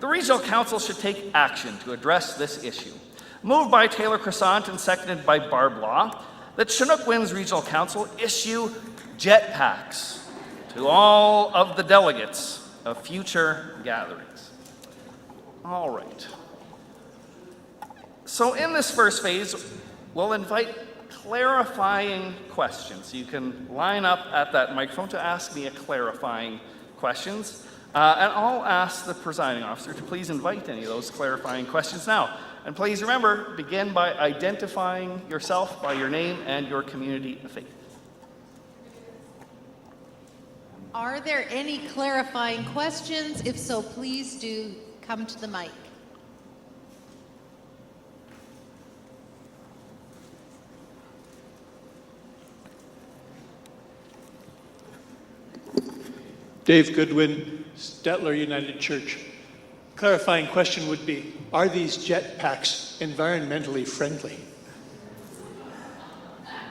The regional council should take action to address this issue. Moved by Taylor Crescent and seconded by Barb Law, that Chinook Winds Regional Council issue jetpacks to all of the delegates of future gatherings. All right. So in this first phase, we'll invite clarifying questions. You can line up at that microphone to ask me a clarifying questions. And I'll ask the presiding officer to please invite any of those clarifying questions now. And please remember, begin by identifying yourself by your name and your community of faith. Are there any clarifying questions? If so, please do come to the mic. Dave Goodwin, Stettler United Church. Clarifying question would be, are these jetpacks environmentally friendly?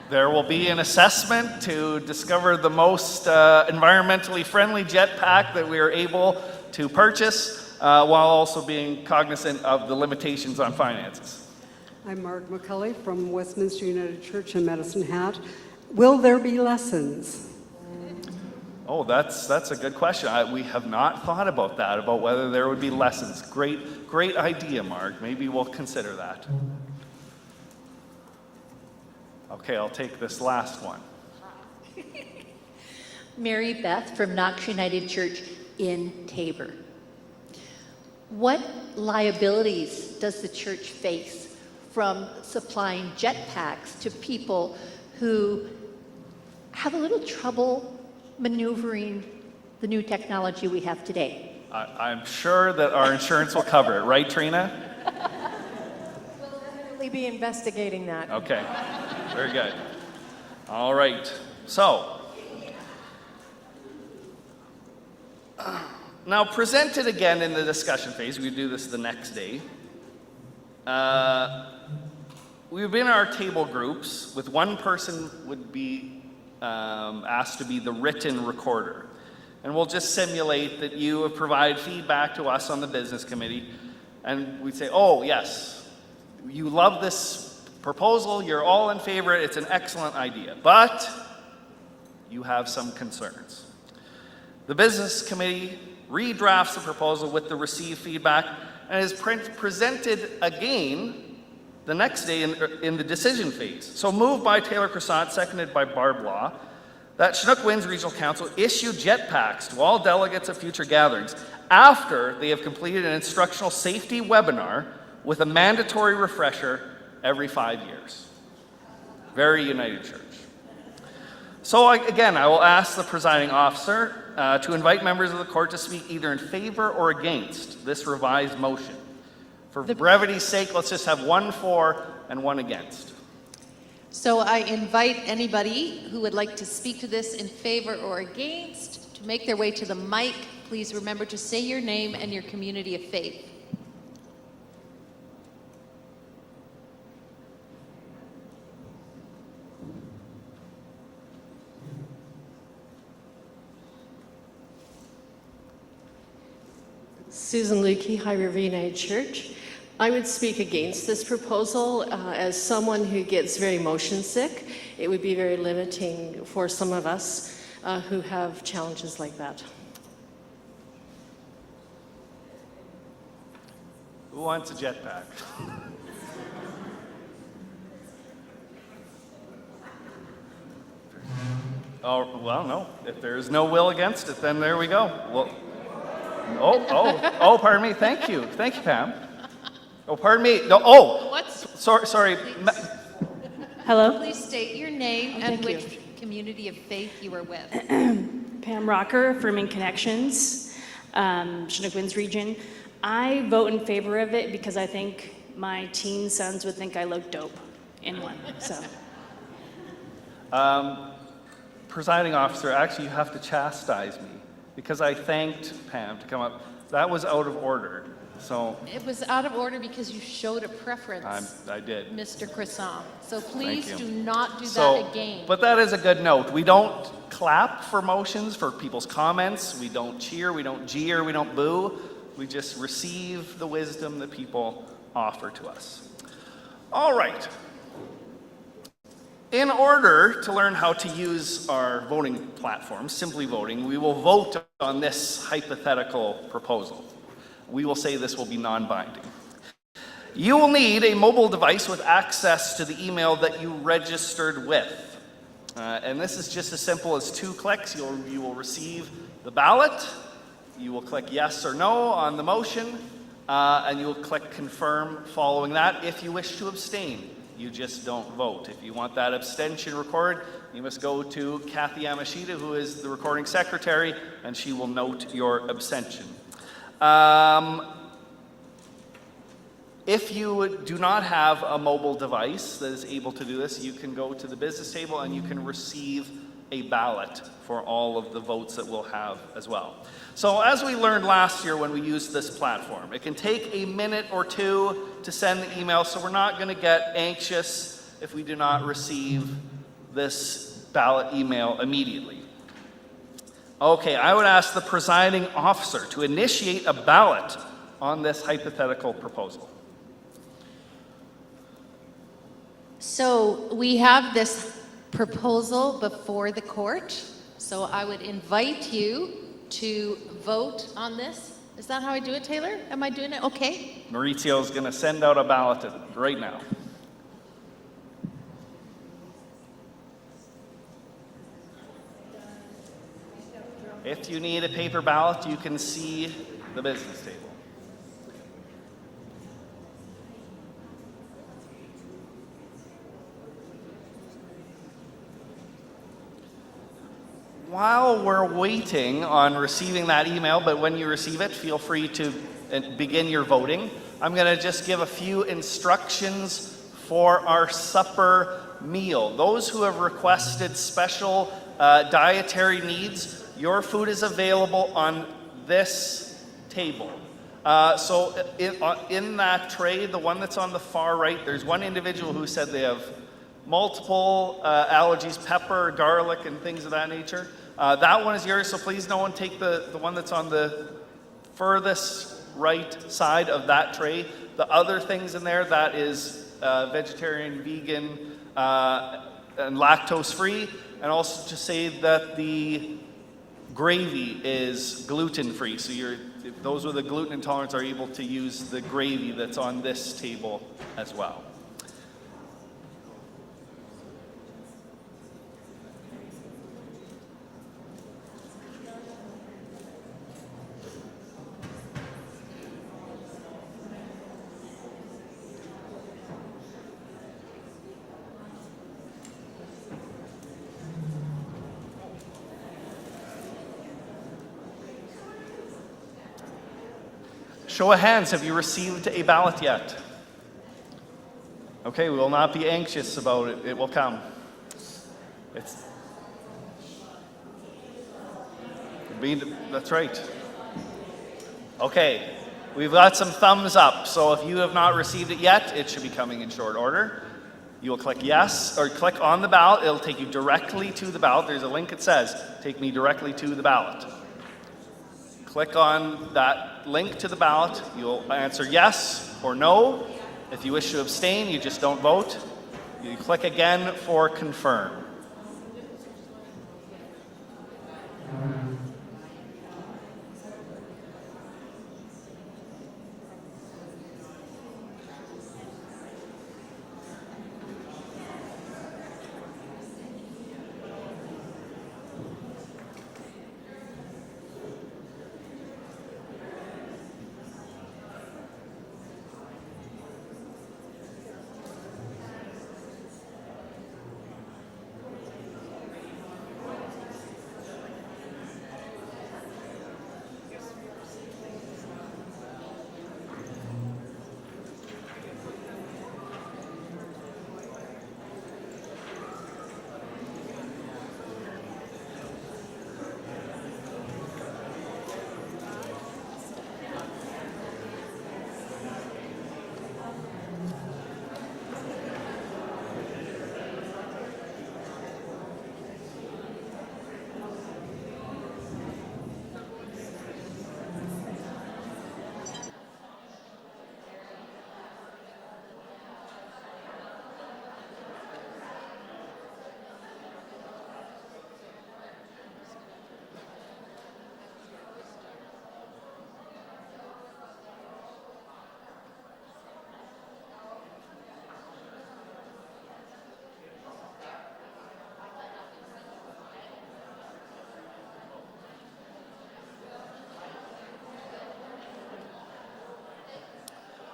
There will be an assessment to discover the most environmentally friendly jetpack that we are able to purchase while also being cognizant of the limitations on finances. I'm Mark McCulley from Westminster United Church in Medicine Hat. Will there be lessons? Oh, that's a good question. We have not thought about that, about whether there would be lessons. Great idea, Mark. Maybe we'll consider that. Okay, I'll take this last one. Mary Beth from Knox United Church in Tabor. What liabilities does the church face from supplying jetpacks to people who have a little trouble maneuvering the new technology we have today? I'm sure that our insurance will cover it, right, Trina? We'll definitely be investigating that. Okay, very good. All right, so now presented again in the discussion phase, we do this the next day. we've been in our table groups with one person would be asked to be the written recorder. And we'll just simulate that you have provided feedback to us on the business committee. And we'd say, oh, yes, you love this proposal. You're all in favor. It's an excellent idea. But you have some concerns. The business committee redrafts the proposal with the received feedback and is presented again the next day in the decision phase. So moved by Taylor Croissant, seconded by Barb Law, that Chinook Winds Regional Council issue jetpacks to all delegates of future gatherings after they have completed an instructional safety webinar with a mandatory refresher every 5 years. Very united church. So again, I will ask the presiding officer to invite members of the court to speak either in favor or against this revised motion. For brevity's sake, let's just have one for and one against. So I invite anybody who would like to speak to this in favor or against to make their way to the mic. Please remember to say your name and your community of faith. Susan Lukey, High River United Church. I would speak against this proposal. As someone who gets very motion sick, it would be very limiting for some of us who have challenges like that. Who wants a jetpack? Oh, well, no. If there is no will against it, then there we go. Well, pardon me. Thank you. Thank you, Pam. Oh, pardon me. No, sorry. Hello? Please state your name and which community of faith you are with. Pam Rocker, Affirming Connections, Chinook Winds Region. I vote in favor of it because I think my teen sons would think I look dope in one, so. Presiding officer, actually you have to chastise me because I thanked Pam to come up. That was out of order. So it was out of order because you showed a preference. I did. Mr. Croissant. So please Thank you. do not do that again. But that is a good note. We don't clap for motions, for people's comments. We don't cheer, we don't jeer, we don't boo. We just receive the wisdom that people offer to us. All right. In order to learn how to use our voting platform, Simply Voting, we will vote on this hypothetical proposal. We will say this will be non-binding. You will need a mobile device with access to the email that you registered with. And this is just as simple as 2 clicks. You will receive the ballot. You will click yes or no on the motion, and you will click confirm following that. If you wish to abstain, you just don't vote. If you want that abstention recorded, you must go to Kathy Yamashita, who is the recording secretary, and she will note your abstention. If you do not have a mobile device that is able to do this, you can go to the business table and you can receive a ballot for all of the votes that we'll have as well. So as we learned last year when we used this platform, it can take a minute or 2 to send the email, so we're not going to get anxious if we do not receive this ballot email immediately. Okay, I would ask the presiding officer to initiate a ballot on this hypothetical proposal. So we have this proposal before the court. So I would invite you to vote on this. Is that how I do it, Taylor? Am I doing it okay? Maurizio is going to send out a ballot right now. If you need a paper ballot, you can see the business table. While we're waiting on receiving that email, but when you receive it, feel free to begin your voting. I'm going to just give a few instructions for our supper meal. Those who have requested special dietary needs, your food is available on this table. So in that tray, the one that's on the far right, there's one individual who said they have multiple allergies, pepper, garlic, and things of that nature. That one is yours, so please no one take the one that's on the furthest right side of that tray. The other things in there, that is vegetarian, vegan, and lactose free. And also to say that the gravy is gluten free. So those with a gluten intolerance are able to use the gravy that's on this table as well. Show of hands, have you received a ballot yet? Okay, we will not be anxious about it. It will come. That's right. Okay, we've got some thumbs up. So if you have not received it yet, it should be coming in short order. You will click yes, or click on the ballot. It'll take you directly to the ballot. There's a link that says, take me directly to the ballot. Click on that link to the ballot. You'll answer yes or no. If you wish to abstain, you just don't vote. You click again for confirm.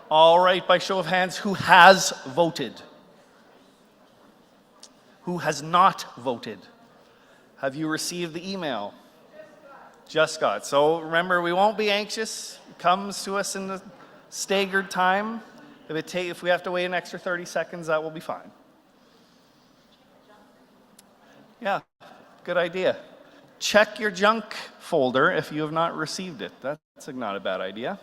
All right, by show of hands, who has voted? Who has not voted? Have you received the email? Just got. So remember, we won't be anxious. It comes to us in the staggered time. If we have to wait an extra 30 seconds, that will be fine. Yeah, good idea. Check your junk folder if you have not received it. That's not a bad idea.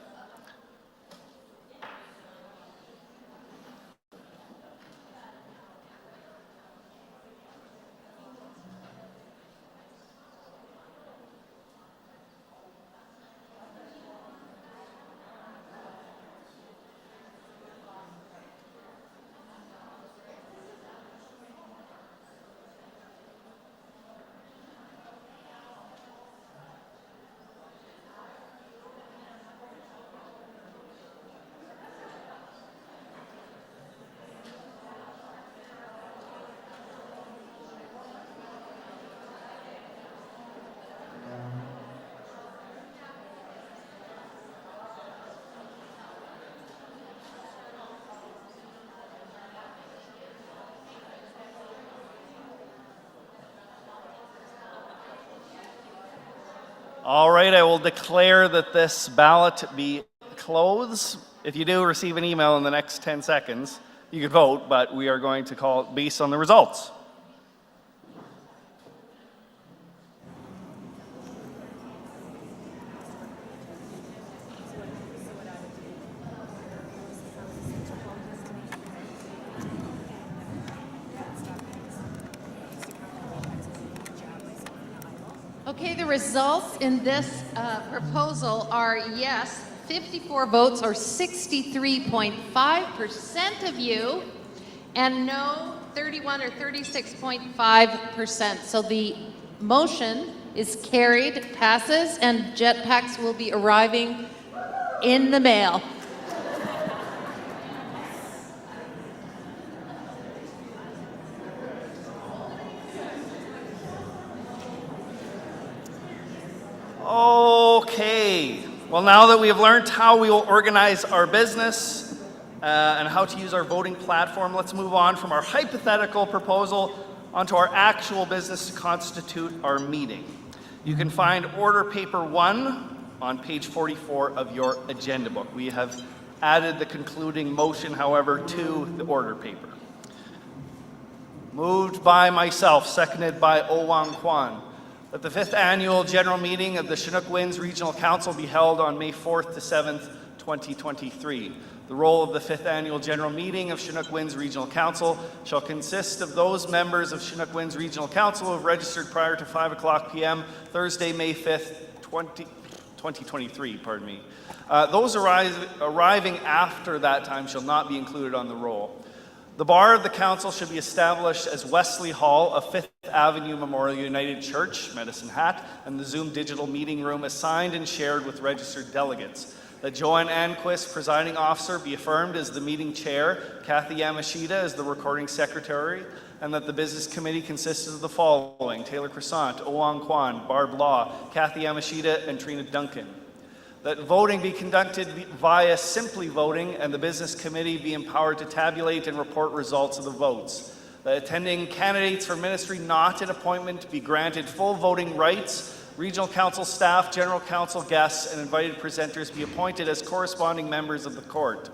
All right, I will declare that this ballot be closed. If you do receive an email in the next 10 seconds, you could vote, but we are going to call it based on the results. Okay, the results in this proposal are yes, 54 votes or 63.5% of you, and no, 31 or 36.5%. So the motion is carried, passes, and jetpacks will be arriving in the mail. Okay, well, now that we have learned how we will organize our business and how to use our voting platform, let's move on from our hypothetical proposal onto our actual business to constitute our meeting. You can find order paper 1 on page 44 of your agenda book. We have added the concluding motion, however, to the order paper. Moved by myself, seconded by Owang Kwan, that the 5th Annual General Meeting of the Chinook Winds Regional Council be held on May 4th to 7th, 2023. The role of the 5th Annual General Meeting of Chinook Winds Regional Council shall consist of those members of Chinook Winds Regional Council who have registered prior to 5:00 p.m. Thursday, May 5th, 2023, pardon me. Those arriving after that time shall not be included on the roll. The bar of the council should be established as Wesley Hall of 5th Avenue Memorial United Church, Medicine Hat, and the Zoom digital meeting room assigned and shared with registered delegates. That Joanne Anquist, presiding officer, be affirmed as the meeting chair, Kathy Yamashita as the recording secretary, and that the business committee consists of the following: Taylor Croissant, Owang Kwan, Barb Law, Kathy Yamashita, and Trina Duncan. That voting be conducted via simply voting, and the business committee be empowered to tabulate and report results of the votes. That attending candidates for ministry not in appointment be granted full voting rights. Regional council staff, general council guests, and invited presenters be appointed as corresponding members of the court.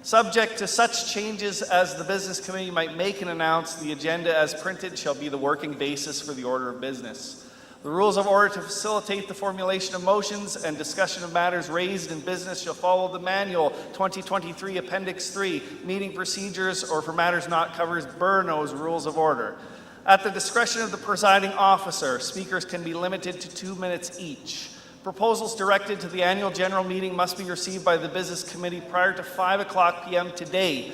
Subject to such changes as the business committee might make and announce, the agenda as printed shall be the working basis for the order of business. The rules of order to facilitate the formulation of motions and discussion of matters raised in business shall follow the Manual 2023 Appendix 3, Meeting Procedures, or for matters not covered, Burno's Rules of Order. At the discretion of the presiding officer, speakers can be limited to 2 minutes each. Proposals directed to the annual general meeting must be received by the business committee prior to 5:00 p.m. today.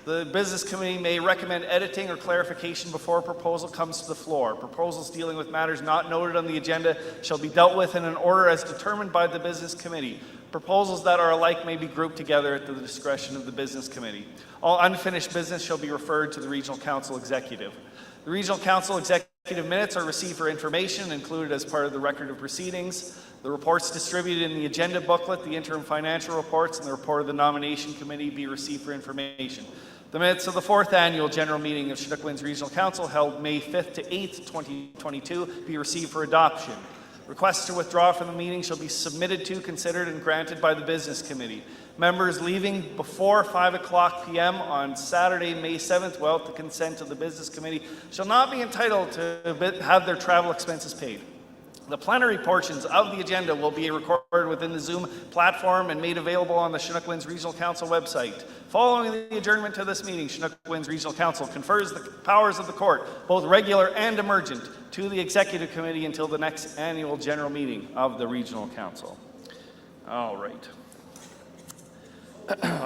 The business committee may recommend editing or clarification before a proposal comes to the floor. Proposals dealing with matters not noted on the agenda shall be dealt with in an order as determined by the business committee. Proposals that are alike may be grouped together at the discretion of the business committee. All unfinished business shall be referred to the regional council executive. The regional council executive minutes are received for information and included as part of the record of proceedings. The reports distributed in the agenda booklet, the interim financial reports, and the report of the nomination committee be received for information. The minutes of the 4th Annual General Meeting of Chinook Winds Regional Council held May 5th to 8th, 2022 be received for adoption. Requests to withdraw from the meeting shall be submitted to, considered, and granted by the Business Committee. Members leaving before 5:00 p.m. on Saturday, May 7th, without the consent of the Business Committee, shall not be entitled to have their travel expenses paid. The plenary portions of the agenda will be recorded within the Zoom platform and made available on the Chinook Winds Regional Council website. Following the adjournment to this meeting, Chinook Winds Regional Council confers the powers of the court, both regular and emergent, to the Executive Committee until the next annual general meeting of the Regional Council. All right.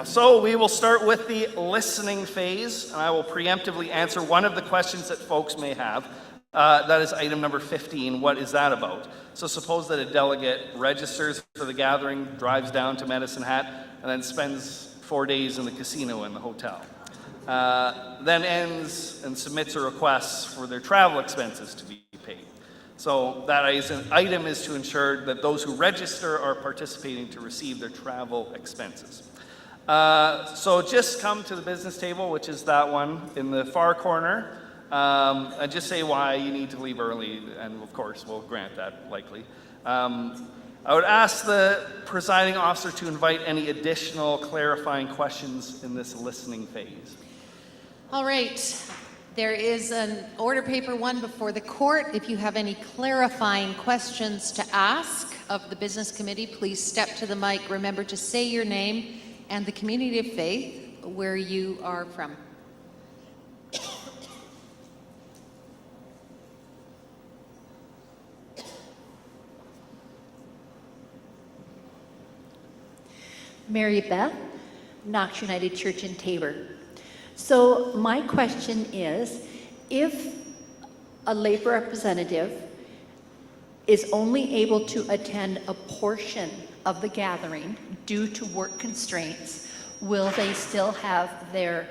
So we will start with the listening phase, and I will preemptively answer one of the questions that folks may have. That is item number 15. What is that about? So suppose that a delegate registers for the gathering, drives down to Medicine Hat, and then spends 4 days in the casino and the hotel. Then ends and submits a request for their travel expenses to be paid. So that item is to ensure that those who register are participating to receive their travel expenses. So just come to the business table, which is that one in the far corner. And just say why you need to leave early, and of course we'll grant that likely. I would ask the presiding officer to invite any additional clarifying questions in this listening phase. All right, there is an order paper 1 before the court. If you have any clarifying questions to ask of the business committee, please step to the mic. Remember to say your name and the community of faith where you are from. Mary Beth, Knox United Church in Tabor. So my question is, if a lay representative is only able to attend a portion of the gathering due to work constraints, will they still have their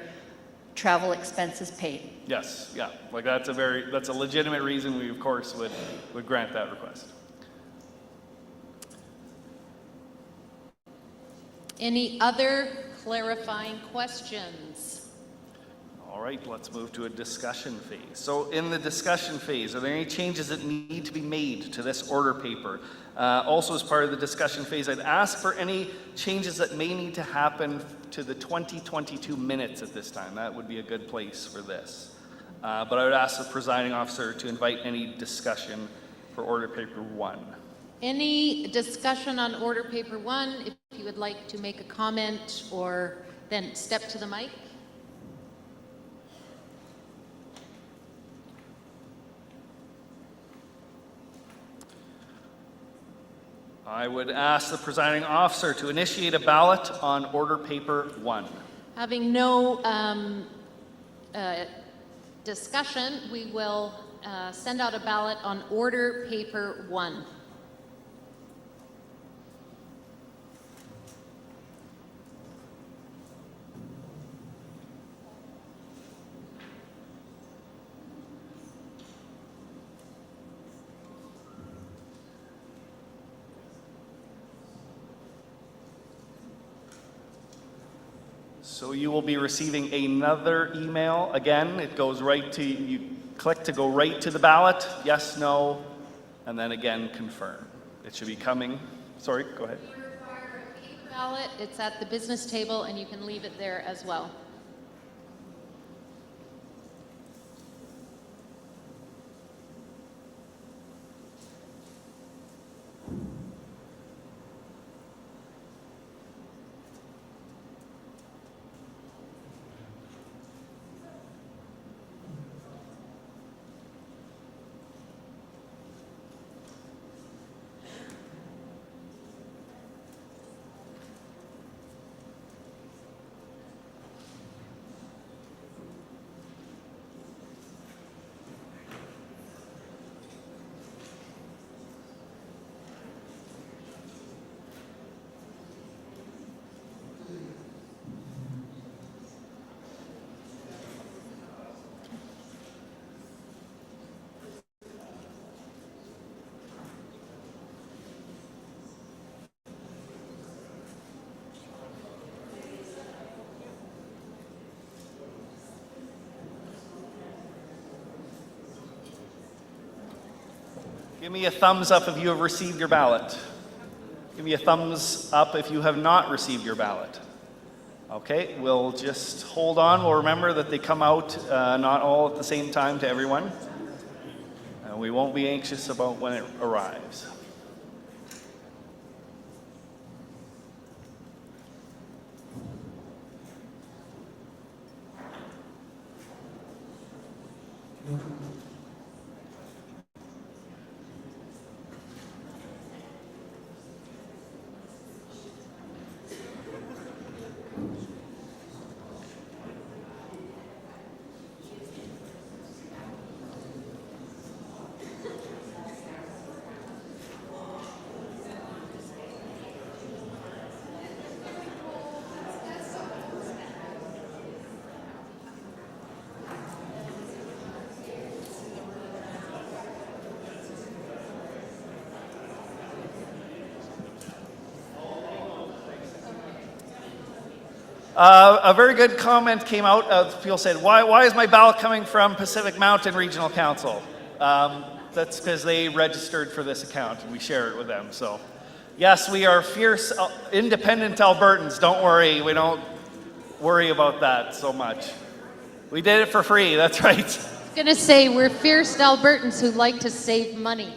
travel expenses paid? Yes, yeah, like that's a legitimate reason we of course would grant that request. Any other clarifying questions? All right, let's move to a discussion phase. So in the discussion phase, are there any changes that need to be made to this order paper? Also, as part of the discussion phase, I'd ask for any changes that may need to happen to the 2022 minutes at this time. That would be a good place for this. But I would ask the presiding officer to invite any discussion for order paper 1. Any discussion on order paper 1? If you would like to make a comment, or then step to the mic. I would ask the presiding officer to initiate a ballot on order paper 1. Having no discussion, we will send out a ballot on order paper 1. So you will be receiving another email. Again, it goes right to, you click to go right to the ballot, yes, no, and then again, confirm. It should be coming, sorry, go ahead. If you require a paper ballot, it's at the business table and you can leave it there as well. Give me a thumbs up if you have received your ballot. Give me a thumbs up if you have not received your ballot. Okay, we'll just hold on. We'll remember that they come out not all at the same time to everyone. We won't be anxious about when it arrives. A very good comment came out. People said, why is my ballot coming from Pacific Mountain Regional Council? That's because they registered for this account and we share it with them. So yes, we are fierce, independent Albertans. Don't worry, we don't worry about that so much. We did it for free, that's right. I was going to say, we're fierce Albertans who like to save money.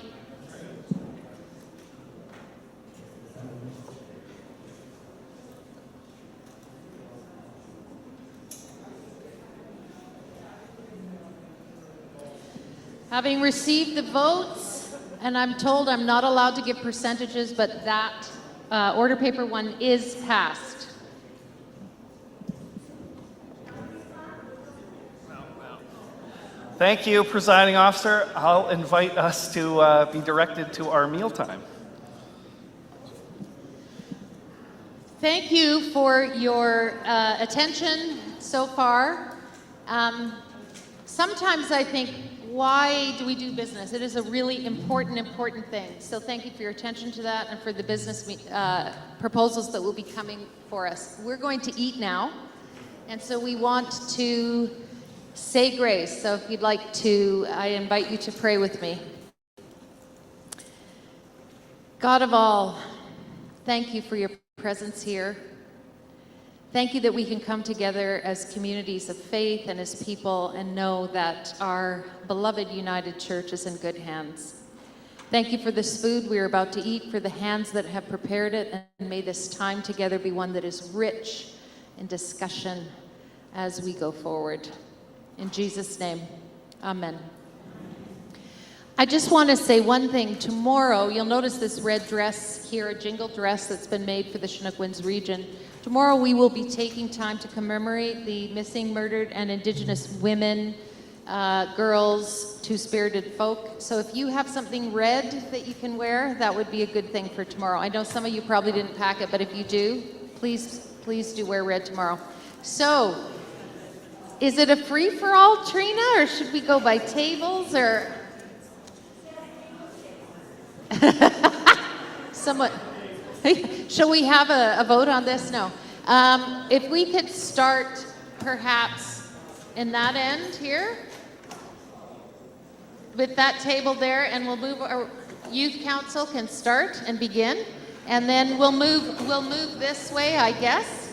Having received the votes, and I'm told I'm not allowed to give percentages, but that Order paper 1 is passed. Thank you, Presiding Officer. I'll invite us to be directed to our mealtime. Thank you for your attention so far. Sometimes I think, why do we do business? It is a really important thing. So thank you for your attention to that and for the business proposals that will be coming for us. We're going to eat now, and so we want to say grace. So if you'd like to, I invite you to pray with me. God of all, thank you for your presence here. Thank you that we can come together as communities of faith and as people and know that our beloved United Church is in good hands. Thank you for this food we are about to eat, for the hands that have prepared it, and may this time together be one that is rich in discussion as we go forward. In Jesus' name, amen. I just want to say one thing. Tomorrow, you'll notice this red dress here, a jingle dress that's been made for the Chinook Winds region. Tomorrow we will be taking time to commemorate the missing, murdered, and Indigenous women, girls, two-spirited folk. So if you have something red that you can wear, that would be a good thing for tomorrow. I know some of you probably didn't pack it, but if you do, please do wear red tomorrow. So, is it a free-for-all, Trina, or should we go by tables, or? Somewhat. Shall we have a vote on this? No. If we could start perhaps in that end here with that table there, and we'll move, our youth council can start and begin, and then we'll move this way, I guess.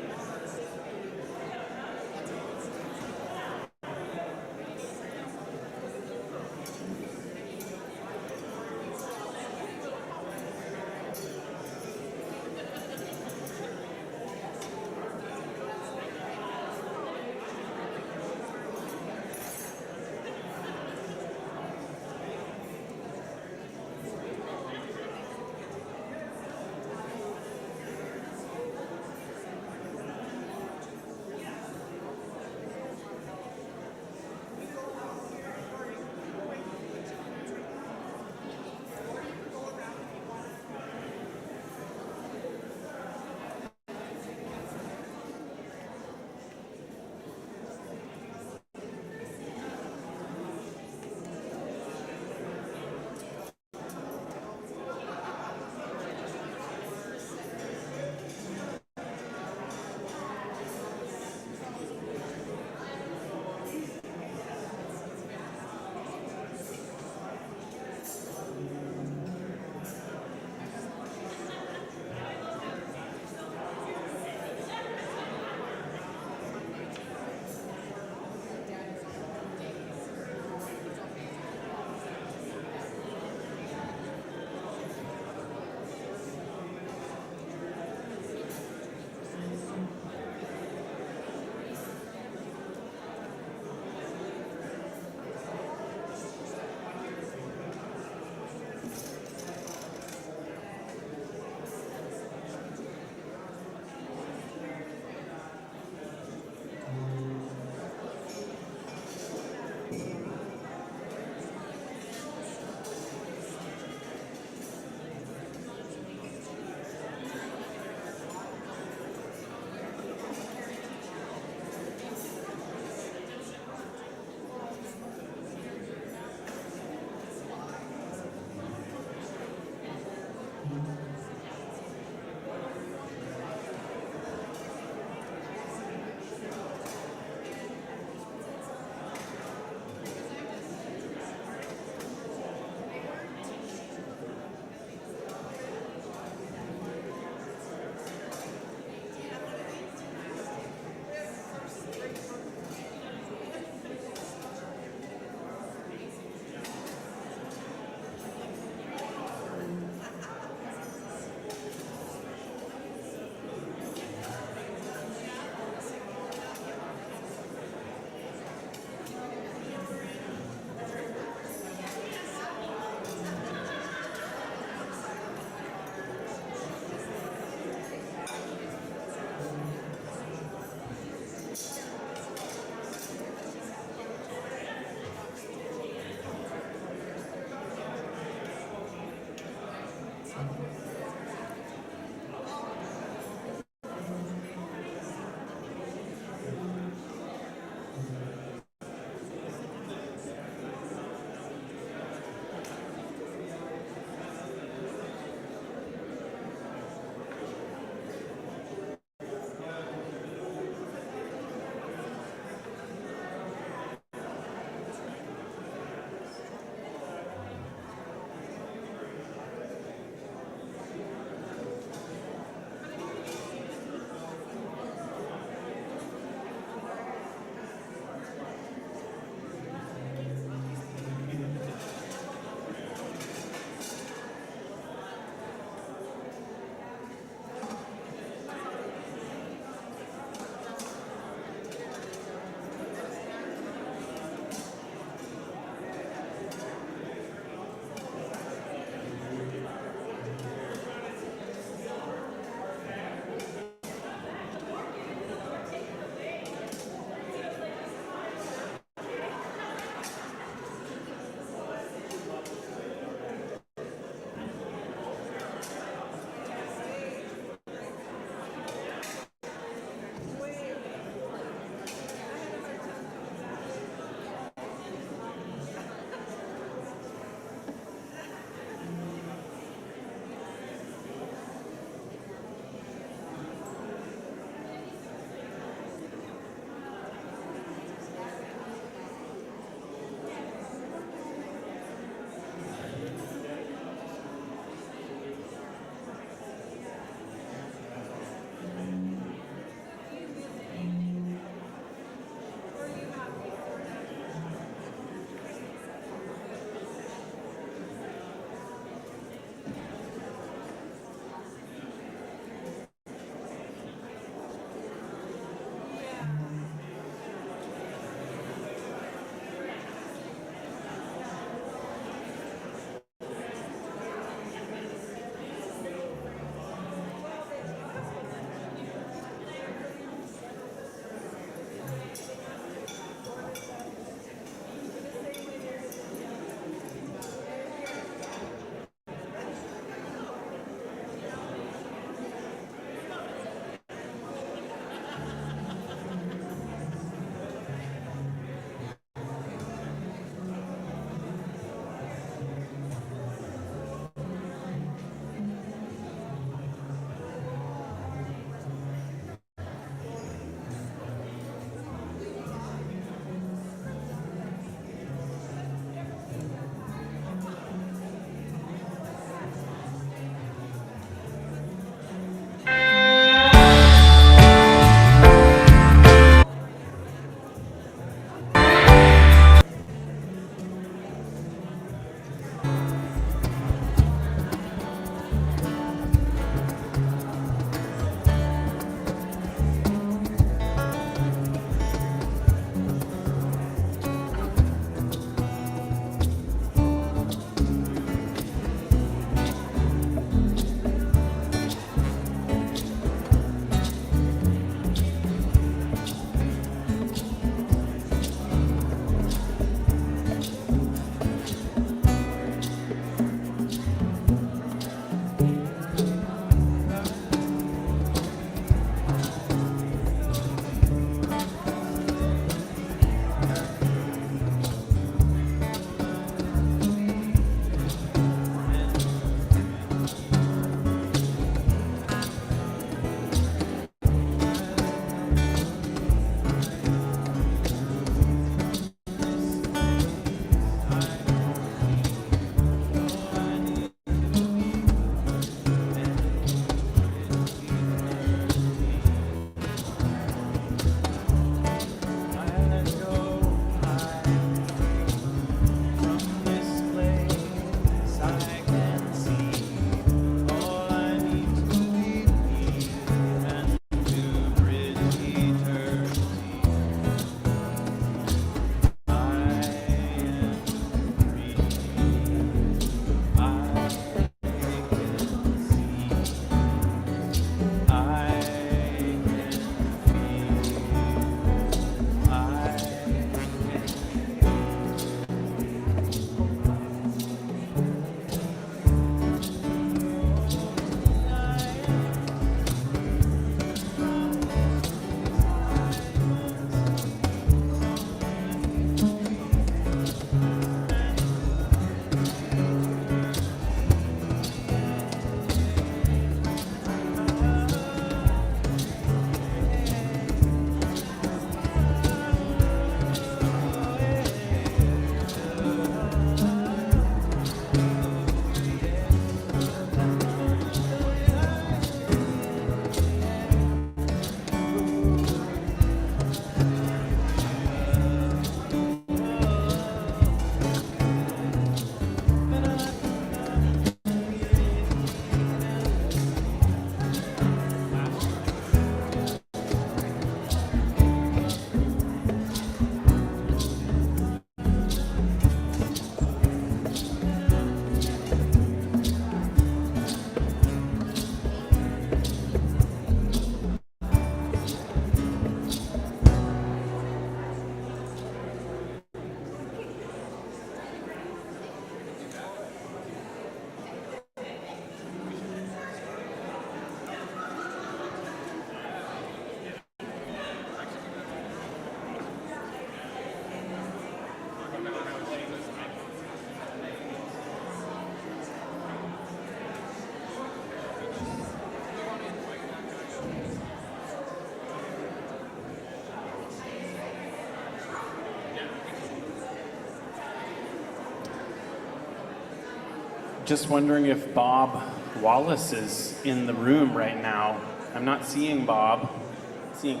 Just wondering if Bob Wallace is in the room right now. I'm not seeing Bob. I'm seeing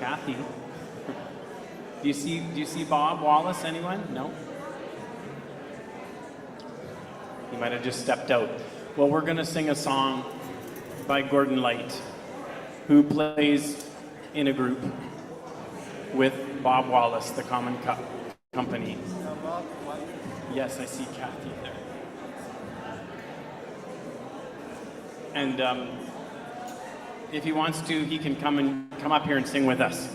Kathy. Do you see Bob Wallace? Anyone? No? He might have just stepped out. Well, we're going to sing a song by Gordon Light, who plays in a group with Bob Wallace, the Common Company. Yes, I see Kathy there. And if he wants to, he can come up here and sing with us.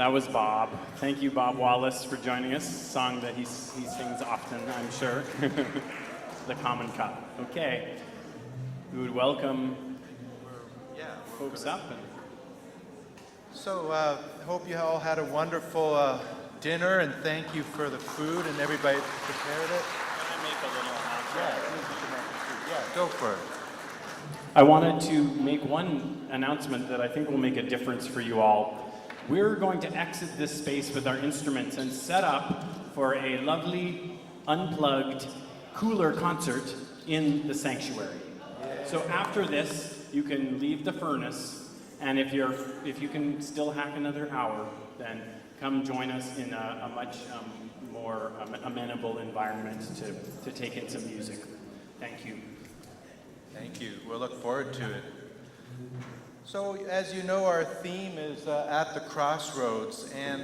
That was Bob. Thank you, Bob Wallace, for joining us. Song that he sings often, I'm sure. The Common Cup. Okay. We would welcome folks up. So I hope you all had a wonderful dinner, and thank you for the food and everybody prepared it. Can I make a little announcement? Yeah, go for it. I wanted to make one announcement that I think will make a difference for you all. We're going to exit this space with our instruments and set up for a lovely, unplugged, cooler concert in the sanctuary. So after this, you can leave the furnace, and if you can still hack another hour, then come join us in a much more amenable environment to take in some music. Thank you. Thank you. We'll look forward to it. So, as you know, our theme is at the crossroads, and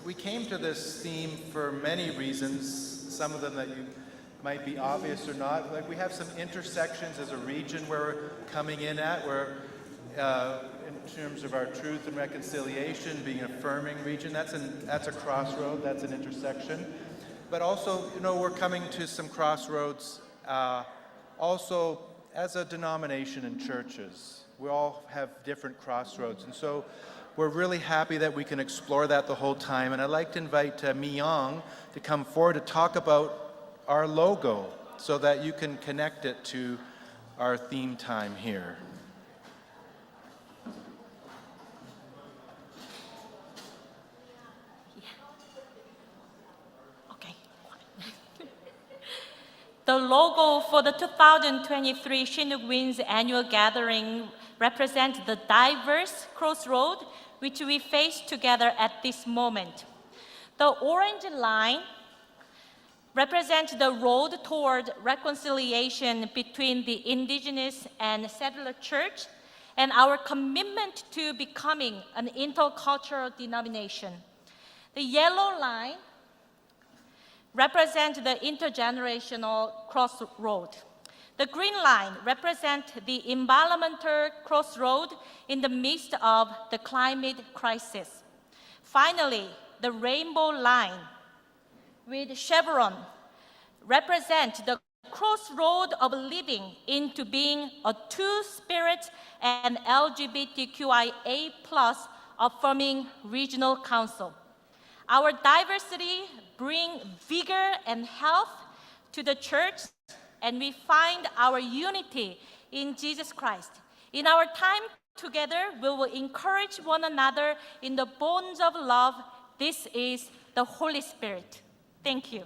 we came to this theme for many reasons, some of them that you might be obvious or not. Like, we have some intersections as a region where we're coming in at, where in terms of our truth and reconciliation, being an affirming region, that's a crossroad, that's an intersection. But also, you know, we're coming to some crossroads also as a denomination in churches. We all have different crossroads, and so we're really happy that we can explore that the whole time. And I'd like to invite Mi-Young to come forward to talk about our logo so that you can connect it to our theme time here. The logo for the 2023 Chinook Winds annual gathering represents the diverse crossroad which we face together at this moment. The orange line represents the road toward reconciliation between the indigenous and settler church and our commitment to becoming an intercultural denomination. The yellow line represent the intergenerational crossroad. The green line represents the environmental crossroad in the midst of the climate crisis. Finally, the rainbow line with chevron represents the crossroad of living into being a two-spirit and LGBTQIA+ affirming regional council. Our diversity brings vigor and health to the church, and we find our unity in Jesus Christ. In our time together, we will encourage one another in the bonds of love. This is the Holy Spirit. Thank you.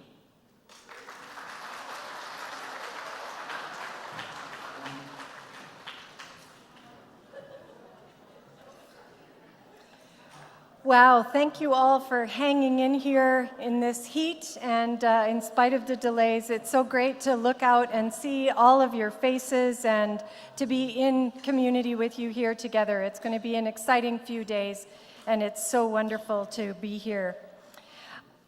Wow, thank you all for hanging in here in this heat and in spite of the delays. It's so great to look out and see all of your faces and to be in community with you here together. It's going to be an exciting few days, and it's so wonderful to be here.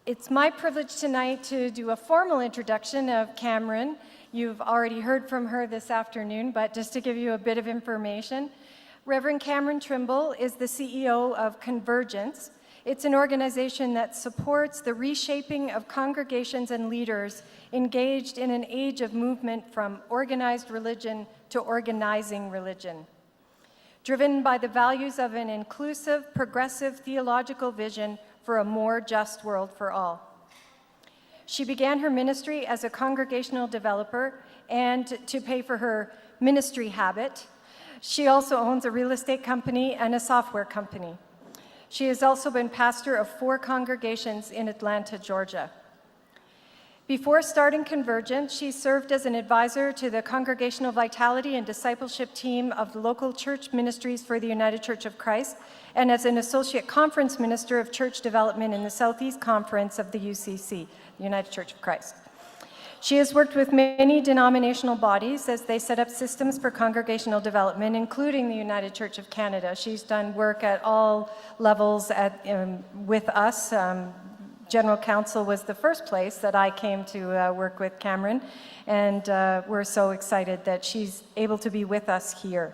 It's my privilege tonight to do a formal introduction of Cameron. You've already heard from her this afternoon, but just to give you a bit of information, Reverend Cameron Trimble is the CEO of Convergence. It's an organization that supports the reshaping of congregations and leaders engaged in an age of movement from organized religion to organizing religion. Driven by the values of an inclusive, progressive theological vision for a more just world for all. She began her ministry as a congregational developer, and to pay for her ministry habit, she also owns a real estate company and a software company. She has also been pastor of 4 congregations in Atlanta, Georgia. Before starting Convergence, she served as an advisor to the Congregational Vitality and Discipleship team of the local church ministries for the United Church of Christ, and as an associate conference minister of church development in the Southeast Conference of the UCC, the United Church of Christ. She has worked with many denominational bodies as they set up systems for congregational development, including the United Church of Canada. She's done work at all levels with us. General Council was the first place that I came to work with Cameron, and we're so excited that she's able to be with us here.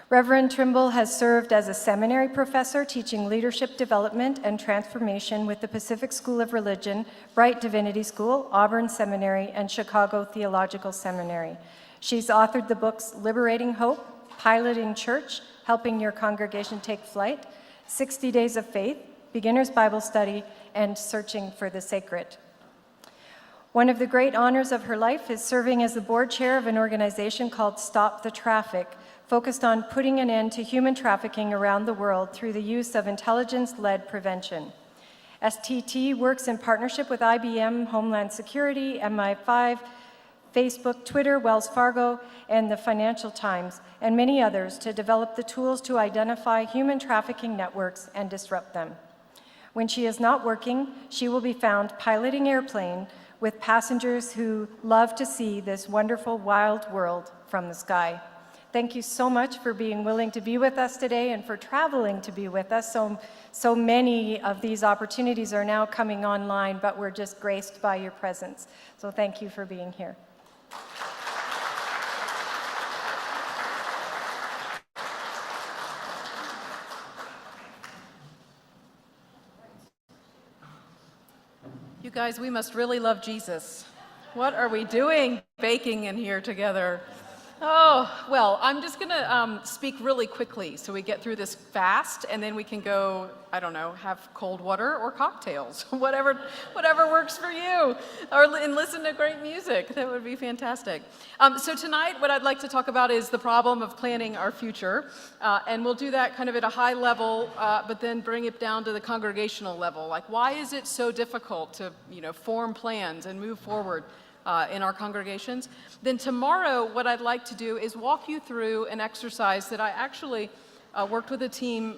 Reverend Trimble has served as a seminary professor teaching leadership development and transformation with the Pacific School of Religion, Bright Divinity School, Auburn Seminary, and Chicago Theological Seminary. She's authored the books Liberating Hope, Piloting Church, Helping Your Congregation Take Flight, 60 Days of Faith, Beginner's Bible Study, and Searching for the Sacred. One of the great honors of her life is serving as the board chair of an organization called Stop the Traffic, focused on putting an end to human trafficking around the world through the use of intelligence-led prevention. STT works in partnership with IBM, Homeland Security, MI5, Facebook, Twitter, Wells Fargo, and the Financial Times, and many others to develop the tools to identify human trafficking networks and disrupt them. When she is not working, she will be found piloting airplane with passengers who love to see this wonderful wild world from the sky. Thank you so much for being willing to be with us today and for traveling to be with us. So many of these opportunities are now coming online, but we're just graced by your presence. So thank you for being here. You guys, we must really love Jesus. What are we doing baking in here together? Oh, well, I'm just going to speak really quickly so we get through this fast, and then we can go, I don't know, have cold water or cocktails, whatever works for you, and listen to great music. That would be fantastic. So tonight, what I'd like to talk about is the problem of planning our future, and we'll do that kind of at a high level, but then bring it down to the congregational level. Like, why is it so difficult to, form plans and move forward in our congregations? Then tomorrow, what I'd like to do is walk you through an exercise that I actually worked with a team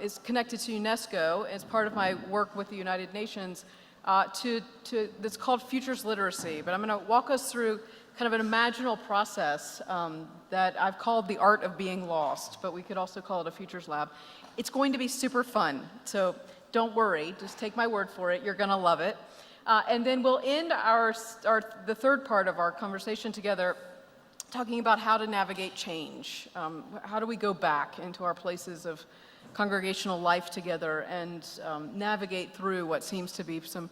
is connected to UNESCO as part of my work with the United Nations that's called Futures Literacy. But I'm going to walk us through kind of an imaginal process that I've called the art of being lost, but we could also call it a Futures Lab. It's going to be super fun, so don't worry, just take my word for it, you're going to love it. And then we'll end the third part of our conversation together talking about how to navigate change. How do we go back into our places of congregational life together and navigate through what seems to be some,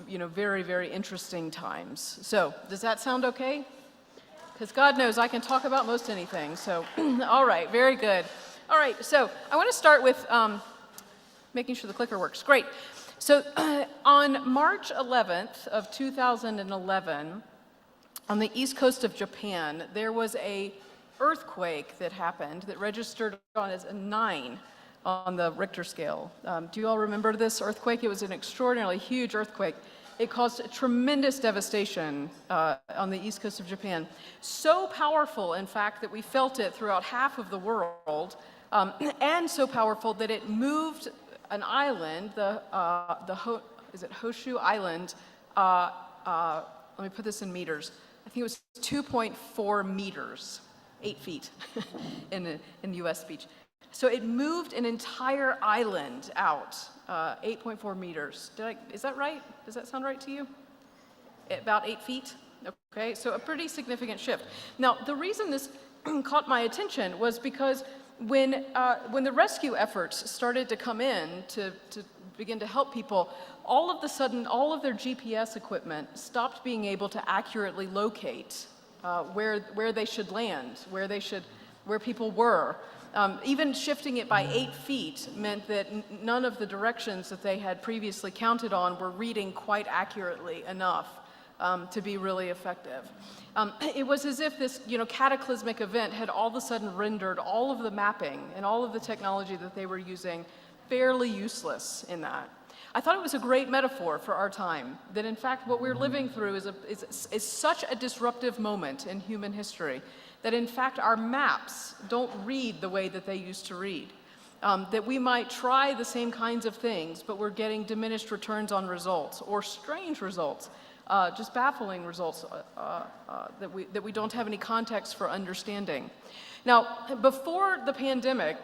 very, very interesting times. So, does that sound okay? Because God knows I can talk about most anything. So, all right, very good. All right, so I want to start with making sure the clicker works. Great. So on March 11th of 2011, on the east coast of Japan, there was an earthquake that happened that registered on as a 9 on the Richter scale. Do you all remember this earthquake? It was an extraordinarily huge earthquake. It caused tremendous devastation on the east coast of Japan. So powerful, in fact, that we felt it throughout half of the world, and so powerful that it moved an island, is it Honshu Island? Let me put this in meters. I think it was 2.4 meters, 8 feet in U.S. speech. So it moved an entire island out, 8.4 meters. Is that right? Does that sound right to you? About 8 feet? Okay, so a pretty significant shift. Now, the reason this caught my attention was because when the rescue efforts started to come in to begin to help people, all of a sudden, all of their GPS equipment stopped being able to accurately locate where they should land, where people were. Even shifting it by 8 feet meant that none of the directions that they had previously counted on were reading quite accurately enough to be really effective. It was as if this, cataclysmic event had all of a sudden rendered all of the mapping and all of the technology that they were using fairly useless in that. I thought it was a great metaphor for our time, that in fact what we're living through is such a disruptive moment in human history that in fact our maps don't read the way that they used to read. That we might try the same kinds of things, but we're getting diminished returns on results or strange results. Just baffling results that we don't have any context for understanding. Now, before the pandemic,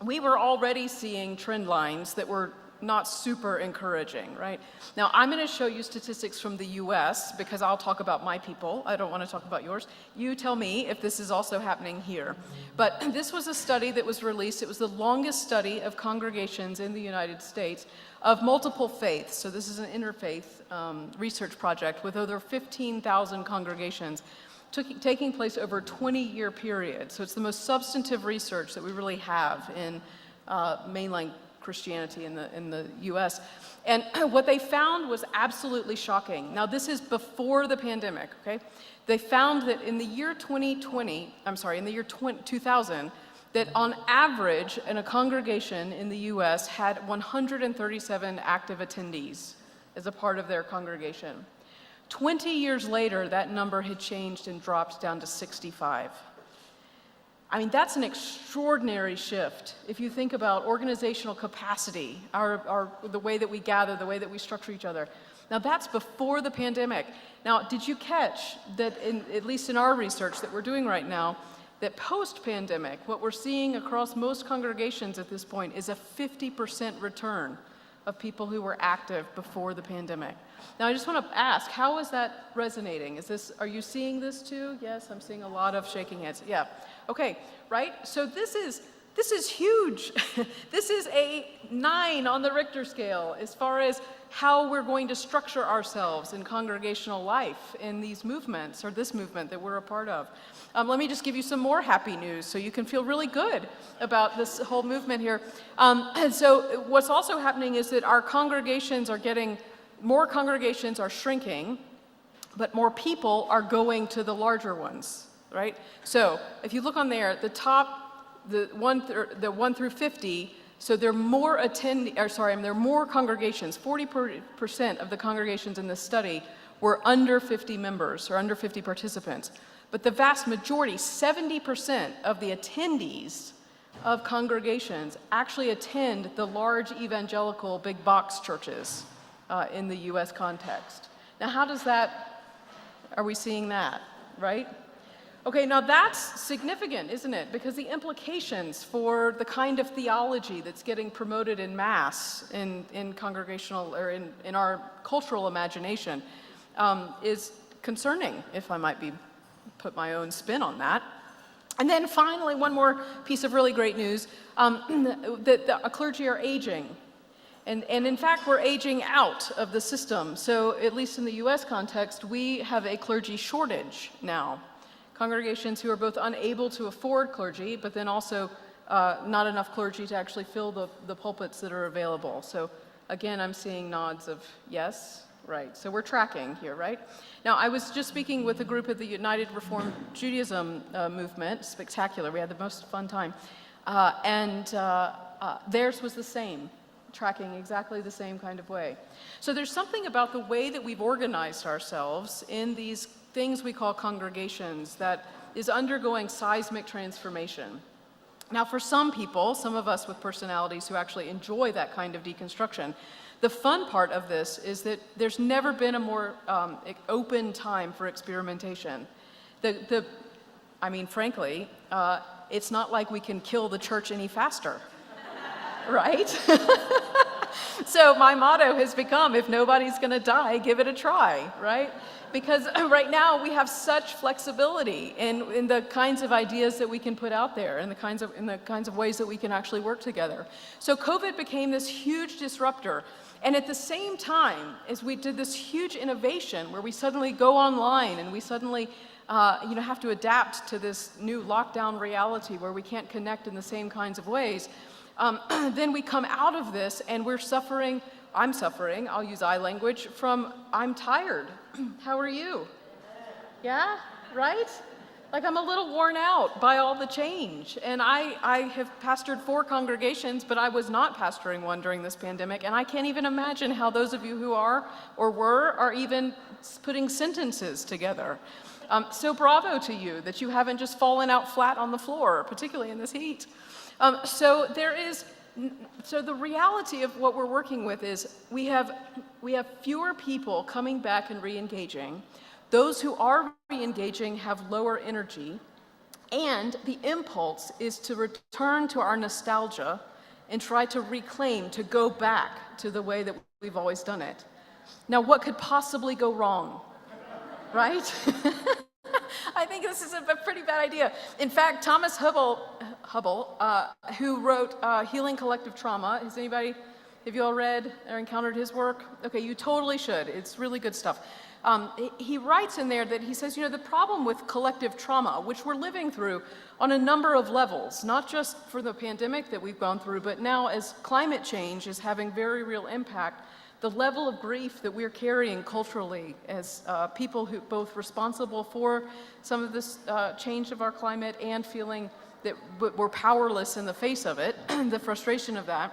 we were already seeing trend lines that were not super encouraging, right? Now, I'm going to show you statistics from the US because I'll talk about my people. I don't want to talk about yours. You tell me if this is also happening here. But this was a study that was released. It was the longest study of congregations in the United States of multiple faiths. So this is an interfaith research project with over 15,000 congregations taking place over a 20-year period. So it's the most substantive research that we really have in mainline Christianity in the US. And what they found was absolutely shocking. Now, this is before the pandemic, okay? They found that in the year 2000, that on average, in a congregation in the US had 137 active attendees as a part of their congregation. 20 years later, that number had changed and dropped down to 65. I mean, that's an extraordinary shift. If you think about organizational capacity, the way that we gather, the way that we structure each other. Now, that's before the pandemic. Now, did you catch that, at least in our research that we're doing right now, that post-pandemic, what we're seeing across most congregations at this point is a 50% return of people who were active before the pandemic. Now, I just want to ask, how is that resonating? Are you seeing this too? Yes, I'm seeing a lot of shaking heads. Yeah. Okay, right? So this is huge. This is a 9 on the Richter scale as far as how we're going to structure ourselves in congregational life in these movements, or this movement that we're a part of. Let me just give you some more happy news so you can feel really good about this whole movement here. And so what's also happening is that our congregations more congregations are shrinking, but more people are going to the larger ones. Right? So if you look on there, the top, the 1 through 50, so there are more there are more congregations. 40% of the congregations in this study were under 50 members or under 50 participants. But the vast majority, 70% of the attendees of congregations actually attend the large evangelical big box churches in the US context. Now, are we seeing that, right? Okay, now that's significant, isn't it? Because the implications for the kind of theology that's getting promoted in mass in congregational or in our cultural imagination is concerning, if I might put my own spin on that. And then finally, one more piece of really great news, that the clergy are aging. And in fact, we're aging out of the system. So at least in the US context, we have a clergy shortage now. Congregations who are both unable to afford clergy, but then also not enough clergy to actually fill the pulpits that are available. So again, I'm seeing nods of yes, right. So we're tracking here, right? Now, I was just speaking with a group at the United Reformed Judaism movement, spectacular. We had the most fun time. And theirs was the same, tracking exactly the same kind of way. So there's something about the way that we've organized ourselves in these things we call congregations that is undergoing seismic transformation. Now, for some people, some of us with personalities who actually enjoy that kind of deconstruction, the fun part of this is that there's never been a more open time for experimentation. I mean, frankly, it's not like we can kill the church any faster, right? So my motto has become, if nobody's going to die, give it a try, right? Because right now we have such flexibility in the kinds of ideas that we can put out there and the kinds of ways that we can actually work together. So COVID became this huge disruptor. And at the same time, as we did this huge innovation where we suddenly go online and we suddenly have to adapt to this new lockdown reality where we can't connect in the same kinds of ways, then we come out of this and I'm suffering, I'll use I language, from I'm tired. How are you? Yeah, right? Like I'm a little worn out by all the change. And I have pastored 4 congregations, but I was not pastoring one during this pandemic. And I can't even imagine how those of you who are or are even putting sentences together. So bravo to you that you haven't just fallen out flat on the floor, particularly in this heat. So the reality of what we're working with is we have fewer people coming back and re-engaging. Those who are re-engaging have lower energy, and the impulse is to return to our nostalgia and try to reclaim, to go back to the way that we've always done it. Now, what could possibly go wrong, right? I think this is a pretty bad idea. In fact, Thomas Hubble, who wrote Healing Collective Trauma, have you all read or encountered his work? Okay, you totally should. It's really good stuff. He writes in there that he says, the problem with collective trauma, which we're living through on a number of levels, not just for the pandemic that we've gone through, but now as climate change is having very real impact, the level of grief that we're carrying culturally as people who both responsible for some of this change of our climate and feeling that we're powerless in the face of it, the frustration of that.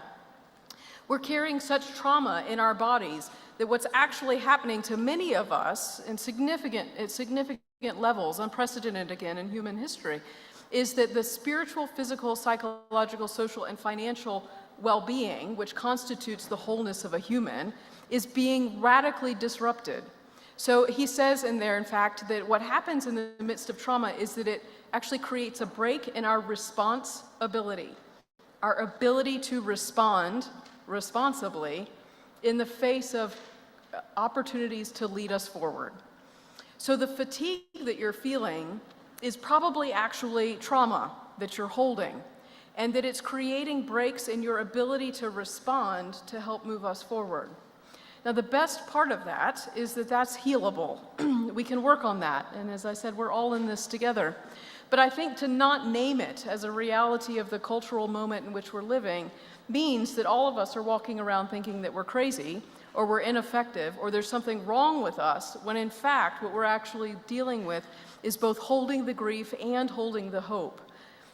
We're carrying such trauma in our bodies that what's actually happening to many of us at significant levels, unprecedented again in human history, is that the spiritual, physical, psychological, social, and financial well-being, which constitutes the wholeness of a human, is being radically disrupted. So he says in there, in fact, that what happens in the midst of trauma is that it actually creates a break in our response ability, our ability to respond responsibly in the face of opportunities to lead us forward. So the fatigue that you're feeling is probably actually trauma that you're holding, and that it's creating breaks in your ability to respond to help move us forward. Now, the best part of that is that that's healable. We can work on that, and as I said, we're all in this together. But I think to not name it as a reality of the cultural moment in which we're living means that all of us are walking around thinking that we're crazy, or we're ineffective, or there's something wrong with us, when in fact what we're actually dealing with is both holding the grief and holding the hope.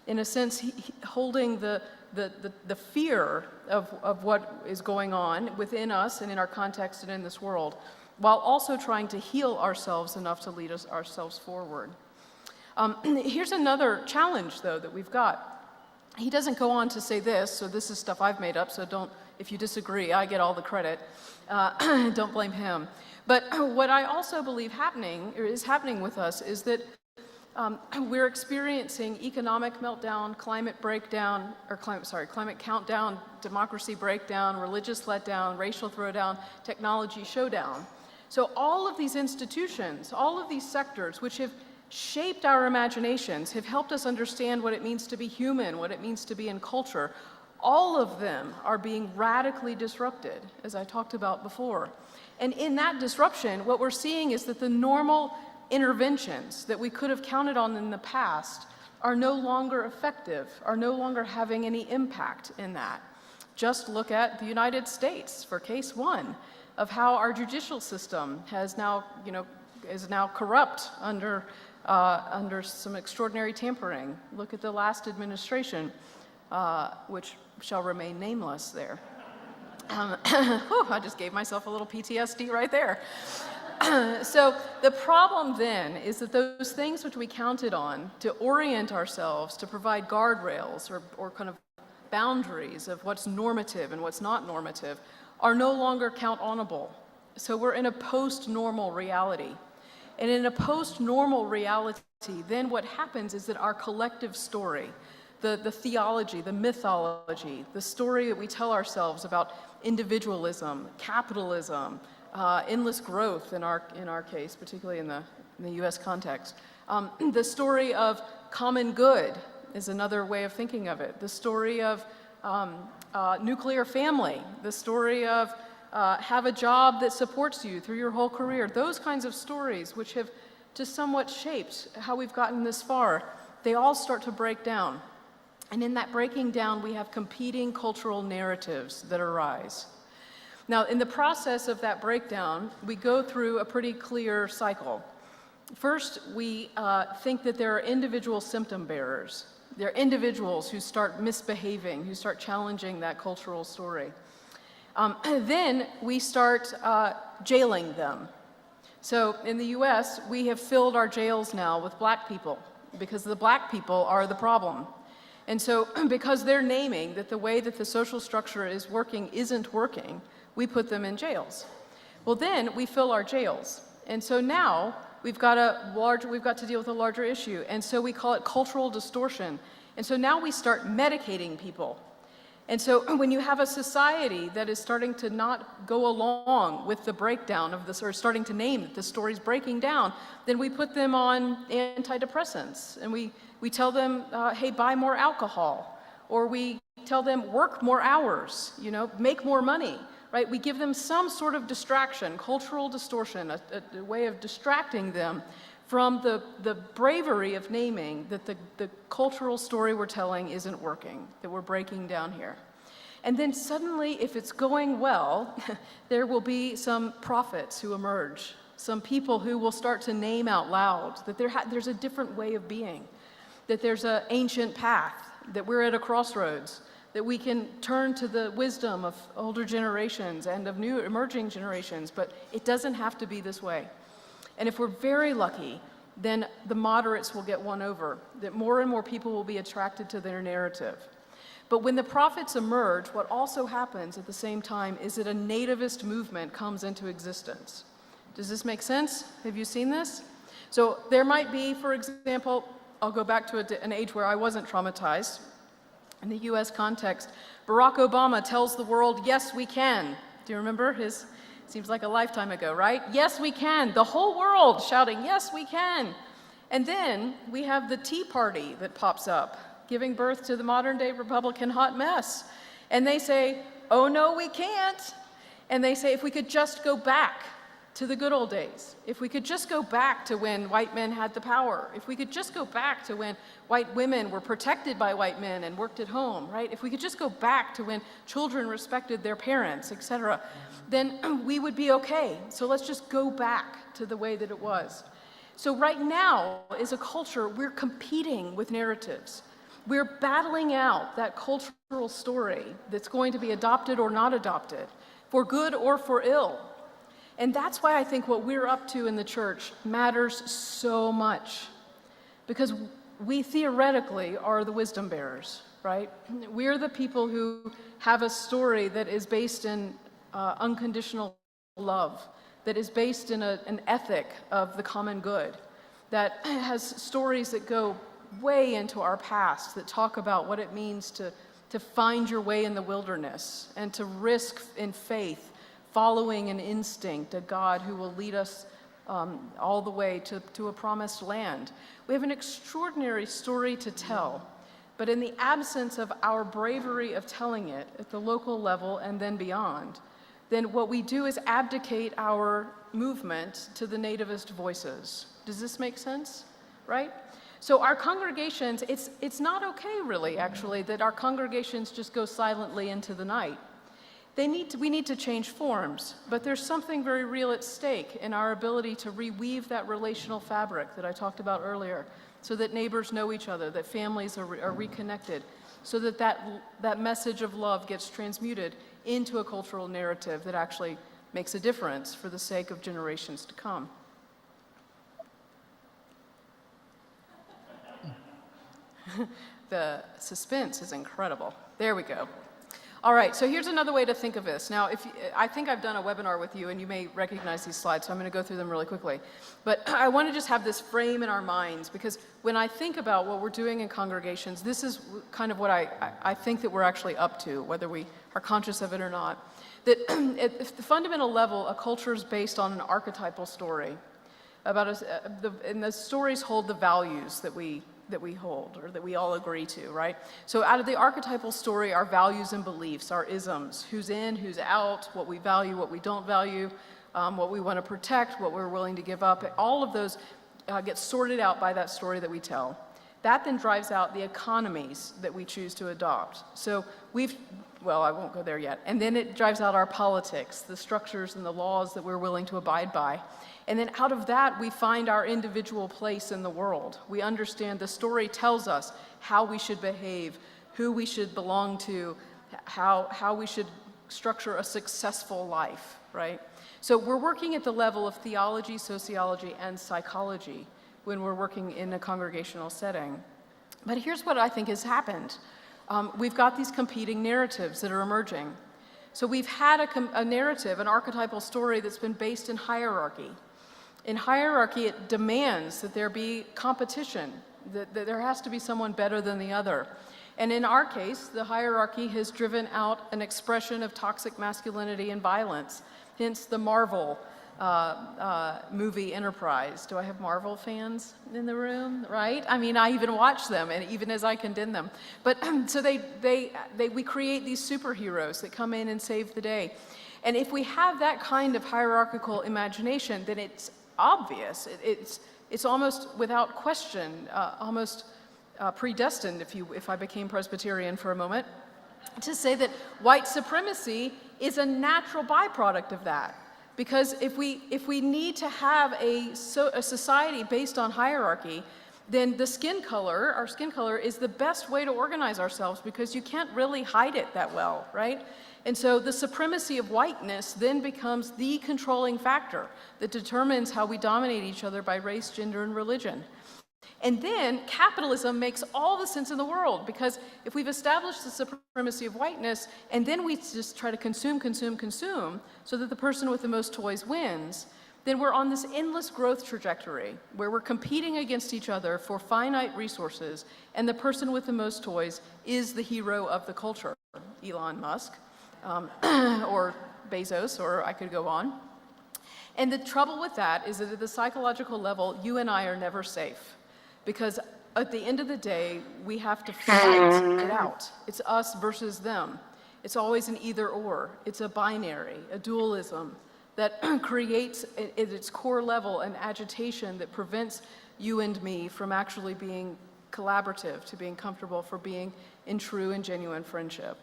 In a sense, holding the fear of what is going on within us and in our context and in this world, while also trying to heal ourselves enough to lead ourselves forward. Here's another challenge, though, that we've got. He doesn't go on to say this, so this is stuff I've made up, so if you disagree, I get all the credit. Don't blame him. But what I also believe is happening with us is that we're experiencing economic meltdown, climate countdown, democracy breakdown, religious letdown, racial throwdown, technology showdown. So all of these institutions, all of these sectors, which have shaped our imaginations, have helped us understand what it means to be human, what it means to be in culture, all of them are being radically disrupted, as I talked about before. And in that disruption, what we're seeing is that the normal interventions that we could have counted on in the past are no longer effective, are no longer having any impact in that. Just look at the United States for case one of how our judicial system is now corrupt under some extraordinary tampering. Look at the last administration, which shall remain nameless there. I just gave myself a little PTSD right there. So the problem then is that those things which we counted on to orient ourselves, to provide guardrails or kind of boundaries of what's normative and what's not normative, are no longer count-onable. So we're in a post-normal reality. And in a post-normal reality, then what happens is that our collective story, the theology, the mythology, the story that we tell ourselves about individualism, capitalism, endless growth in our case, particularly in the US context. The story of common good is another way of thinking of it. The story of nuclear family, the story of have a job that supports you through your whole career. Those kinds of stories, which have just somewhat shaped how we've gotten this far, they all start to break down. And in that breaking down, we have competing cultural narratives that arise. Now, in the process of that breakdown, we go through a pretty clear cycle. First, we think that there are individual symptom bearers. There are individuals who start misbehaving, who start challenging that cultural story. Then we start jailing them. So in the US, we have filled our jails now with black people because the black people are the problem. And so because they're naming that the way that the social structure is working isn't working, we put them in jails. Well, then we fill our jails. And so now we've got to deal with a larger issue. And so we call it cultural distortion. And so now we start medicating people. And so when you have a society that is starting to not go along with the breakdown of this, or starting to name that the story's breaking down, then we put them on antidepressants. And we tell them, hey, buy more alcohol. Or we tell them, work more hours, you know, make more money, right? We give them some sort of distraction, cultural distortion, a way of distracting them from the bravery of naming that the cultural story we're telling isn't working, that we're breaking down here. And then suddenly, if it's going well, there will be some prophets who emerge, some people who will start to name out loud that there's a different way of being, that there's an ancient path, that we're at a crossroads, that we can turn to the wisdom of older generations and of new emerging generations, but it doesn't have to be this way. And if we're very lucky, then the moderates will get won over, that more and more people will be attracted to their narrative. But when the prophets emerge, what also happens at the same time is that a nativist movement comes into existence. Does this make sense? Have you seen this? So there might be, for example, I'll go back to an age where I wasn't traumatized. In the US context, Barack Obama tells the world, yes, we can. Do you remember his? Seems like a lifetime ago, right? Yes, we can. The whole world shouting, yes, we can. And then we have the Tea Party that pops up, giving birth to the modern day Republican hot mess. And they say, oh no, we can't. And they say, if we could just go back to the good old days, if we could just go back to when white men had the power, if we could just go back to when white women were protected by white men and worked at home, right? If we could just go back to when children respected their parents, etc., then we would be okay. So let's just go back to the way that it was. So right now, as a culture, we're competing with narratives. We're battling out that cultural story that's going to be adopted or not adopted, for good or for ill. And that's why I think what we're up to in the church matters so much, because we theoretically are the wisdom bearers, right? We're the people who have a story that is based in unconditional love, that is based in an ethic of the common good, that has stories that go way into our past, that talk about what it means to find your way in the wilderness and to risk in faith, following an instinct, a God who will lead us all the way to a promised land. We have an extraordinary story to tell, but in the absence of our bravery of telling it at the local level and then beyond, then what we do is abdicate our movement to the nativist voices. Does this make sense? Right? So our congregations, it's not okay really, actually, that our congregations just go silently into the night. We need to change forms, but there's something very real at stake in our ability to reweave that relational fabric that I talked about earlier, so that neighbors know each other, that families are reconnected, so that message of love gets transmuted into a cultural narrative that actually makes a difference for the sake of generations to come. The suspense is incredible. There we go. All right, so here's another way to think of this. Now, I think I've done a webinar with you, and you may recognize these slides, so I'm going to go through them really quickly. But I want to just have this frame in our minds, because when I think about what we're doing in congregations, this is kind of what I think that we're actually up to, whether we are conscious of it or not. That at the fundamental level, a culture is based on an archetypal story, and the stories hold the values that we hold, or that we all agree to, right? So out of the archetypal story, our values and beliefs, our isms, who's in, who's out, what we value, what we don't value, what we want to protect, what we're willing to give up, all of those get sorted out by that story that we tell. That then drives out the economies that we choose to adopt. So I won't go there yet. And then it drives out our politics, the structures and the laws that we're willing to abide by. And then out of that, we find our individual place in the world. We understand the story tells us how we should behave, who we should belong to, how we should structure a successful life, right? So we're working at the level of theology, sociology, and psychology when we're working in a congregational setting. But here's what I think has happened. We've got these competing narratives that are emerging. So we've had a narrative, an archetypal story that's been based in hierarchy. In hierarchy, it demands that there be competition, that there has to be someone better than the other. And in our case, the hierarchy has driven out an expression of toxic masculinity and violence, hence the Marvel movie Enterprise. Do I have Marvel fans in the room, right? I mean, I even watch them, and even as I condemn them. But so we create these superheroes that come in and save the day. And if we have that kind of hierarchical imagination, then it's obvious. It's almost without question, almost predestined, if I became Presbyterian for a moment, to say that white supremacy is a natural byproduct of that. Because if we need to have a society based on hierarchy, then our skin color is the best way to organize ourselves, because you can't really hide it that well, right? And so the supremacy of whiteness then becomes the controlling factor that determines how we dominate each other by race, gender, and religion. And then capitalism makes all the sense in the world, because if we've established the supremacy of whiteness and then we just try to consume so that the person with the most toys wins, then we're on this endless growth trajectory where we're competing against each other for finite resources, and the person with the most toys is the hero of the culture. Elon Musk, or Bezos, or I could go on. And the trouble with that is that at the psychological level, you and I are never safe. Because at the end of the day, we have to fight it out. It's us versus them. It's always an either or. It's a binary, a dualism that creates at its core level an agitation that prevents you and me from actually being collaborative, to being comfortable, for being in true and genuine friendship.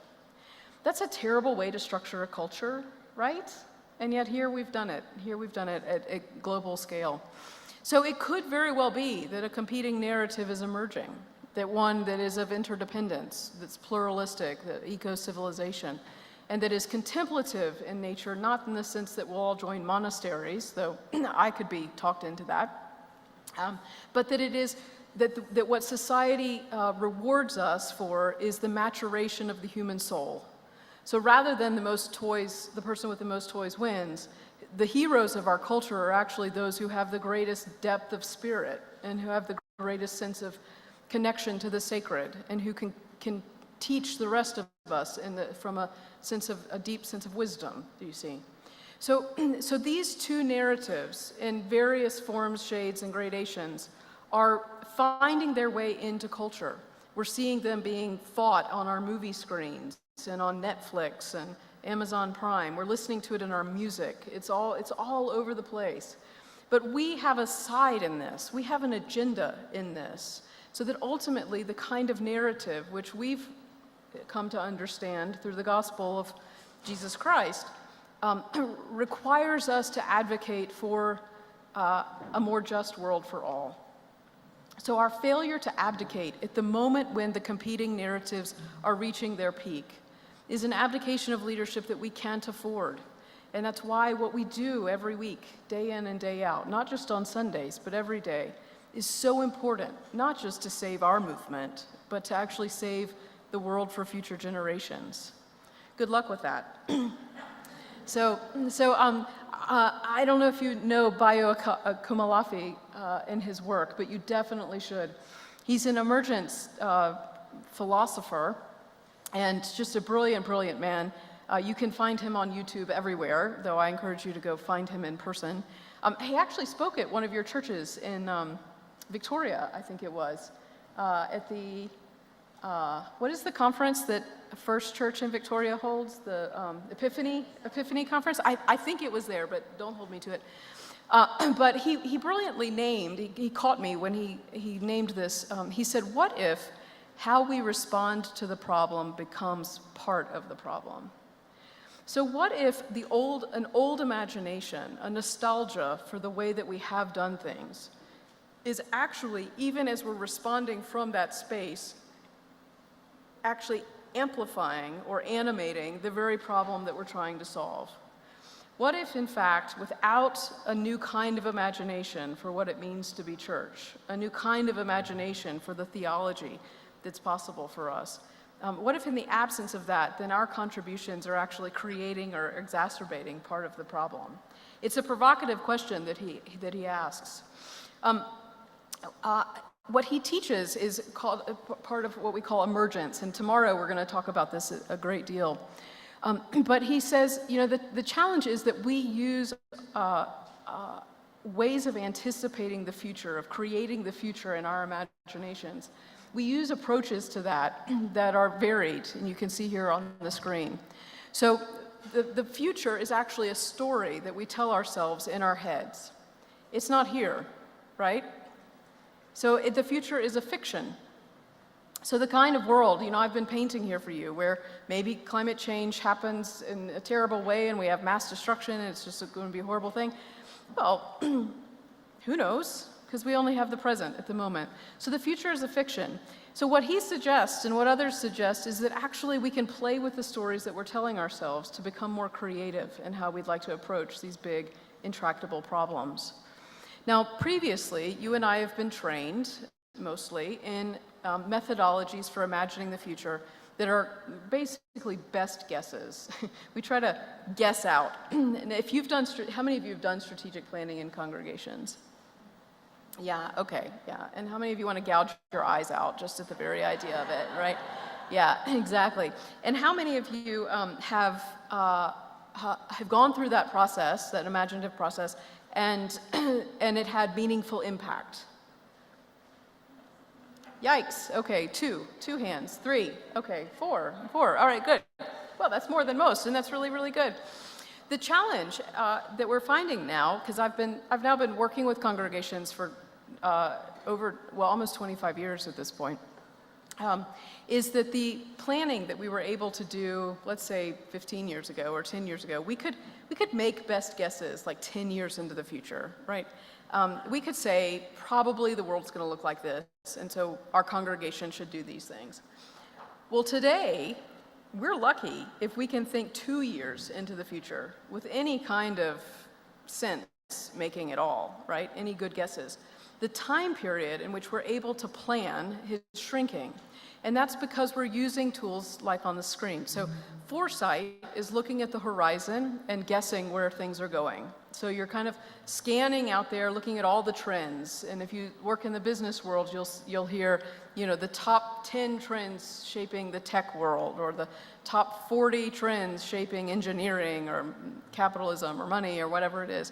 That's a terrible way to structure a culture, right? And yet here we've done it. Here we've done it at a global scale. So it could very well be that a competing narrative is emerging, that one that is of interdependence, that's pluralistic, that eco-civilization, and that is contemplative in nature, not in the sense that we'll all join monasteries, though I could be talked into that, but that it is that what society rewards us for is the maturation of the human soul. So rather than the person with the most toys wins, the heroes of our culture are actually those who have the greatest depth of spirit and who have the greatest sense of connection to the sacred, and who can teach the rest of us from a deep sense of wisdom, do you see? So these two narratives in various forms, shades, and gradations are finding their way into culture. We're seeing them being fought on our movie screens and on Netflix and Amazon Prime. We're listening to it in our music. It's all over the place. But we have a side in this. We have an agenda in this, so that ultimately the kind of narrative which we've come to understand through the gospel of Jesus Christ requires us to advocate for a more just world for all. So our failure to abdicate at the moment when the competing narratives are reaching their peak is an abdication of leadership that we can't afford. And that's why what we do every week, day in and day out, not just on Sundays, but every day, is so important, not just to save our movement, but to actually save the world for future generations. Good luck with that. I don't know if you know Bayo Kumalafi and his work, but you definitely should. He's an emergence philosopher, and just a brilliant, brilliant man. You can find him on YouTube everywhere, though I encourage you to go find him in person. He actually spoke at one of your churches in Victoria, I think it was, at the, what is the conference that First Church in Victoria holds? The Epiphany Conference? I think it was there, but don't hold me to it. But he brilliantly named, he caught me when he named this, he said, what if how we respond to the problem becomes part of the problem? So what if an old imagination, a nostalgia for the way that we have done things, is actually, even as we're responding from that space, actually amplifying or animating the very problem that we're trying to solve? What if, in fact, without a new kind of imagination for what it means to be church, a new kind of imagination for the theology that's possible for us, what if in the absence of that, then our contributions are actually creating or exacerbating part of the problem? It's a provocative question that he asks. What he teaches is called part of what we call emergence, and tomorrow we're going to talk about this a great deal. But he says, you know, the challenge is that we use ways of anticipating the future, of creating the future in our imaginations. We use approaches to that that are varied, and you can see here on the screen. So the future is actually a story that we tell ourselves in our heads. It's not here, right? So the future is a fiction. So the kind of world, you know, I've been painting here for you, where maybe climate change happens in a terrible way and we have mass destruction and it's just going to be a horrible thing. Well, who knows? Because we only have the present at the moment. So the future is a fiction. So what he suggests and what others suggest is that actually we can play with the stories that we're telling ourselves to become more creative in how we'd like to approach these big, intractable problems. Now, previously, you and I have been trained, mostly, in methodologies for imagining the future that are basically best guesses. We try to guess out. And if you've done, how many of you have done strategic planning in congregations? Yeah, okay, yeah. And how many of you want to gouge your eyes out just at the very idea of it, right? Yeah, exactly. And how many of you have gone through that process, that imaginative process, and it had meaningful impact? Yikes, okay, two hands, 3, okay, 4, all right, good. Well, that's more than most, and that's really, really good. The challenge that we're finding now, because I've now been working with congregations for almost 25 years at this point, is that the planning that we were able to do, let's say 15 years ago or 10 years ago, we could make best guesses like 10 years into the future, right? We could say, probably the world's going to look like this, and so our congregation should do these things. Well, today, we're lucky if we can think 2 years into the future with any kind of sense making at all, right? Any good guesses. The time period in which we're able to plan is shrinking. And that's because we're using tools like on the screen. So foresight is looking at the horizon and guessing where things are going. So you're kind of scanning out there, looking at all the trends. And if you work in the business world, you'll hear, you know, the top 10 trends shaping the tech world, or the top 40 trends shaping engineering or capitalism or money or whatever it is.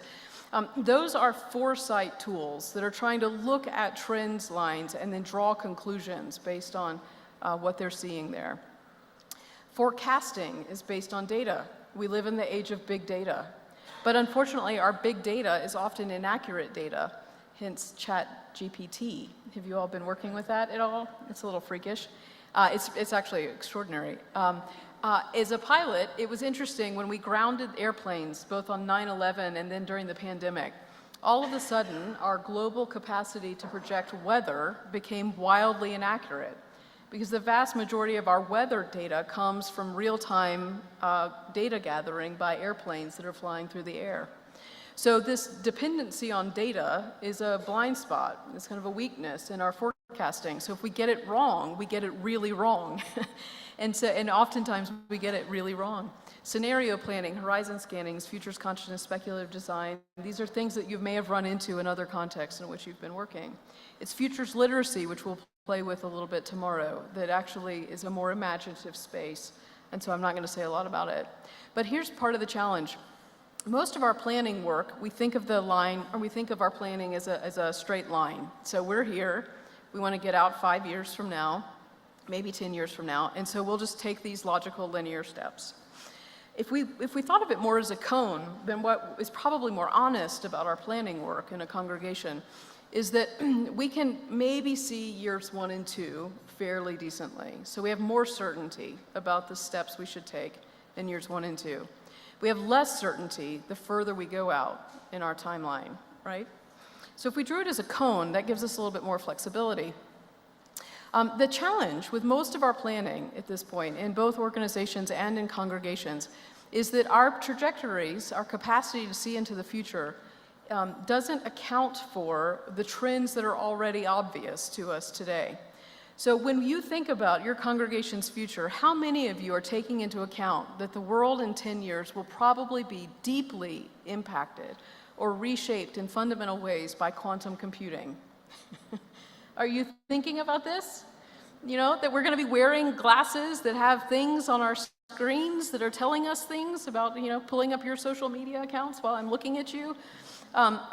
Those are foresight tools that are trying to look at trends lines and then draw conclusions based on what they're seeing there. Forecasting is based on data. We live in the age of big data. But unfortunately, our big data is often inaccurate data, hence ChatGPT. Have you all been working with that at all? It's a little freakish. It's actually extraordinary. As a pilot, it was interesting when we grounded airplanes, both on 9/11 and then during the pandemic. All of a sudden, our global capacity to project weather became wildly inaccurate, because the vast majority of our weather data comes from real-time data gathering by airplanes that are flying through the air. So this dependency on data is a blind spot. It's kind of a weakness in our forecasting. So if we get it wrong, we get it really wrong. And oftentimes we get it really wrong. Scenario planning, horizon scannings, futures consciousness, speculative design, these are things that you may have run into in other contexts in which you've been working. It's futures literacy, which we'll play with a little bit tomorrow, that actually is a more imaginative space. And so I'm not going to say a lot about it. But here's part of the challenge. Most of our planning work, we think of the line, or we think of our planning as a straight line. So we're here, we want to get out 5 years from now, maybe 10 years from now, and so we'll just take these logical linear steps. If we thought of it more as a cone, then what is probably more honest about our planning work in a congregation is that we can maybe see years 1 and 2 fairly decently. So we have more certainty about the steps we should take in years 1 and 2. We have less certainty the further we go out in our timeline, right? So if we drew it as a cone, that gives us a little bit more flexibility. The challenge with most of our planning at this point, in both organizations and in congregations, is that our trajectories, our capacity to see into the future, doesn't account for the trends that are already obvious to us today. So when you think about your congregation's future, how many of you are taking into account that the world in 10 years will probably be deeply impacted or reshaped in fundamental ways by quantum computing? Are you thinking about this? You know, that we're going to be wearing glasses that have things on our screens that are telling us things about, you know, pulling up your social media accounts while I'm looking at you,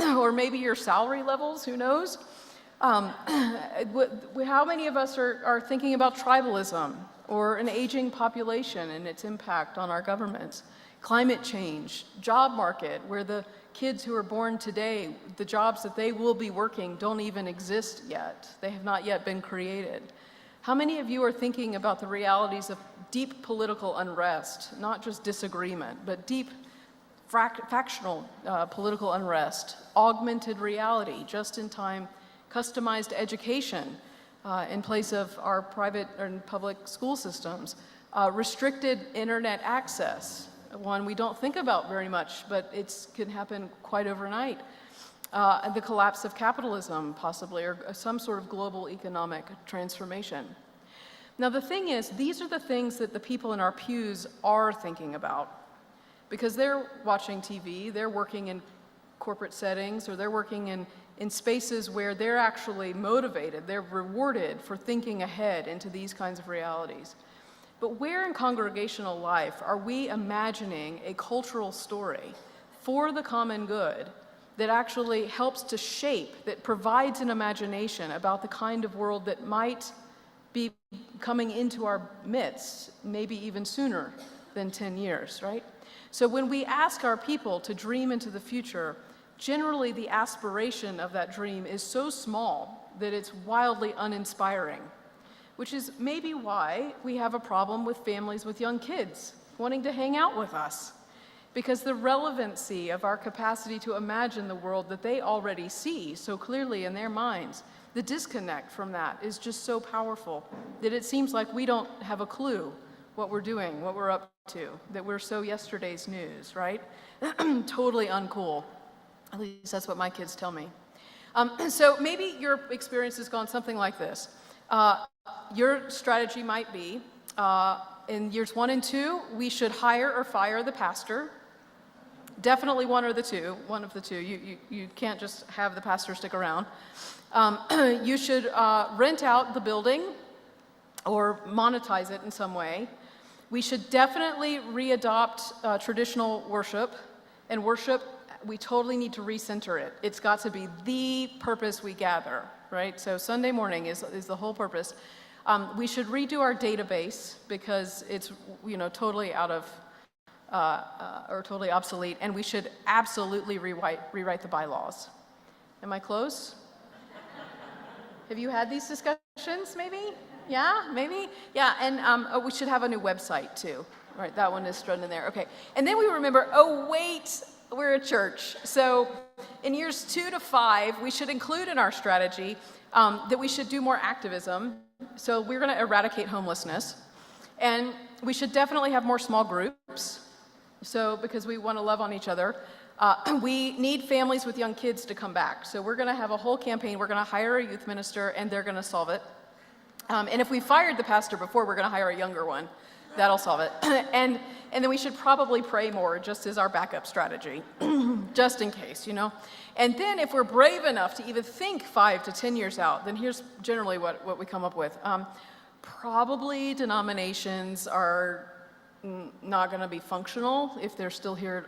or maybe your salary levels, who knows? How many of us are thinking about tribalism or an aging population and its impact on our governments? Climate change, job market, where the kids who are born today, the jobs that they will be working don't even exist yet. They have not yet been created. How many of you are thinking about the realities of deep political unrest, not just disagreement, but deep factional political unrest, augmented reality, just-in-time customized education in place of our private and public school systems, restricted internet access, one we don't think about very much, but it can happen quite overnight. The collapse of capitalism, possibly, or some sort of global economic transformation. Now, the thing is, these are the things that the people in our pews are thinking about, because they're watching TV, they're working in corporate settings, or they're working in spaces where they're actually motivated, they're rewarded for thinking ahead into these kinds of realities. But where in congregational life are we imagining a cultural story for the common good that actually helps to shape, that provides an imagination about the kind of world that might be coming into our midst, maybe even sooner than 10 years, right? So when we ask our people to dream into the future, generally the aspiration of that dream is so small that it's wildly uninspiring, which is maybe why we have a problem with families with young kids wanting to hang out with us. Because the relevancy of our capacity to imagine the world that they already see so clearly in their minds, the disconnect from that is just so powerful that it seems like we don't have a clue what we're doing, what we're up to, that we're so yesterday's news, right? Totally uncool. At least that's what my kids tell me. So maybe your experience has gone something like this. Your strategy might be, in years 1 and 2, we should hire or fire the pastor. Definitely one of the two. You can't just have the pastor stick around. You should rent out the building or monetize it in some way. We should definitely readopt traditional worship, and worship, we totally need to recenter it. It's got to be the purpose we gather, right? So Sunday morning is the whole purpose. We should redo our database because it's, you know, totally out of, or totally obsolete, and we should absolutely rewrite the bylaws. Am I close? Have you had these discussions, maybe? Yeah, maybe? Yeah, and we should have a new website too. Right, that one is thrown in there, okay. And then we remember, oh wait, we're a church. So in years 2 to 5, we should include in our strategy that we should do more activism. So we're gonna eradicate homelessness. And we should definitely have more small groups. So because we wanna love on each other. We need families with young kids to come back. So we're gonna have a whole campaign. We're gonna hire a youth minister and they're gonna solve it. And if we fired the pastor before, we're gonna hire a younger one. That'll solve it. And then we should probably pray more just as our backup strategy, just in case, you know? And then if we're brave enough to even think 5 to 10 years out, then here's generally what we come up with. Probably denominations are not gonna be functional if they're still here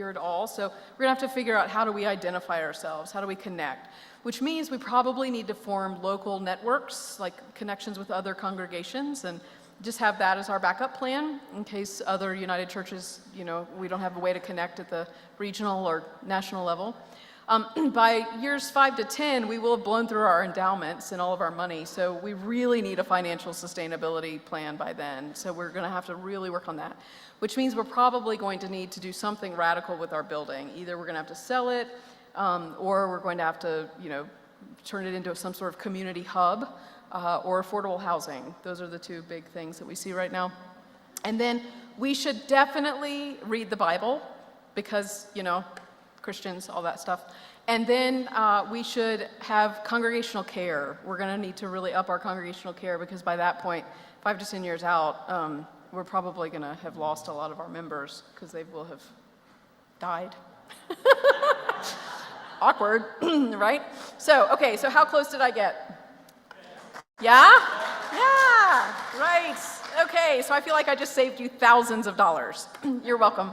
at all. So we're gonna have to figure out how do we identify ourselves, how do we connect? Which means we probably need to form local networks, like connections with other congregations, and just have that as our backup plan in case other United Churches, you know, we don't have a way to connect at the regional or national level. By years 5 to 10, we will have blown through our endowments and all of our money, so we really need a financial sustainability plan by then. So we're gonna have to really work on that, which means we're probably going to need to do something radical with our building. Either we're gonna have to sell it, or we're going to have to, you know, turn it into some sort of community hub, or affordable housing. Those are the two big things that we see right now. And then we should definitely read the Bible because, you know, Christians, all that stuff. And then we should have congregational care. We're gonna need to really up our congregational care because by that point, 5 to 10 years out, we're probably gonna have lost a lot of our members because they will have died. Awkward, right? So, okay, so how close did I get? Yeah? Yeah, right. Okay, so I feel like I just saved you thousands of dollars. You're welcome.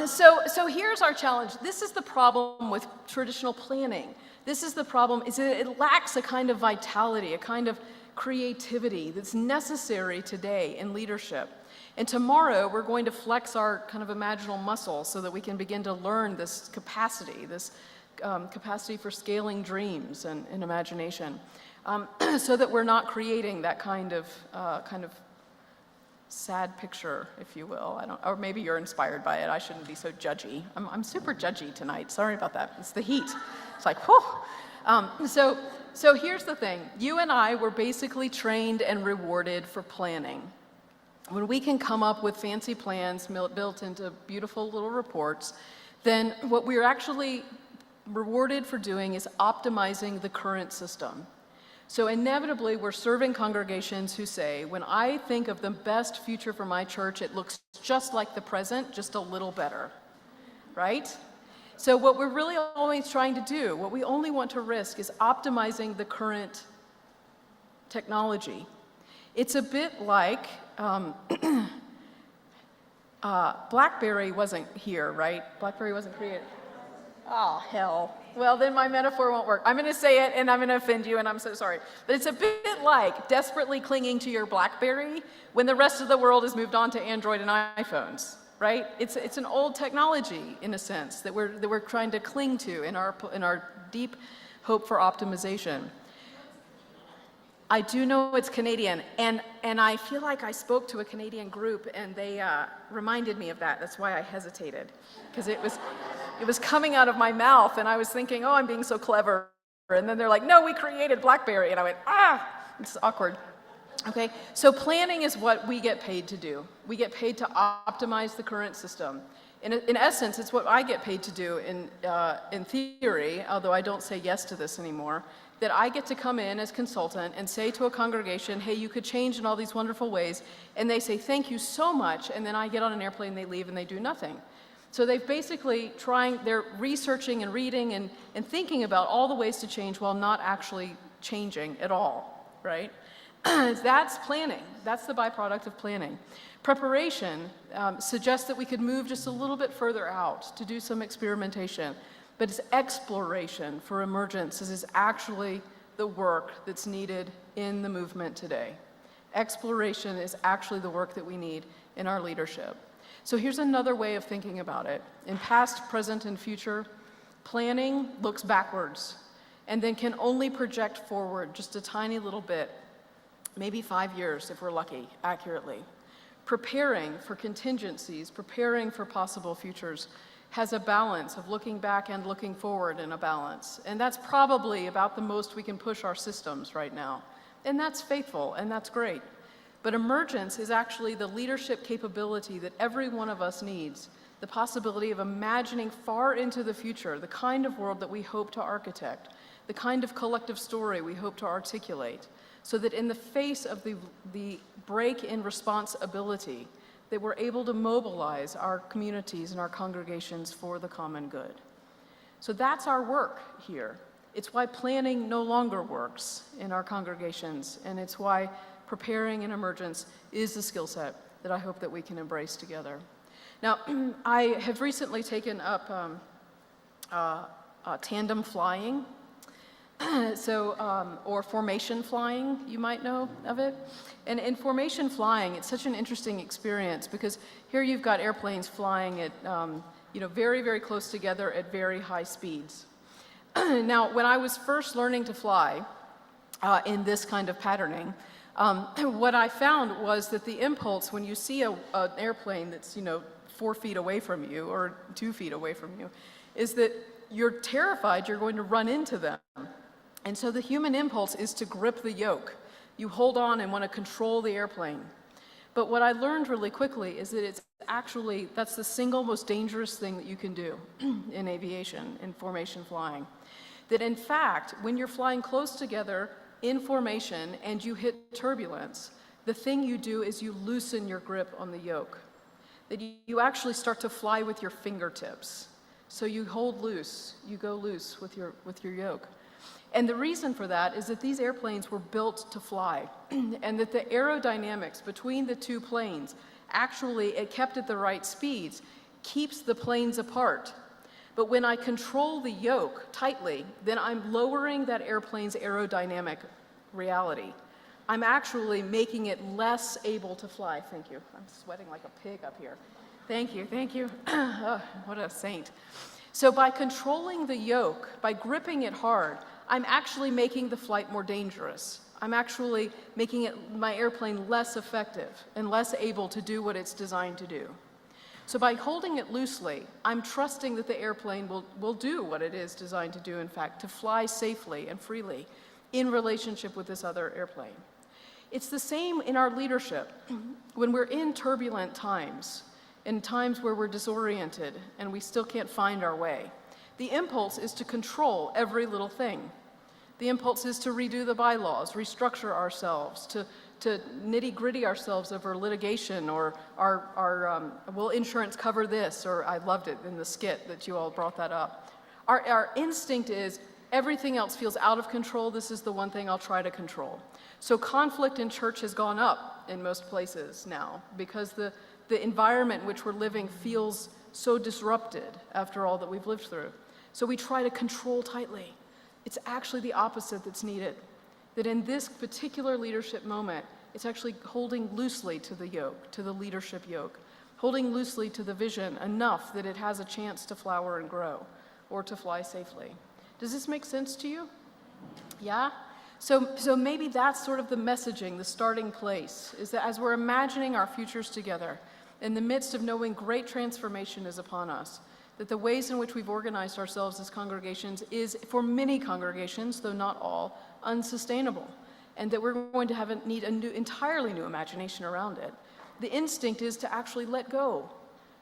So here's our challenge. This is the problem with traditional planning. This is the problem, is that it lacks a kind of vitality, a kind of creativity that's necessary today in leadership. And tomorrow we're going to flex our kind of imaginal muscle so that we can begin to learn this capacity for scaling dreams and imagination, so that we're not creating that kind of sad picture, if you will. Or maybe you're inspired by it. I shouldn't be so judgy. I'm super judgy tonight. Sorry about that. It's the heat. It's like, whew. So here's the thing. You and I were basically trained and rewarded for planning. When we can come up with fancy plans built into beautiful little reports, then what we're actually rewarded for doing is optimizing the current system. So inevitably, we're serving congregations who say, when I think of the best future for my church, it looks just like the present, just a little better, right? So what we're really always trying to do, what we only want to risk, is optimizing the current technology. It's a bit like, BlackBerry wasn't here, right? BlackBerry wasn't created. Oh, hell. Well, then my metaphor won't work. I'm going to say it, and I'm going to offend you, and I'm so sorry. But it's a bit like desperately clinging to your BlackBerry when the rest of the world has moved on to Android and iPhones, right? It's an old technology, in a sense, that we're trying to cling to in our deep hope for optimization. I do know it's Canadian, and I feel like I spoke to a Canadian group, and they reminded me of that. That's why I hesitated, because it was coming out of my mouth, and I was thinking, oh, I'm being so clever. And then they're like, no, we created BlackBerry. And I went, it's awkward. Okay, so planning is what we get paid to do. We get paid to optimize the current system. In essence, it's what I get paid to do in theory, although I don't say yes to this anymore, that I get to come in as consultant and say to a congregation, hey, you could change in all these wonderful ways, and they say, thank you so much, and then I get on an airplane, they leave, and they do nothing. So they've basically they're researching and reading and thinking about all the ways to change while not actually changing at all, right? That's planning. That's the byproduct of planning. Preparation suggests that we could move just a little bit further out to do some experimentation. But it's exploration for emergence is actually the work that's needed in the movement today. Exploration is actually the work that we need in our leadership. So here's another way of thinking about it. In past, present, and future, planning looks backwards and then can only project forward just a tiny little bit, maybe 5 years if we're lucky, accurately. Preparing for contingencies, preparing for possible futures, has a balance of looking back and looking forward in a balance. And that's probably about the most we can push our systems right now. And that's faithful, and that's great. But emergence is actually the leadership capability that every one of us needs, the possibility of imagining far into the future, the kind of world that we hope to architect, the kind of collective story we hope to articulate, so that in the face of the break in responsibility, that we're able to mobilize our communities and our congregations for the common good. So that's our work here. It's why planning no longer works in our congregations, and it's why preparing in emergence is the skill set that I hope that we can embrace together. Now, I have recently taken up tandem flying, or formation flying, you might know of it. And in formation flying, it's such an interesting experience because here you've got airplanes flying at very, very close together at very high speeds. Now, when I was first learning to fly in this kind of patterning, what I found was that the impulse when you see an airplane that's 4 feet away from you or 2 feet away from you is that you're terrified you're going to run into them. And so the human impulse is to grip the yoke. You hold on and want to control the airplane. But what I learned really quickly is that that's the single most dangerous thing that you can do in aviation, in formation flying. That in fact, when you're flying close together in formation and you hit turbulence, the thing you do is you loosen your grip on the yoke. That you actually start to fly with your fingertips. So you hold loose, you go loose with your yoke. And the reason for that is that these airplanes were built to fly, and that the aerodynamics between the two planes, actually it kept at the right speeds, keeps the planes apart. But when I control the yoke tightly, then I'm lowering that airplane's aerodynamic reality. I'm actually making it less able to fly. Thank you. I'm sweating like a pig up here. Thank you, thank you. Oh, what a saint. So by controlling the yoke, by gripping it hard, I'm actually making the flight more dangerous. I'm actually making my airplane less effective and less able to do what it's designed to do. So by holding it loosely, I'm trusting that the airplane will do what it is designed to do, in fact, to fly safely and freely in relationship with this other airplane. It's the same in our leadership. When we're in turbulent times, in times where we're disoriented and we still can't find our way, the impulse is to control every little thing. The impulse is to redo the bylaws, restructure ourselves, to nitty-gritty ourselves over litigation, or will insurance cover this? Or I loved it in the skit that you all brought that up. Our instinct is everything else feels out of control. This is the one thing I'll try to control. So conflict in church has gone up in most places now because the environment in which we're living feels so disrupted after all that we've lived through. So we try to control tightly. It's actually the opposite that's needed. That in this particular leadership moment, it's actually holding loosely to the yoke, to the leadership yoke, holding loosely to the vision enough that it has a chance to flower and grow or to fly safely. Does this make sense to you? Yeah? So maybe that's sort of the messaging, the starting place, is that as we're imagining our futures together, in the midst of knowing great transformation is upon us, that the ways in which we've organized ourselves as congregations is, for many congregations, though not all, unsustainable, and that we're going to need an entirely new imagination around it. The instinct is to actually let go,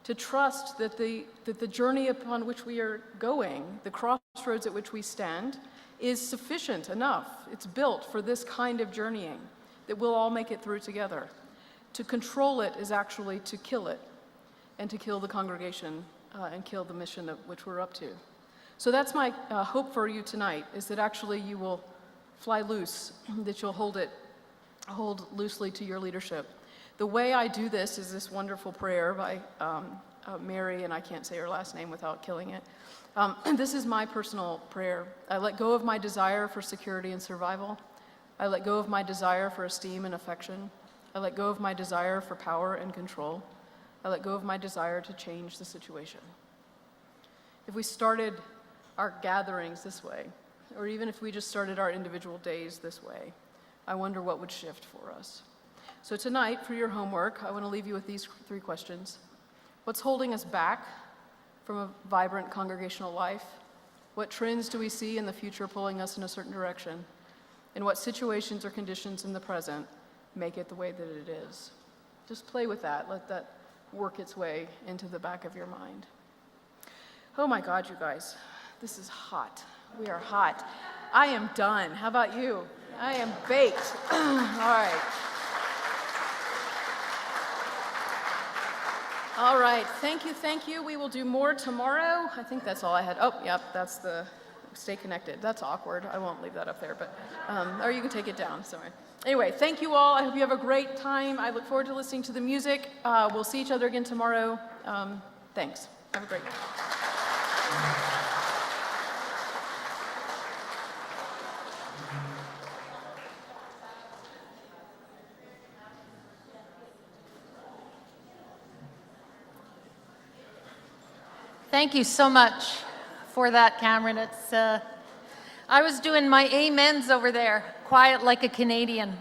to trust that the journey upon which we are going, the crossroads at which we stand, is sufficient enough. It's built for this kind of journeying, that we'll all make it through together. To control it is actually to kill it, and to kill the congregation and kill the mission of which we're up to. So that's my hope for you tonight, is that actually you will fly loose, that you'll hold loosely to your leadership. The way I do this is this wonderful prayer by Mary, and I can't say her last name without killing it. This is my personal prayer. I let go of my desire for security and survival. I let go of my desire for esteem and affection. I let go of my desire for power and control. I let go of my desire to change the situation. If we started our gatherings this way, or even if we just started our individual days this way, I wonder what would shift for us. So tonight, for your homework, I want to leave you with these 3 questions. What's holding us back from a vibrant congregational life? What trends do we see in the future pulling us in a certain direction? And what situations or conditions in the present make it the way that it is? Just play with that. Let that work its way into the back of your mind. Oh my God, you guys, this is hot. We are hot. I am done. How about you? I am baked. All right. All right, thank you. We will do more tomorrow. I think that's all I had. Oh, yep, that's the stay connected. That's awkward. I won't leave that up there, but, or you can take it down, sorry. Anyway, thank you all. I hope you have a great time. I look forward to listening to the music. We'll see each other again tomorrow. Thanks. Have a great night. Thank you so much for that, Cameron. It's, I was doing my amens over there, quiet like a Canadian.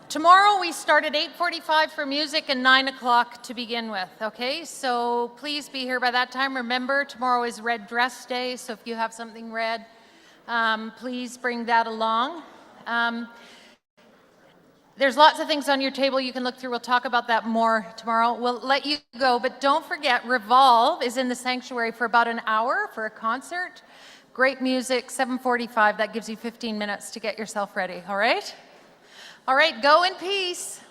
Tomorrow we start at 8:45 for music and 9 o'clock to begin with, okay? So please be here by that time. Remember, tomorrow is Red Dress Day, so if you have something red, please bring that along. There's lots of things on your table you can look through. We'll talk about that more tomorrow. We'll let you go, but don't forget, Revolve is in the sanctuary for about an hour for a concert. Great music, 7:45. That gives you 15 minutes to get yourself ready, all right? All right, go in peace.